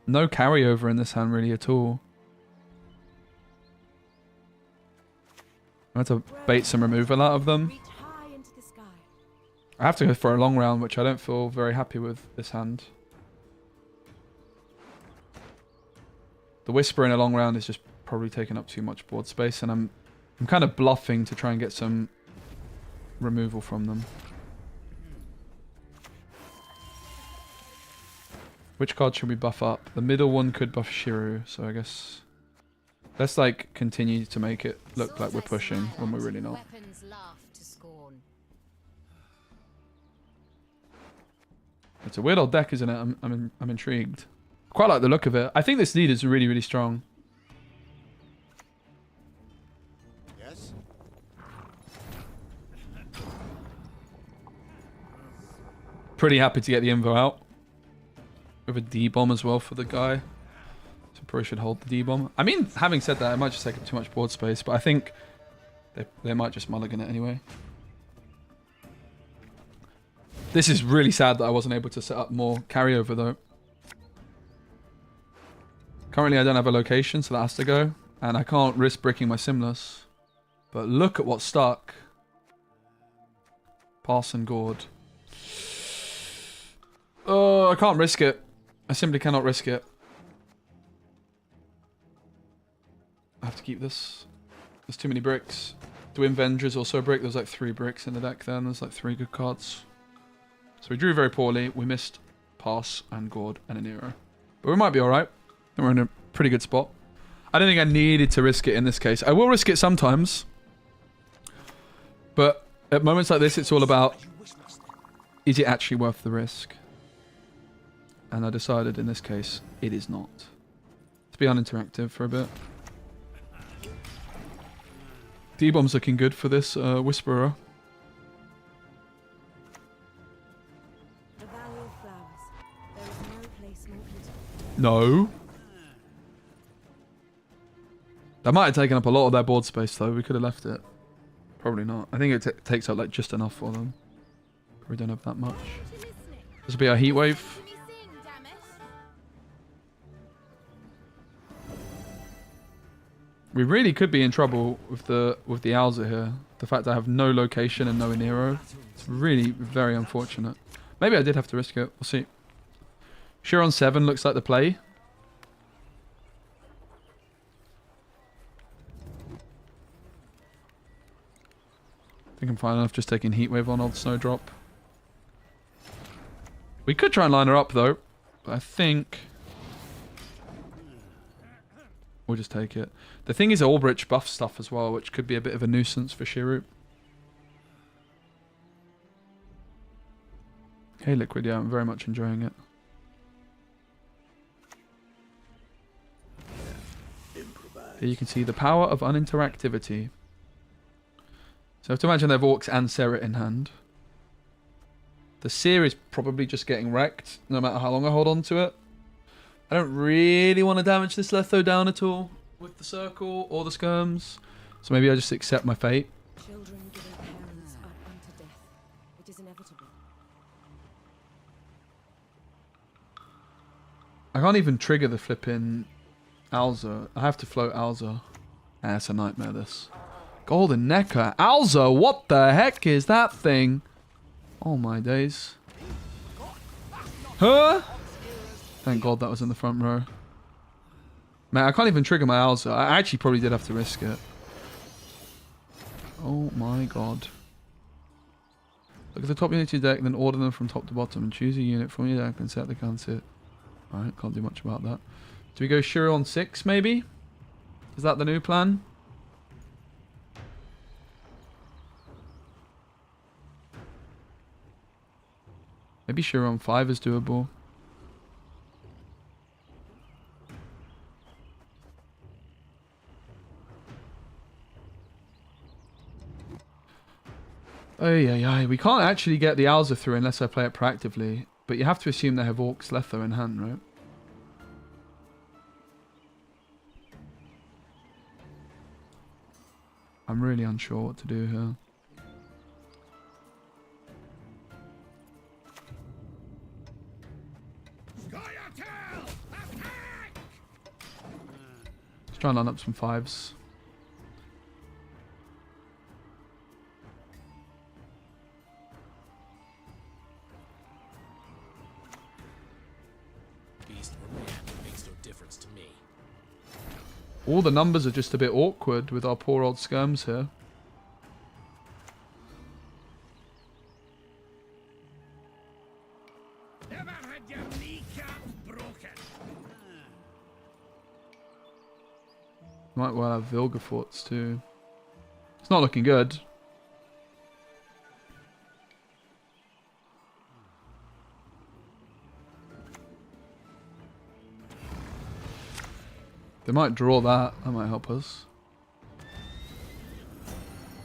No carryover in this hand, really, at all. I have to bait some removal out of them. Reach high into the sky. I have to go for a long round, which I don't feel very happy with this hand. The Whisper in a long round is just probably taking up too much board space, and I'm kind of bluffing to try and get some removal from them. Which card should we buff up? The middle one could buff Shiru, so I guess... let's like continue to make it look like we're pushing when we're really not. Weapons laugh to scorn. It's a weird old deck, isn't it? I'm intrigued. Quite like the look of it. I think this lead is really, really strong. Yes? Pretty happy to get the Invo out. With a D-bomb as well for the guy. So probably should hold the D-bomb. I mean, having said that, it might just take up too much board space, but I think they might just mulligan it anyway. This is really sad that I wasn't able to set up more carryover though. Currently I don't have a location, so that has to go. And I can't risk bricking my Simless. But look at what's stuck. Pass and Gourd. Oh, I can't risk it. I simply cannot risk it. I have to keep this. There's too many bricks. Twin Venger's also a brick. There's like 3 bricks in the deck then. There's like 3 good cards. So we drew very poorly. We missed Pass and Gourd and an Nero. But we might be alright. I think we're in a pretty good spot. I don't think I needed to risk it in this case. I will risk it sometimes. But at moments like this, it's all about, is it actually worth the risk? And I decided in this case, it is not. Let's be uninteractive for a bit. D-bomb's looking good for this Whisperer. The Valley of Flowers. There is no place more beautiful. No. That might have taken up a lot of their board space though. We could have left it. Probably not. I think it takes up like just enough for them. We don't have that much. This will be our heat wave. We really could be in trouble with the Alza here. The fact I have no location and no Nero. It's really very unfortunate. Maybe I did have to risk it. We'll see. Chiron 7 looks like the play. I think I'm fine enough just taking Heatwave on old Snowdrop. We could try and line her up though. But I think we'll just take it. The thing is Albrecht buff stuff as well, which could be a bit of a nuisance for Shiru. Hey Liquid, yeah, I'm very much enjoying it. Here you can see the power of uninteractivity. So I have to imagine they have Orcs and Serret in hand. The Seer is probably just getting wrecked, no matter how long I hold on to it. I don't really want to damage this Letho down at all with the Circle or the Skirms. So maybe I just accept my fate. Children giving parents up unto death. It is inevitable. I can't even trigger the flipping Alza. I have to float Alza. Ah, it's a nightmare, this. Golden Necker. Alza, what the heck is that thing? Oh my days. Huh? Thank God that was in the front row. Man, I can't even trigger my Alza. I actually probably did have to risk it. Oh my God. Look at the top unit of your deck, then order them from top to bottom and choose a unit from your deck and set the counter. Alright, can't do much about that. Do we go Shiro on 6 maybe? Is that the new plan? Maybe Shiro on 5 is doable. Oh yeah, we can't actually get the Alza through unless I play it proactively. But you have to assume they have Orcs Letho in hand, right? I'm really unsure what to do here. Let's try and line up some 5s. All the numbers are just a bit awkward with our poor old Skirms here. Never had your kneecap broken. Might well have Vilgeforts too. It's not looking good. They might draw that. That might help us.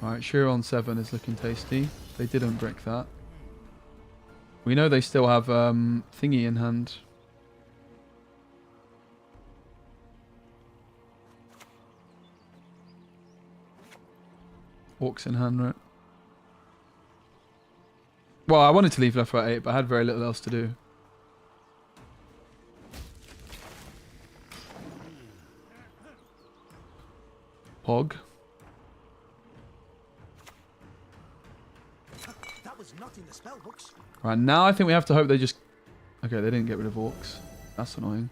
Alright, Shiro on 7 is looking tasty. They didn't brick that. We know they still have thingy in hand. Orcs in hand, right? Well, I wanted to leave left at 8, but I had very little else to do. Pog. That was not in the spell books. Right, now I think we have to hope they just... Okay, they didn't get rid of Orcs. That's annoying.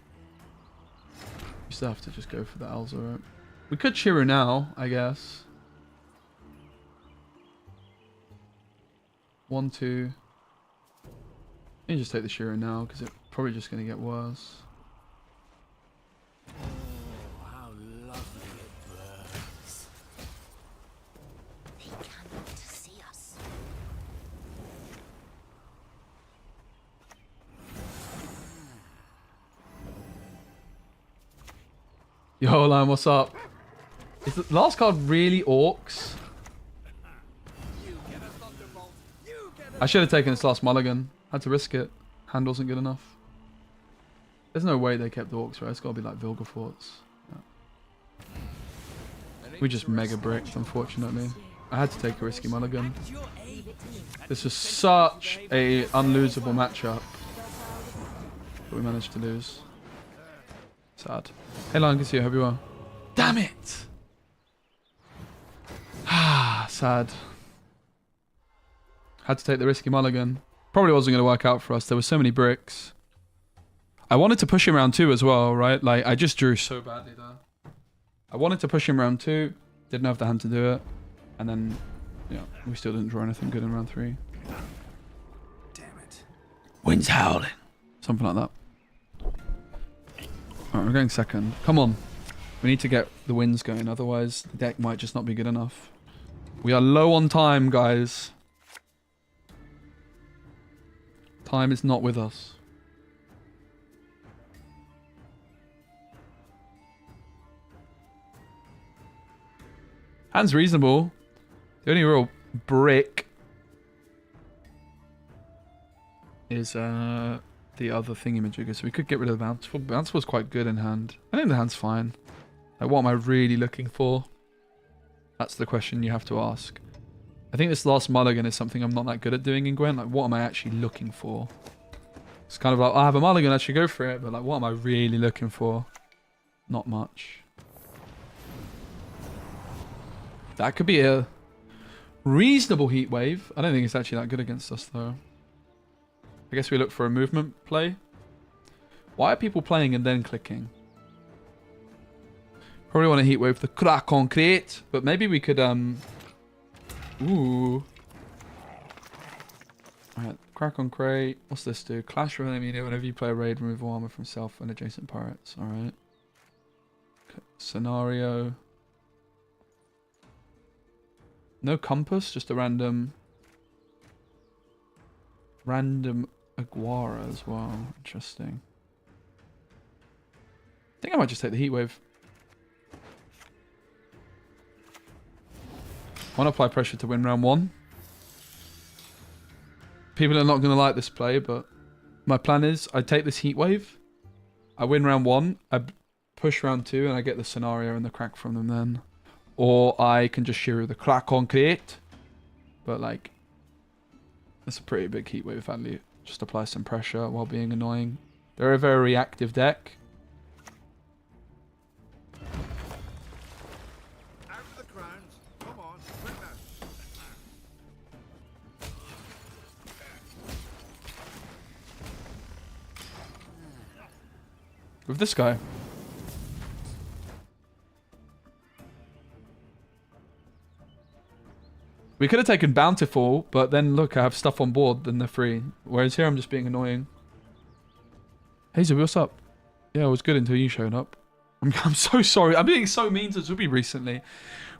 We still have to just go for the Alza, right? We could Shiru now, I guess. 1, 2. You just take the Shiru now, because it's probably just going to get worse. How lovely it burns. They cannot see us. Yo, Lion, what's up? Is the last card really Orcs? I should have taken this last mulligan. Had to risk it. Hand wasn't good enough. There's no way they kept Orcs, right? It's got to be like Vilgeforts. Yeah. We just mega bricked, unfortunately. I had to take a risky mulligan. This was such a unlosable matchup. But we managed to lose. Sad. Hey, Lion, good to see you. Hope you well. Damn it! Ah, sad. Had to take the risky mulligan. Probably wasn't going to work out for us. There were so many bricks. I wanted to push him round 2 as well, right? Like, I just drew so badly there. I wanted to push him round 2. Didn't have the hand to do it. And then, yeah, we still didn't draw anything good in round 3. Damn it. Wind's howling. Something like that. Alright, we're going second. Come on. We need to get the wins going, otherwise the deck might just not be good enough. We are low on time, guys. Time is not with us. Hand's reasonable. The only real brick is the other thingamajigger, so we could get rid of the bounce. Bounce was quite good in hand. I think the hand's fine. Like, what am I really looking for? That's the question you have to ask. I think this last mulligan is something I'm not that good at doing in Gwent. Like, what am I actually looking for? It's kind of like, I have a mulligan, I should go for it. But like, what am I really looking for? Not much. That could be a reasonable heat wave. I don't think it's actually that good against us, though. I guess we look for a movement play. Why are people playing and then clicking? Probably want to heat wave the crack on crate, but maybe we could ooh. Alright, crack on crate. What's this do? Clash with enemy whenever you play a raid, remove all armor from self and adjacent pirates. Alright. Scenario. No compass, just a random Aguara as well. Interesting. I think I might just take the heat wave. I want to apply pressure to win round 1. People are not going to like this play, but my plan is I take this heat wave, I win round 1, I push round 2, and I get the scenario and the crack from them then. Or I can just shiro the crack on crate. But like, that's a pretty big heat wave value. Just apply some pressure while being annoying. They're a very reactive deck. Out of the crowns. Come on, quick now. With this guy. We could have taken Bountiful, but then look, I have stuff on board, then they're free. Whereas here I'm just being annoying. Hazel, what's up? Yeah, it was good until you showed up. I'm so sorry. I'm being so mean to Zubi recently.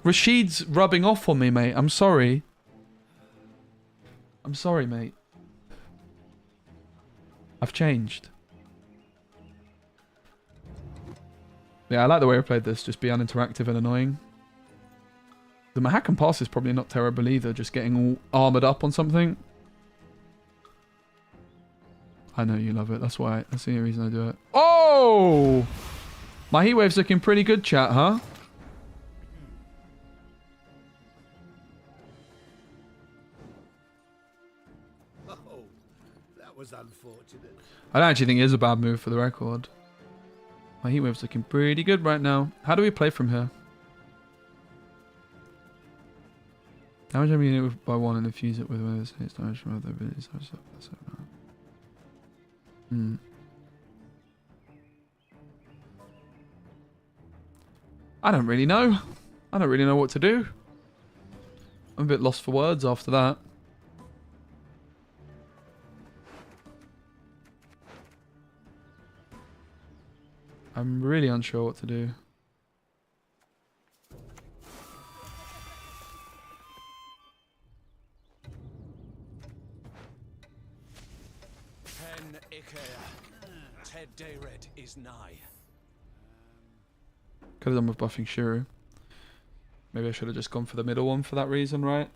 Rashid's rubbing off on me, mate. I'm sorry. I'm sorry, mate. I've changed. Yeah, I like the way I played this. Just be uninteractive and annoying. The Mahakan pass is probably not terrible either, just getting all armoured up on something. I know you love it, that's why. That's the only reason I do it. Oh! My heat wave's looking pretty good, chat, huh? Oh, that was unfortunate. I don't actually think it is a bad move for the record. My heat wave's looking pretty good right now. How do we play from here? Damage I mean it by 1 and infuse it with one of those hits damage from other abilities. I don't really know. I don't really know what to do. I'm a bit lost for words after that. I'm really unsure what to do. Pen Ikea. Ted Dayred is nigh. Could have done with buffing Shiro. Maybe I should have just gone for the middle one for that reason, right?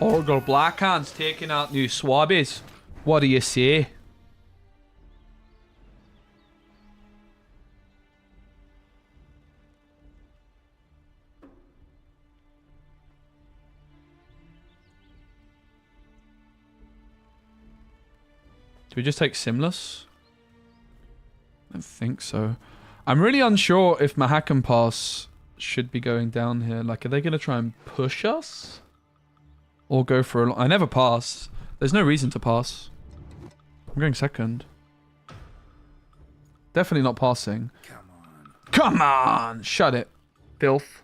Horgor Blackhand's taking out new swabbies. What do you say? Do we just take Simless? I don't think so. I'm really unsure if Mahakam Pass should be going down here. Like, are they going to try and push us? Or go for a... I never pass. There's no reason to pass. I'm going second. Definitely not passing. Come on. Come on! Shut it. Filth.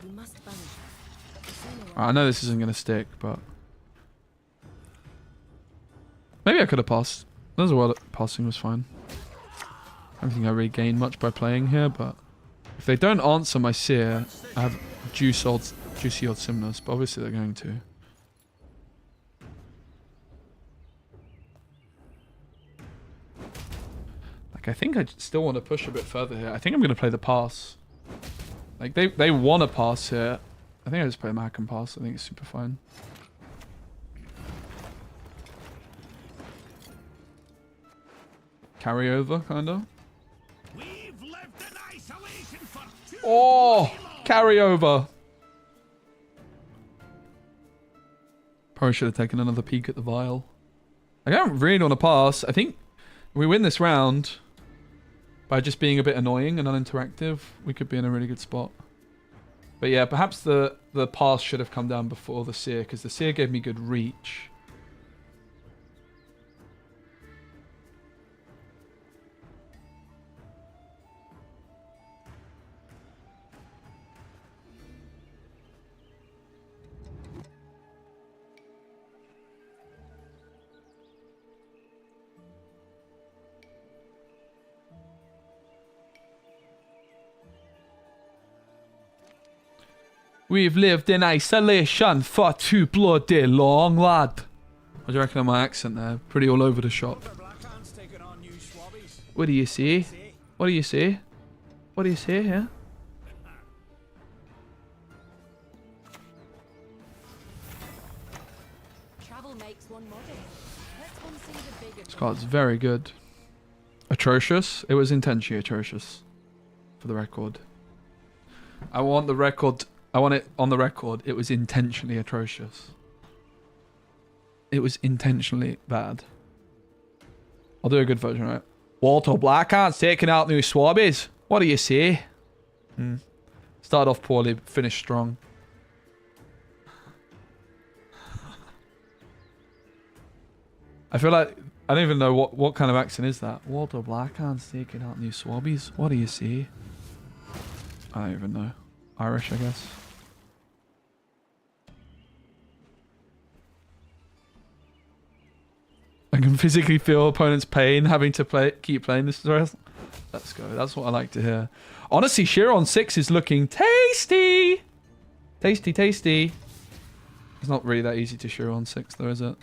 We must banish her. I know this isn't going to stick, but... Maybe I could have passed. There's a while that passing was fine. I don't think I really gained much by playing here, but... If they don't answer my Seer, I have juicy old Simnus, but obviously they're going to. Like, I think I still want to push a bit further here. I think I'm going to play the pass. Like, they want to pass here. I think I just play Mac and pass. I think it's super fine. Carry over, kind of. We've lived in isolation for too Oh! long. Carry over! Probably should have taken another peek at the vial. I don't really want to pass. I think we win this round by just being a bit annoying and uninteractive. We could be in a really good spot. But yeah, perhaps the pass should have come down before the Seer, because the Seer gave me good reach. We've lived in isolation for too bloody long, lad. What do you reckon of my accent there? Pretty all over the shop. Blackhand's taking on new swabbies. What do you say? What do you say? What do you say here? Travel makes one modest. Let's one see the bigger. This card's very good. Atrocious. It was intentionally atrocious. For the record. I want it on the record. It was intentionally atrocious. It was intentionally bad. I'll do a good version, right? Walter Blackhand's taking out new swabbies. What do you say? Started off poorly, but finished strong. I feel like I don't even know what kind of accent is that. Walter Blackhand's taking out new swabbies. What do you say? I don't even know. Irish, I guess. I can physically feel opponent's pain having to keep playing this. Let's go. That's what I like to hear. Honestly, Chiron 6 is looking tasty. Tasty, tasty. It's not really that easy to Chiron 6 though, is it?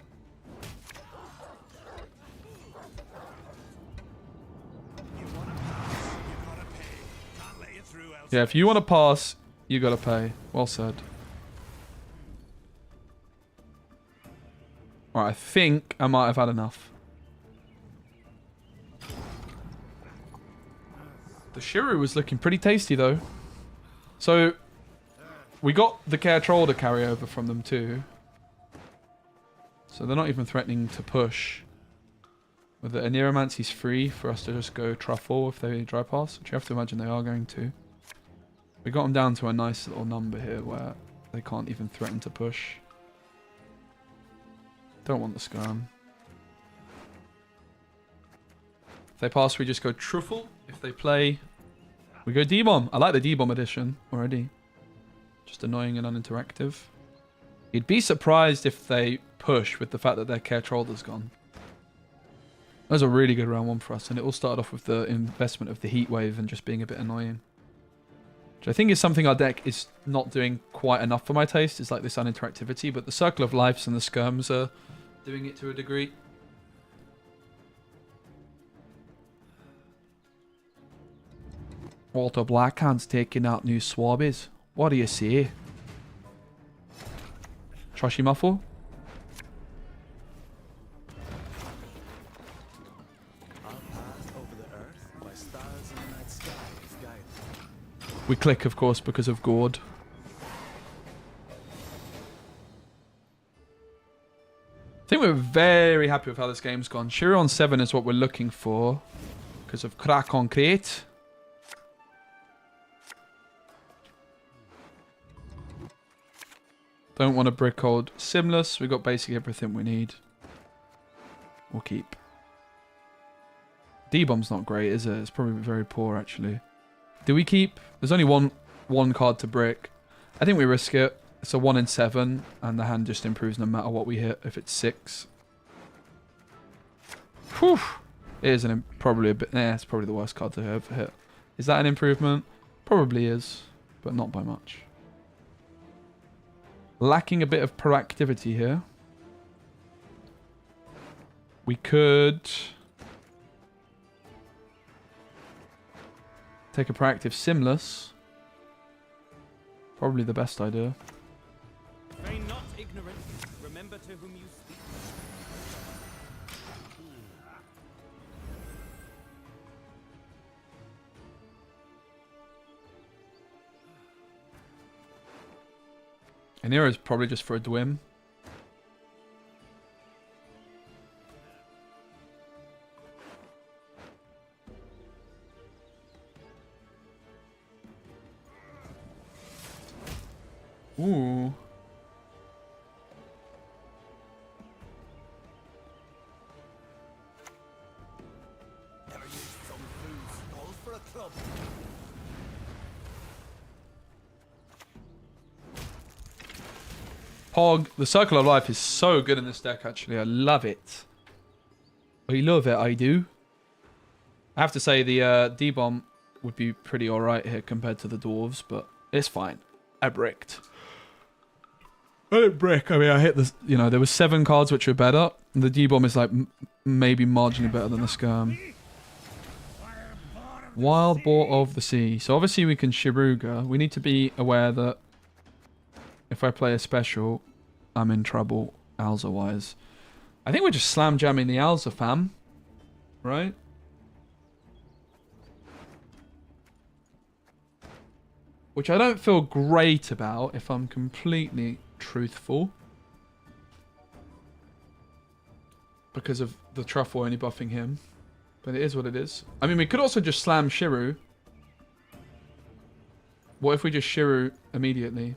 Yeah, if you want to pass, you gotta pay. Well said. Alright, I think I might have had enough. The Shiru was looking pretty tasty though. So, we got the Care Troll to carry over from them too. So they're not even threatening to push. With the Aneromancy's free for us to just go Truffle if they dry pass, which you have to imagine they are going to. We got them down to a nice little number here where they can't even threaten to push. Don't want the Skirm. If they pass, we just go Truffle. If they play, we go D-Bomb. I like the D-Bomb edition already. Just annoying and uninteractive. You'd be surprised if they push with the fact that their Care Troll's gone. That was a really good round one for us, and it all started off with the investment of the Heat Wave and just being a bit annoying. Which I think is something our deck is not doing quite enough for my taste. It's like this uninteractivity, but the Circle of Lives and the Skirms are doing it to a degree. Walter Blackhand's taking out new swabbies. What do you say? Trashy Muffle? Our path over the earth by stars in the night sky is guided. We click, of course, because of Gord. I think we're very happy with how this game's gone. Shiro on 7 is what we're looking for because of Crack on Crate. Don't want to brick hold Simless. We got basically everything we need. We'll keep. D-bomb's not great, is it? It's probably very poor, actually. Do we keep? There's only one card to brick. I think we risk it. It's a 1 in 7, and the hand just improves no matter what we hit. If it's 6, whew, it is probably a bit. It's probably the worst card to ever hit. Is that an improvement? Probably is, but not by much. Lacking a bit of proactivity here. We could take a proactive Simless. Probably the best idea. Feign not ignorant. Remember to whom you speak. Anira is probably just for a Dwim. Ooh. Never used some food skull for a club. Pog, the Circle of Life is so good in this deck, actually. I love it. I love it, I do. I have to say the D-Bomb would be pretty alright here compared to the Dwarves, but it's fine. I bricked. I didn't brick. I mean, I hit the... You know, there was 7 cards which were better. And the D-Bomb is like maybe marginally better than the Skirm. Wild Boar of the Sea. So obviously we can Shiruga. We need to be aware that if I play a special, I'm in trouble, Alza-wise. I think we're just slam jamming the Alza, fam. Right? Which I don't feel great about, if I'm completely truthful. Because of the Truffle only buffing him. But it is what it is. I mean, we could also just slam Shiru. What if we just Shiru immediately?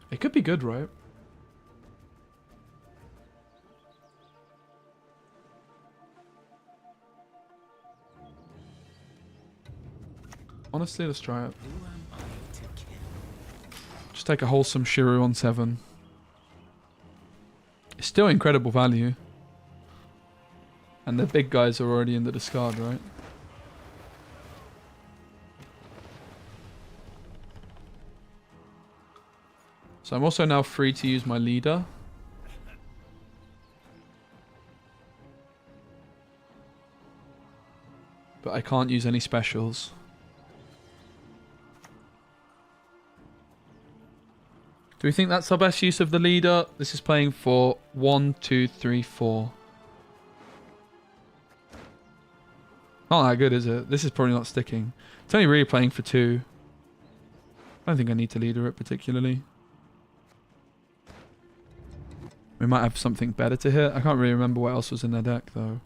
It could be good, right? Honestly, let's try it. Just take a wholesome Shiru on 7. It's still incredible value. And the big guys are already in the discard, right? So I'm also now free to use my leader. But I can't use any specials. Do we think that's our best use of the leader? This is playing for 1, 2, 3, 4. Not that good, is it? This is probably not sticking. It's only really playing for 2. I don't think I need to leader it particularly. We might have something better to hit. I can't really remember what else was in their deck, though.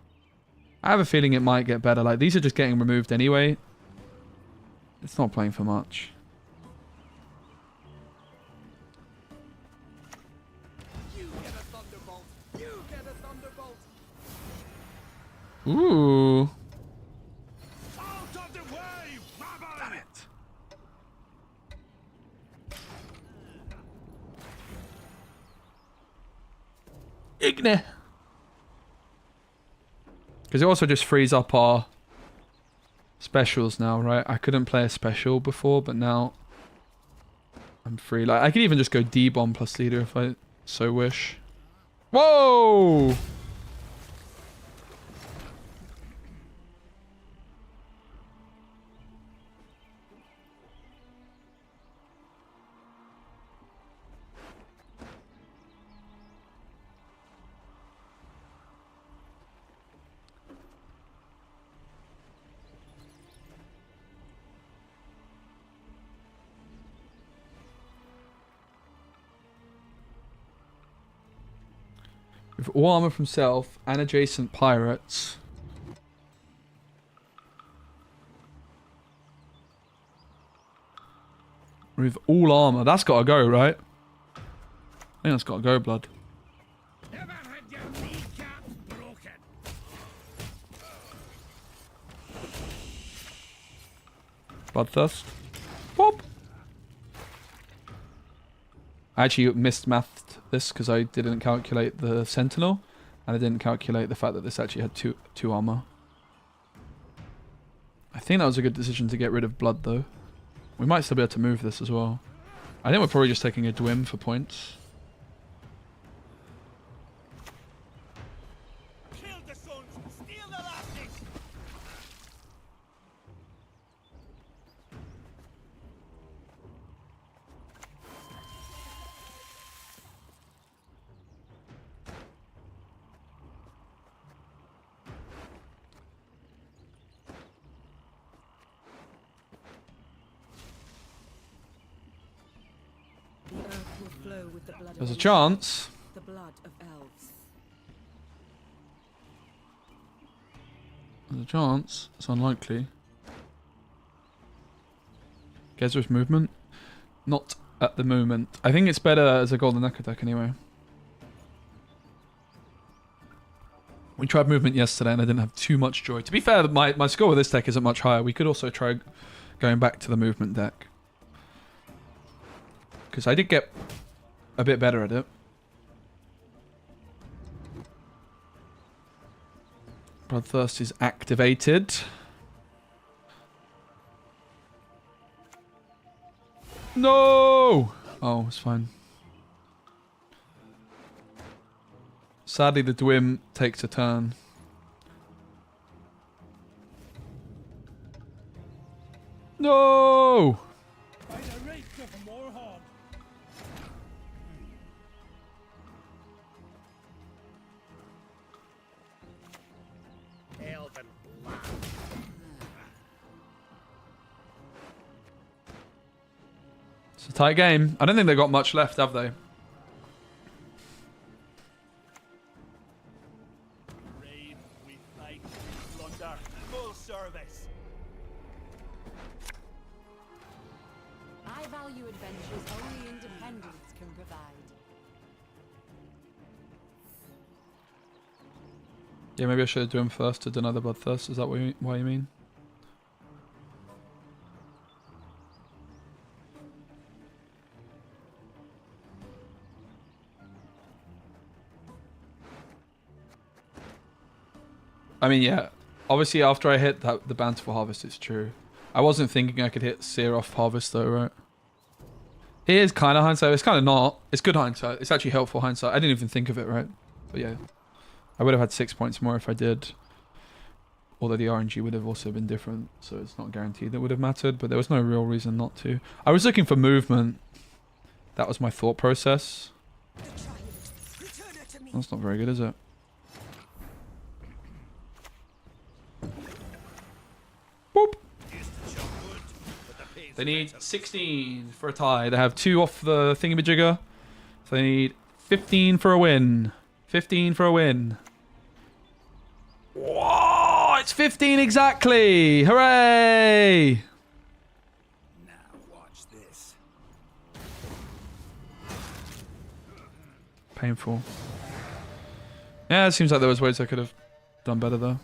I have a feeling it might get better. Like, these are just getting removed anyway. It's not playing for much. You get a thunderbolt. You get a thunderbolt. Ooh. Out of the way, Baba! Damn it. Igne. Because it also just frees up our Specials now, right? I couldn't play a special before, but now I'm free. Like, I could even just go D-bomb plus leader if I so wish. Whoa! With all armor from self and adjacent pirates. With all armor. That's gotta go, right? I think that's gotta go, blood. Never had your kneecaps broken. Bloodthirst. Boop. I actually mismathed this because I didn't calculate the sentinel, and I didn't calculate the fact that this actually had two armor. I think that was a good decision to get rid of blood, though. We might still be able to move this as well. I think we're probably just taking a Dwim for points. Kill the sons, steal the lasses. The earth will flow with the blood There's a of chance. the blood of elves. There's a chance. It's unlikely. Gezra's movement? Not at the moment. I think it's better as a golden echo deck anyway. We tried movement yesterday and I didn't have too much joy. To be fair, my score with this deck isn't much higher. We could also try going back to the movement deck. Because I did get a bit better at it. Bloodthirst is activated. No! Oh, it's fine. Sadly, the Dwim takes a turn. No! By the reek of Moorhog. Elven blood. It's a tight game. I don't think they've got much left, have they? Raid, we fight, plunder, full service. I value adventures only independence can provide. Yeah, maybe I should do him first to deny the Bloodthirst. Is that what you mean? I mean, yeah. Obviously, after I hit the Bountiful Harvest, it's true. I wasn't thinking I could hit Sear off Harvest, though, right? It is kind of hindsight. It's kind of not. It's good hindsight. It's actually helpful hindsight. I didn't even think of it, right? But yeah. I would have had 6 points more if I did. Although the RNG would have also been different, so it's not guaranteed that would have mattered, but there was no real reason not to. I was looking for movement. That was my thought process. That's not very good, is it? Boop. They need 16 for a tie. They have 2 off the thingamajigger. So they need 15 for a win. 15 for a win. Whoa! It's 15 exactly! Hooray! Now watch this. Painful. Yeah, it seems like there was ways I could have done better though.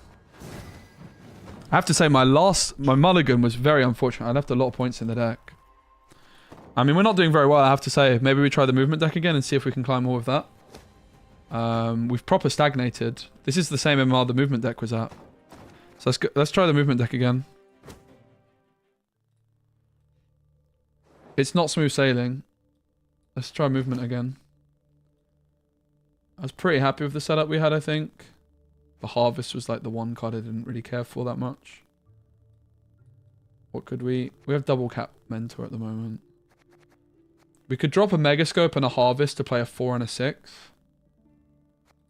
I have to say my mulligan was very unfortunate. I left a lot of points in the deck. I mean, we're not doing very well, I have to say. Maybe we try the movement deck again and see if we can climb more with that. We've proper stagnated. This is the same MR the movement deck was at. So let's try the movement deck again. It's not smooth sailing. Let's try movement again. I was pretty happy with the setup we had, I think. The harvest was like the one card I didn't really care for that much. What could we... We have double cap mentor at the moment. We could drop a megascope and a harvest to play a 4 and a 6.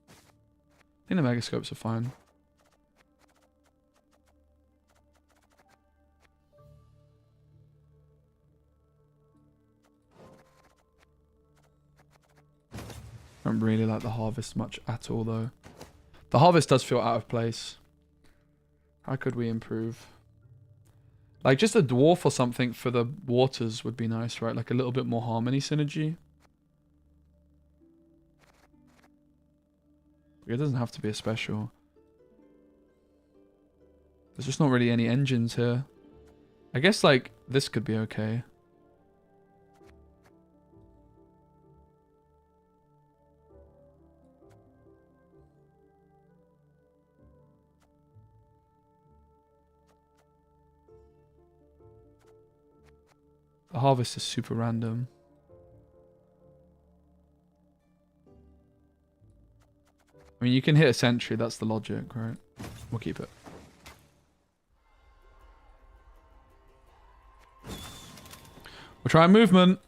I think the megascopes are fine. I don't really like the harvest much at all, though. The harvest does feel out of place. How could we improve? Like, just a dwarf or something for the waters would be nice, right? Like, a little bit more harmony synergy. It doesn't have to be a special. There's just not really any engines here. I guess, like, this could be okay. The harvest is super random. I mean, you can hit a sentry, that's the logic, right? We'll keep it. We'll try movement.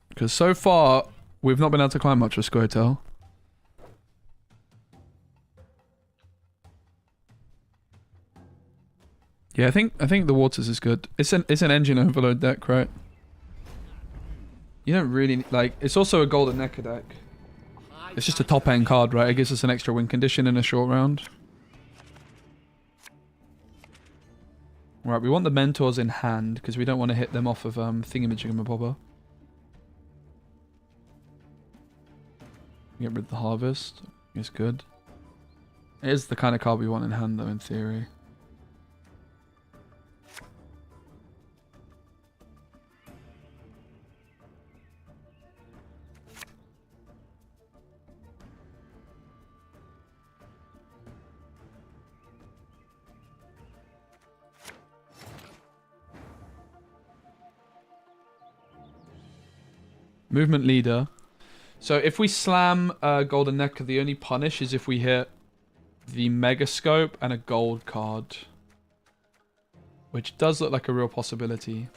Because so far, we've not been able to climb much with Squirtle. Yeah, I think the waters is good. It's an engine overload deck, right? You don't really like. It's also a golden necker deck. It's just a top end card, right? It gives us an extra win condition in a short round. Right, we want the mentors in hand because we don't want to hit them off of thingamajiggamabobber. Get rid of the harvest. It's good. It is the kind of card we want in hand, though, in theory. Movement leader. So if we slam Golden Necker, the only punish is if we hit the Megascope and a gold card. Which does look like a real possibility.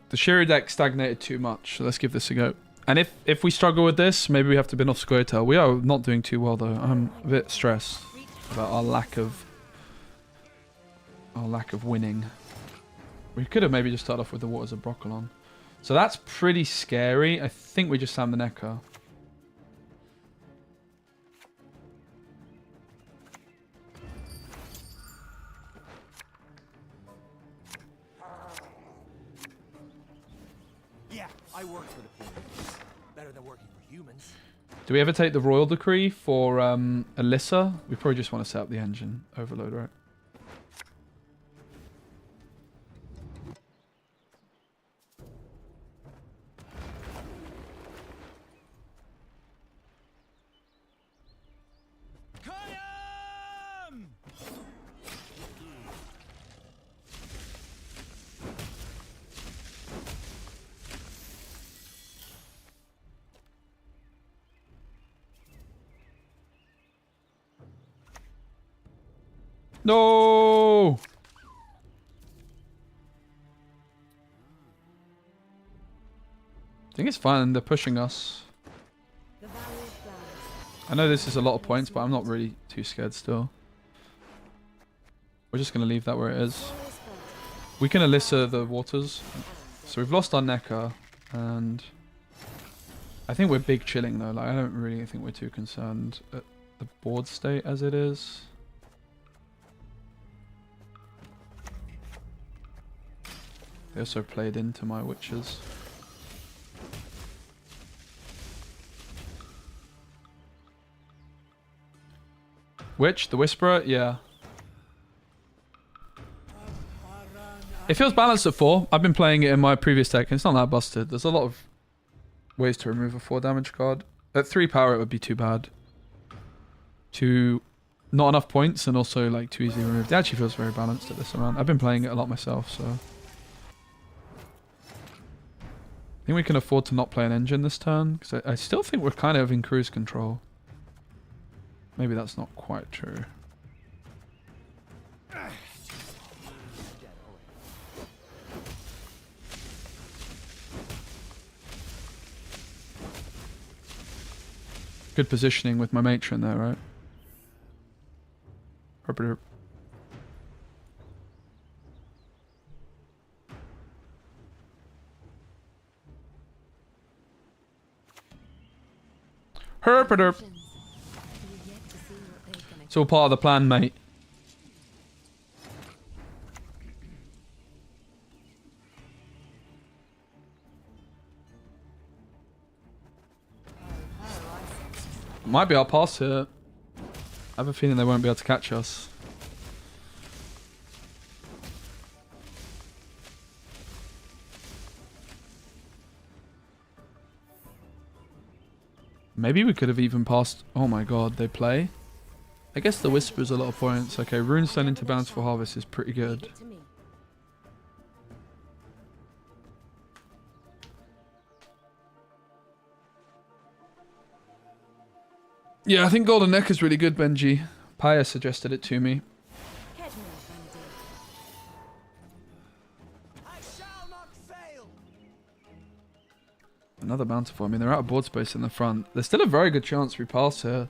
The Shiro deck stagnated too much, so let's give this a go. And if we struggle with this, maybe we have to bin off Squirtle. We are not doing too well, though. I'm a bit stressed about our lack of winning. We could have maybe just started off with the Waters of Broccolon. So that's pretty scary. I think we just slam the Necker. I work for the Pyramids. Better than working for humans. Do we ever take the Royal Decree for Alyssa? We probably just want to set up the engine overload, right? No! I think it's fine. They're pushing us. I know this is a lot of points, but I'm not really too scared still. We're just going to leave that where it is. We can Alyssa the waters. So we've lost our Necker, and I think we're big chilling though. Like, I don't really think we're too concerned at the board state as it is. They also played into my witches. Witch? The Whisperer? Yeah. It feels balanced at 4. I've been playing it in my previous deck, and it's not that busted. There's a lot of ways to remove a 4 damage card. At 3 power, it would be too bad. Not enough points, and also like too easily removed. It actually feels very balanced at this amount. I've been playing it a lot myself, so I think we can afford to not play an engine this turn, because I still think we're kind of in cruise control. Maybe that's not quite true. Good positioning with my matron there, right? Herp. It's all part of the plan, mate. Might be our pass here. I have a feeling they won't be able to catch us. Maybe we could have even passed... Oh my god, they play? I guess the Whisper's a lot of points. Okay, Runestone into Bountiful Harvest is pretty good. Yeah, I think Golden Neck is really good, Benji. Paya suggested it to me. Another Bountiful. I mean, they're out of board space in the front. There's still a very good chance we pass here.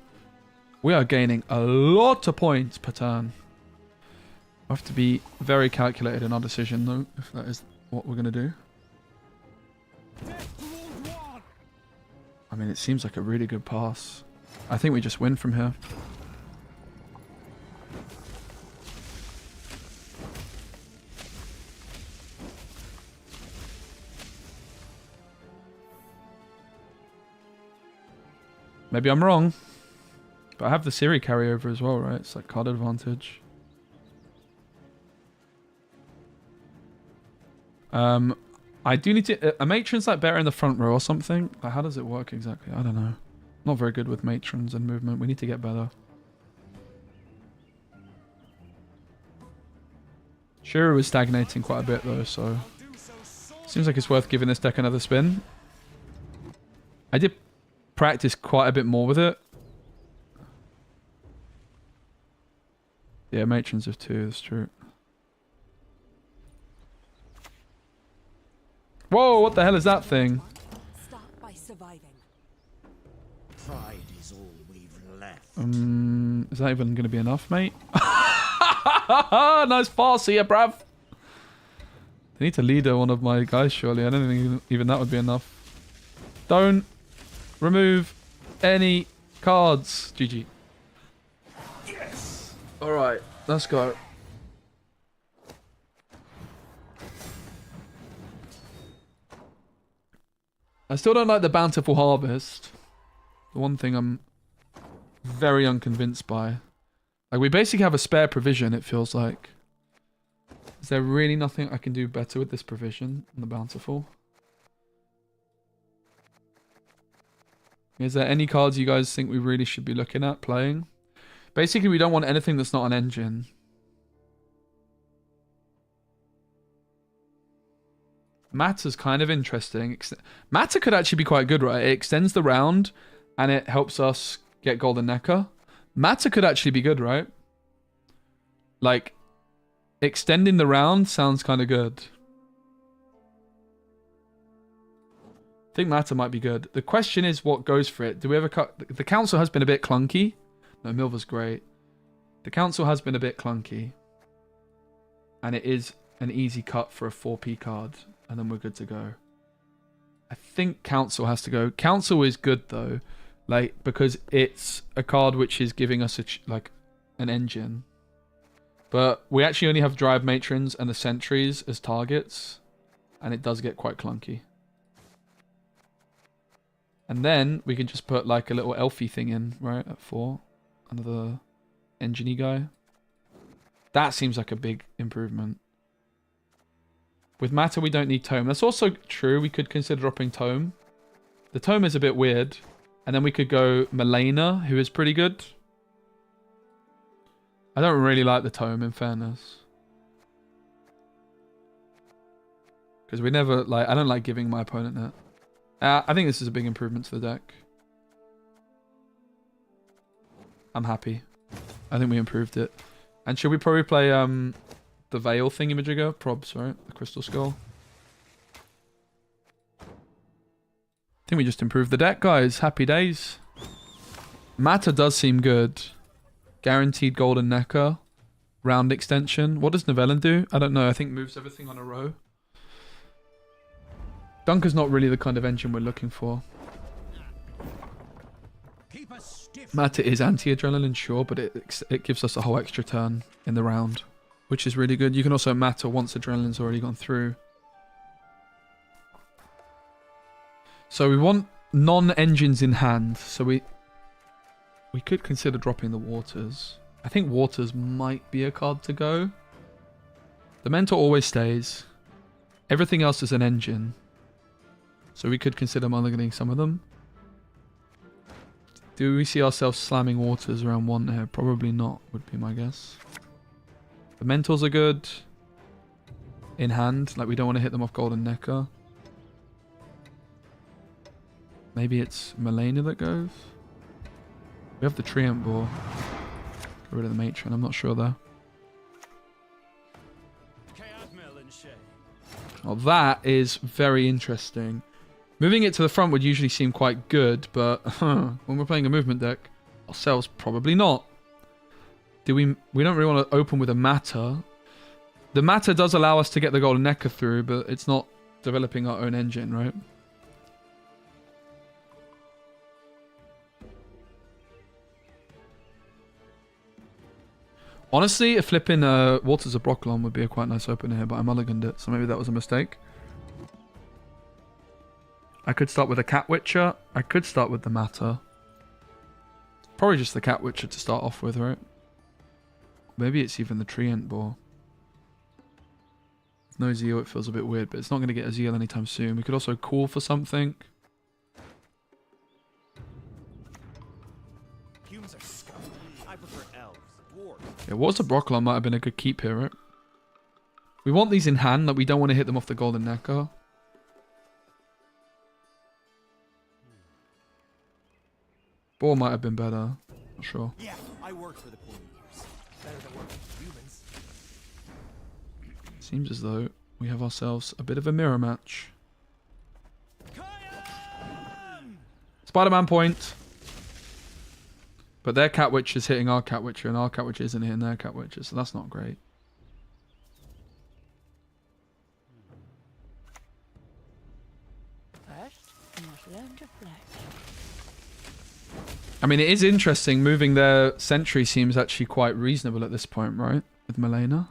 We are gaining a lot of points per turn. We have to be very calculated in our decision, though, if that is what we're going to do. I mean, it seems like a really good pass. I think we just win from here. Maybe I'm wrong. But I have the Siri carryover as well, right? It's like card advantage. I do need to... A matron's like better in the front row or something? Like, how does it work exactly? I don't know. Not very good with matrons and movement. We need to get better. Shira was stagnating quite a bit though, so... Seems like it's worth giving this deck another spin. I did practice quite a bit more with it. Yeah, matrons of 2, that's true. Whoa, what the hell is that thing? Start by surviving. Pride is all we've left. Is that even going to be enough, mate? Nice pass here, bruv. They need to leader one of my guys, surely. I don't think even that would be enough. Don't remove any cards. GG. Yes! Alright, let's go. I still don't like the Bountiful Harvest. The one thing I'm very unconvinced by. Like, we basically have a spare provision, it feels like. Is there really nothing I can do better with this provision on the Bountiful? Is there any cards you guys think we really should be looking at playing? Basically, we don't want anything that's not an engine. Matter's kind of interesting. Matter could actually be quite good, right? It extends the round and it helps us get Golden Necker. Matter could actually be good, right? Like, extending the round sounds kind of good. I think Matter might be good. The question is what goes for it. Do we ever cut... The council has been a bit clunky. No, Milva's great. The council has been a bit clunky. And it is an easy cut for a 4p card. And then we're good to go. I think Council has to go. Council is good though. Like, because it's a card which is giving us like an engine. But we actually only have Drive Matrons and the Sentries as targets. And it does get quite clunky. And then we can just put like a little elfie thing in, right? At 4. Another engine-y guy. That seems like a big improvement. With matter, we don't need tome. That's also true. We could consider dropping tome. The tome is a bit weird. And then we could go Milena, who is pretty good. I don't really like the tome, in fairness. Because we never, like, I don't like giving my opponent it. I think this is a big improvement to the deck. I'm happy. I think we improved it. And should we probably play the Veil thingamajigger? Probs, right? The Crystal Skull. I think we just improved the deck, guys. Happy days. Matter does seem good. Guaranteed Golden Necker. Round extension. What does Novellen do? I don't know. I think moves everything on a row. Dunker's not really the kind of engine we're looking for. Matter is anti-adrenaline, sure, but it gives us a whole extra turn in the round, which is really good. You can also matter once adrenaline's already gone through. So we want non-engines in hand, so we could consider dropping the Waters. I think Waters might be a card to go. The Mentor always stays. Everything else is an engine. So we could consider mulliganing some of them. Do we see ourselves slamming Waters around 1 here? Probably not, would be my guess. The Mentors are good. In hand, like we don't want to hit them off Golden Necker. Maybe it's Milena that goes. We have the Treant Ball. Get rid of the Matron, I'm not sure though. Well, that is very interesting. Moving it to the front would usually seem quite good, but when we're playing a movement deck, ourselves probably not. We don't really want to open with a Matter. The Matter does allow us to get the Golden Necker through, but it's not developing our own engine, right? Honestly, a flipping Waters of Brocklon would be a quite nice opener here, but I mulliganed it, so maybe that was a mistake. I could start with a Cat Witcher. I could start with the Matter. Probably just the Cat Witcher to start off with, right? Maybe it's even the Treant Ball. With no Zeal, it feels a bit weird, but it's not going to get a Zeal anytime soon. We could also call for something. Humans are scum. I prefer elves, dwarves. Yeah, Waters of Brocklon might have been a good keep here, right? We want these in hand, like we don't want to hit them off the Golden Necker. Ball might have been better. Not sure. Yeah, I worked for the poor years. Better than working for humans. Seems as though we have ourselves a bit of a mirror match. Spider-Man point. But their Cat Witcher is hitting our Cat Witcher, and our Cat Witcher isn't hitting their Cat Witcher, so that's not great. First, you must learn to flex. I mean, it is interesting. Moving their Sentry seems actually quite reasonable at this point, right? With Milena.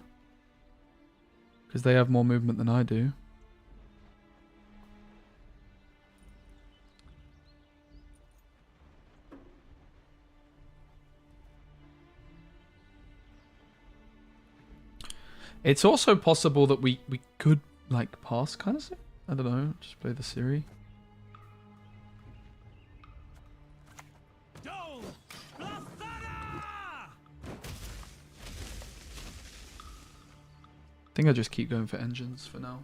Because they have more movement than I do. It's also possible that we could, like, pass kind of thing. I don't know. Just play the Siri. I think I just keep going for engines for now.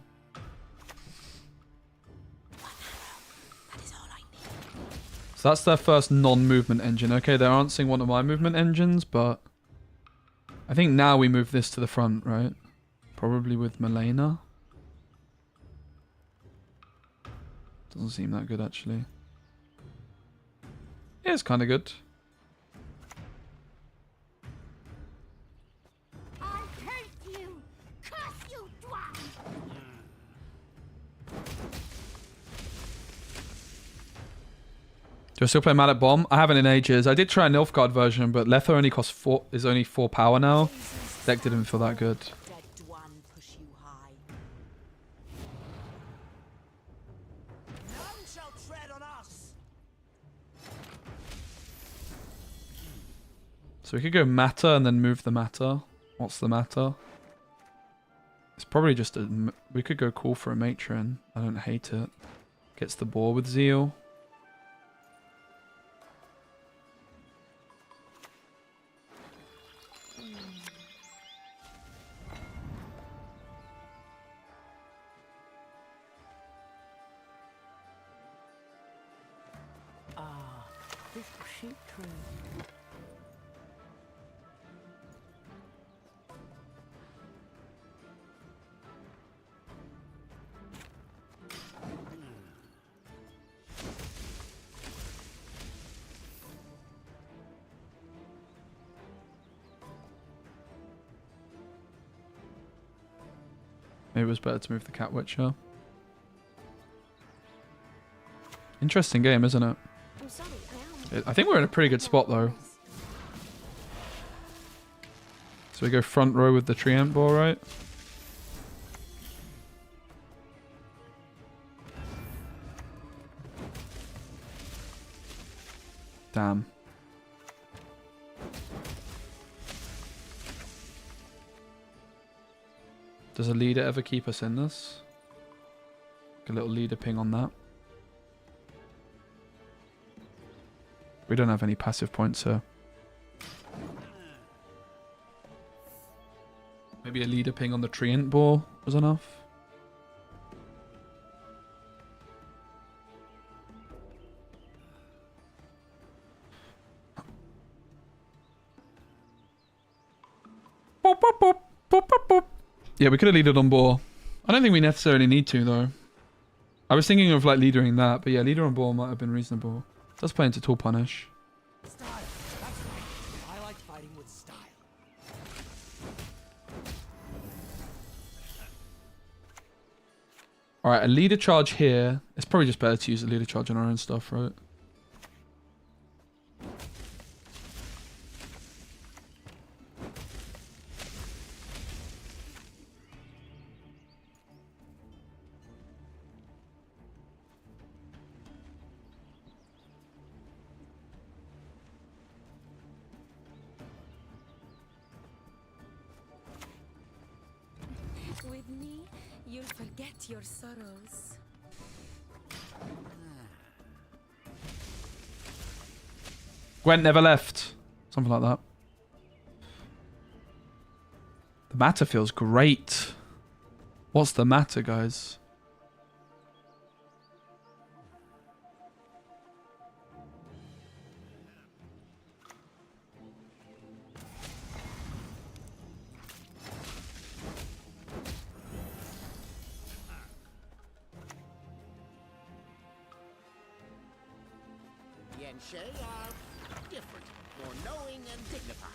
So that's their first non-movement engine. Okay, they're answering one of my movement engines, but I think now we move this to the front, right? Probably with Milena. Doesn't seem that good, actually. Yeah, it's kind of good. Do I still play Mallet Bomb? I haven't in ages. I did try a Nilfgaard version, but Letha only costs 4. Is only 4 power now. Deck didn't feel that good. So we could go Matter and then move the Matter. What's the Matter? It's probably just a... We could go call for a matron. I don't hate it. Gets the boar with zeal. Ah, this sheep tree. Maybe it was better to move the Cat Witcher. Interesting game, isn't it? I'm sorry, I am. I think we're in a pretty good spot, though. So we go front row with the Treant Boar, right? Damn. Does a leader ever keep us in this? A little leader ping on that. We don't have any passive points here. Maybe a leader ping on the Treant Boar was enough. Boop, boop, boop, boop, boop, boop. Yeah, we could have leadered on boar. I don't think we necessarily need to, though. I was thinking of, like, leadering that, but yeah, leader on boar might have been reasonable. Does play into tool punish. Style. That's right. I like fighting with style. Alright, a leader charge here. It's probably just better to use a leader charge on our own stuff, right? With me, you'll forget your sorrows. Gwent never left. Something like that. The matter feels great. What's the matter, guys? Yenshei are different, more knowing and dignified.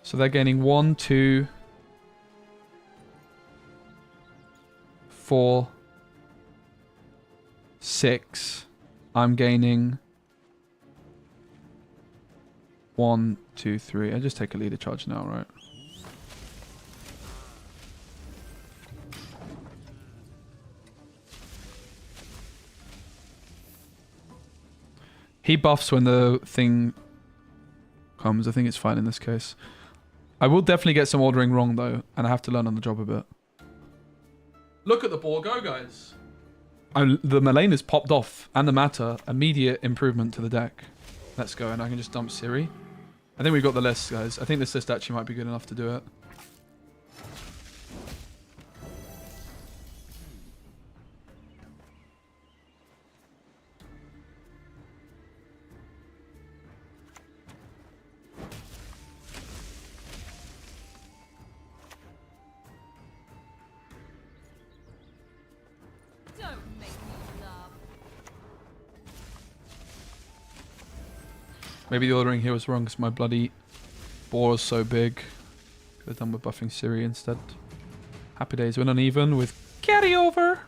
So they're gaining 1, 2, 4, 6. I'm gaining 1, 2, 3. I just take a leader charge now, right? He buffs when the thing comes. I think it's fine in this case. I will definitely get some ordering wrong, though, and I have to learn on the job a bit. Look at the boar go, guys. The Malane is popped off, and the matter. Immediate improvement to the deck. Let's go, and I can just dump Siri. I think we've got the list, guys. I think this list actually might be good enough to do it. Don't make me laugh. Maybe the ordering here was wrong because my bloody boar is so big. Could have done with buffing Siri instead. Happy days win uneven with carryover.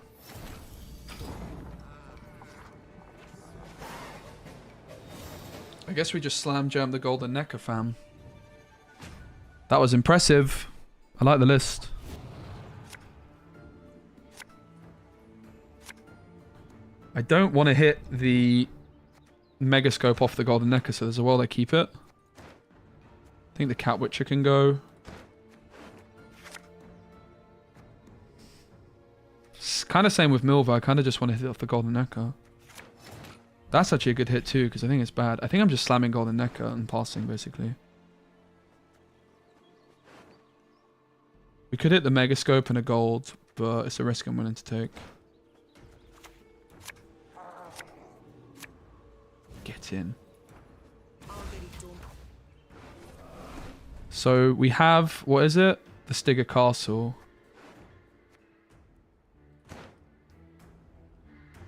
guess we just slam jammed the golden necker, fam. That was impressive. I like the list. I don't want to hit the megascope off the golden necker, so there's a world I keep it. I think the cat witcher can go. It's kind of same with Milva. I kind of just want to hit it off the golden necker. That's actually a good hit too, because I think it's bad. I think I'm just slamming golden necker and passing, basically. We could hit the megascope and a gold, but it's a risk I'm willing to take. Get in. So we have, what is it? The Stigger Castle.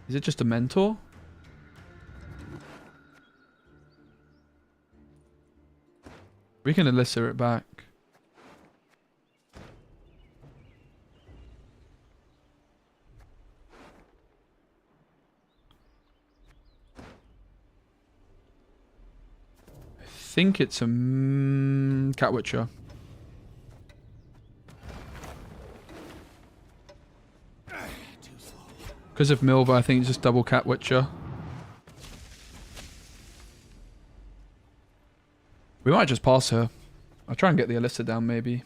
Is it just a mentor? We can elicit it back. I think it's a cat witcher. Because of Milva, I think it's just double cat witcher. We might just pass her. I'll try and get the elicit down, maybe.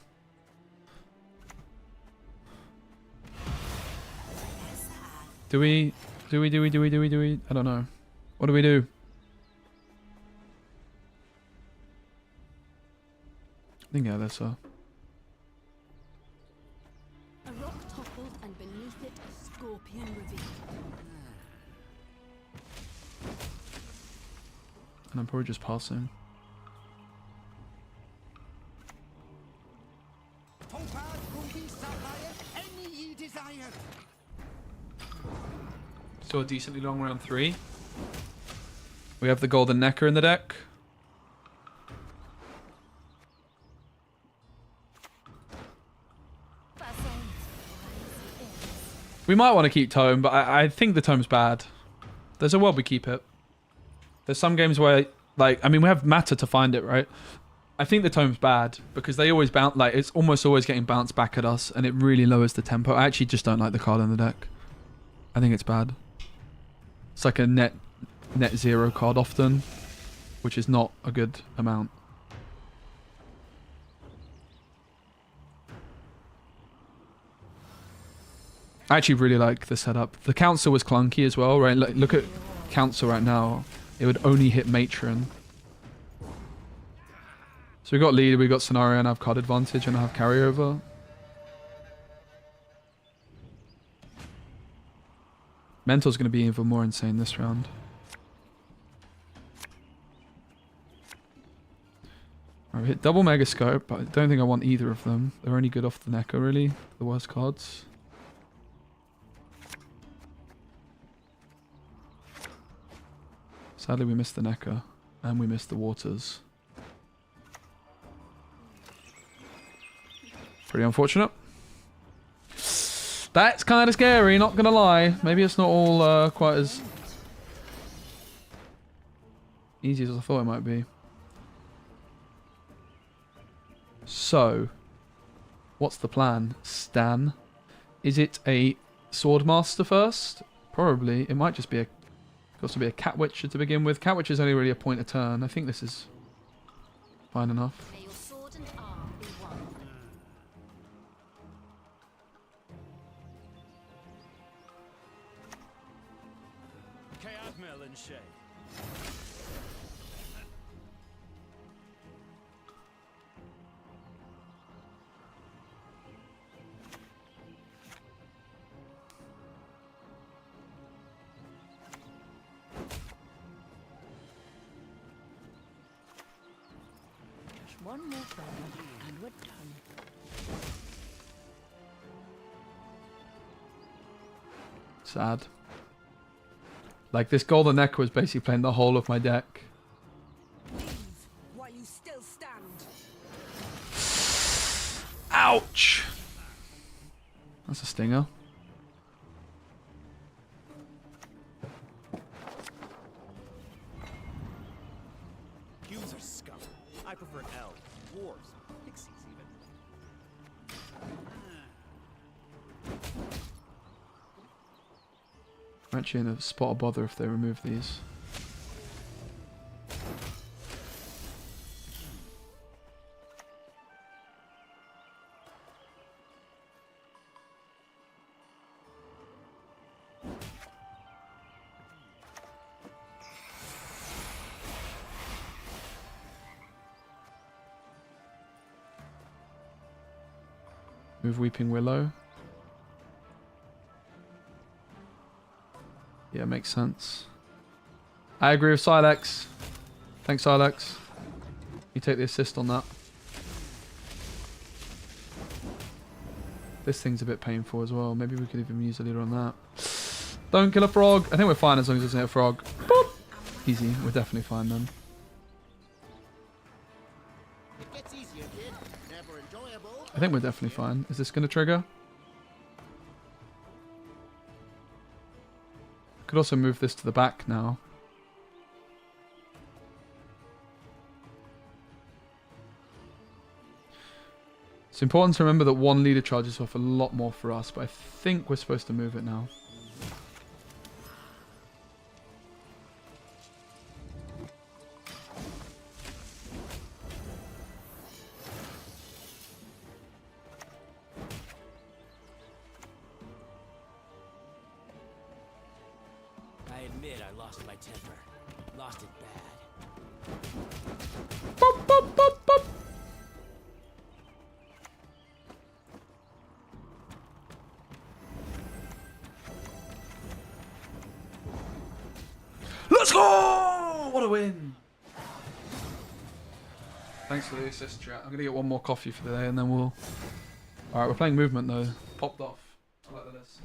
Do we? I don't know. What do we do? I think yeah, that's her. A rock toppled and beneath it a scorpion revealed. And I'm probably just passing. Still a decently long round 3. We have the golden necker in the deck. We might want to keep tome, but I think the tome's bad. There's a world we keep it. There's some games where, like, I mean, we have matter to find it, right? I think the tome's bad because they always bounce, like, it's almost always getting bounced back at us and it really lowers the tempo. I actually just don't like the card in the deck. I think it's bad. It's like a net 0 card often, which is not a good amount. I actually really like the setup. The council was clunky as well, right? Look at council right now. It would only hit matron. So we got lead, we got scenario, and I have card advantage, and I have carryover. Mentor's going to be even more insane this round. Alright, we hit double megascope, but I don't think I want either of them. They're only good off the necker, really. The worst cards. Sadly, we missed the necker, and we missed the waters. Pretty unfortunate. That's kind of scary, not gonna lie. Maybe it's not all quite as easy as I thought it might be. So, what's the plan, Stan? Is it a Swordmaster first? Probably. It might just be a... also be a cat witcher to begin with. Cat witcher is only really a point a turn. I think this is fine enough. May your sword and arm be one. Admiral and Shay. One more burn and we're done. Sad. Like, this golden neck was basically playing the whole of my deck. Leave while you still stand. Ouch! That's a stinger. We're actually in a spot of bother if they remove these. Move Weeping Willow. Yeah, makes sense. I agree with Silex. Thanks, Silex. You take the assist on that. This thing's a bit painful as well. Maybe we could even use a leader on that. Don't kill a frog. I think we're fine as long as it doesn't hit a frog. Boop. Easy. We're definitely fine then. It gets easier, kid. Never enjoyable. I think we're definitely fine. Is this going to trigger? Could also move this to the back now. It's important to remember that one leader charges off a lot more for us, but I think we're supposed to move it now. I admit I lost my temper. Lost it bad. Boop, boop, boop, boop. Let's go! What a win! Thanks for the assist, chat. I'm gonna get one more coffee for the day and then we'll... Alright, we're playing movement though. Popped off. I like this.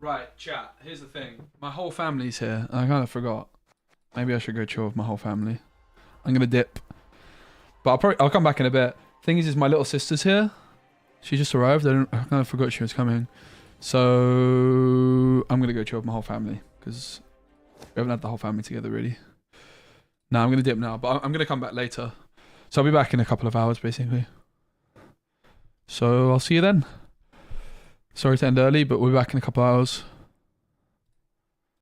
Right, chat. Here's the thing. My whole family's here. I kind of forgot. Maybe I should go chill with my whole family. I'm gonna dip, but I'll come back in a bit. Thing is my little sister's here. She just arrived. I kind of forgot she was coming. So I'm gonna go chill with my whole family because we haven't had the whole family together really. No, I'm gonna dip now, but I'm gonna come back later. So I'll be back in a couple of hours basically. So I'll see you then. Sorry to end early, but we'll be back in a couple of hours.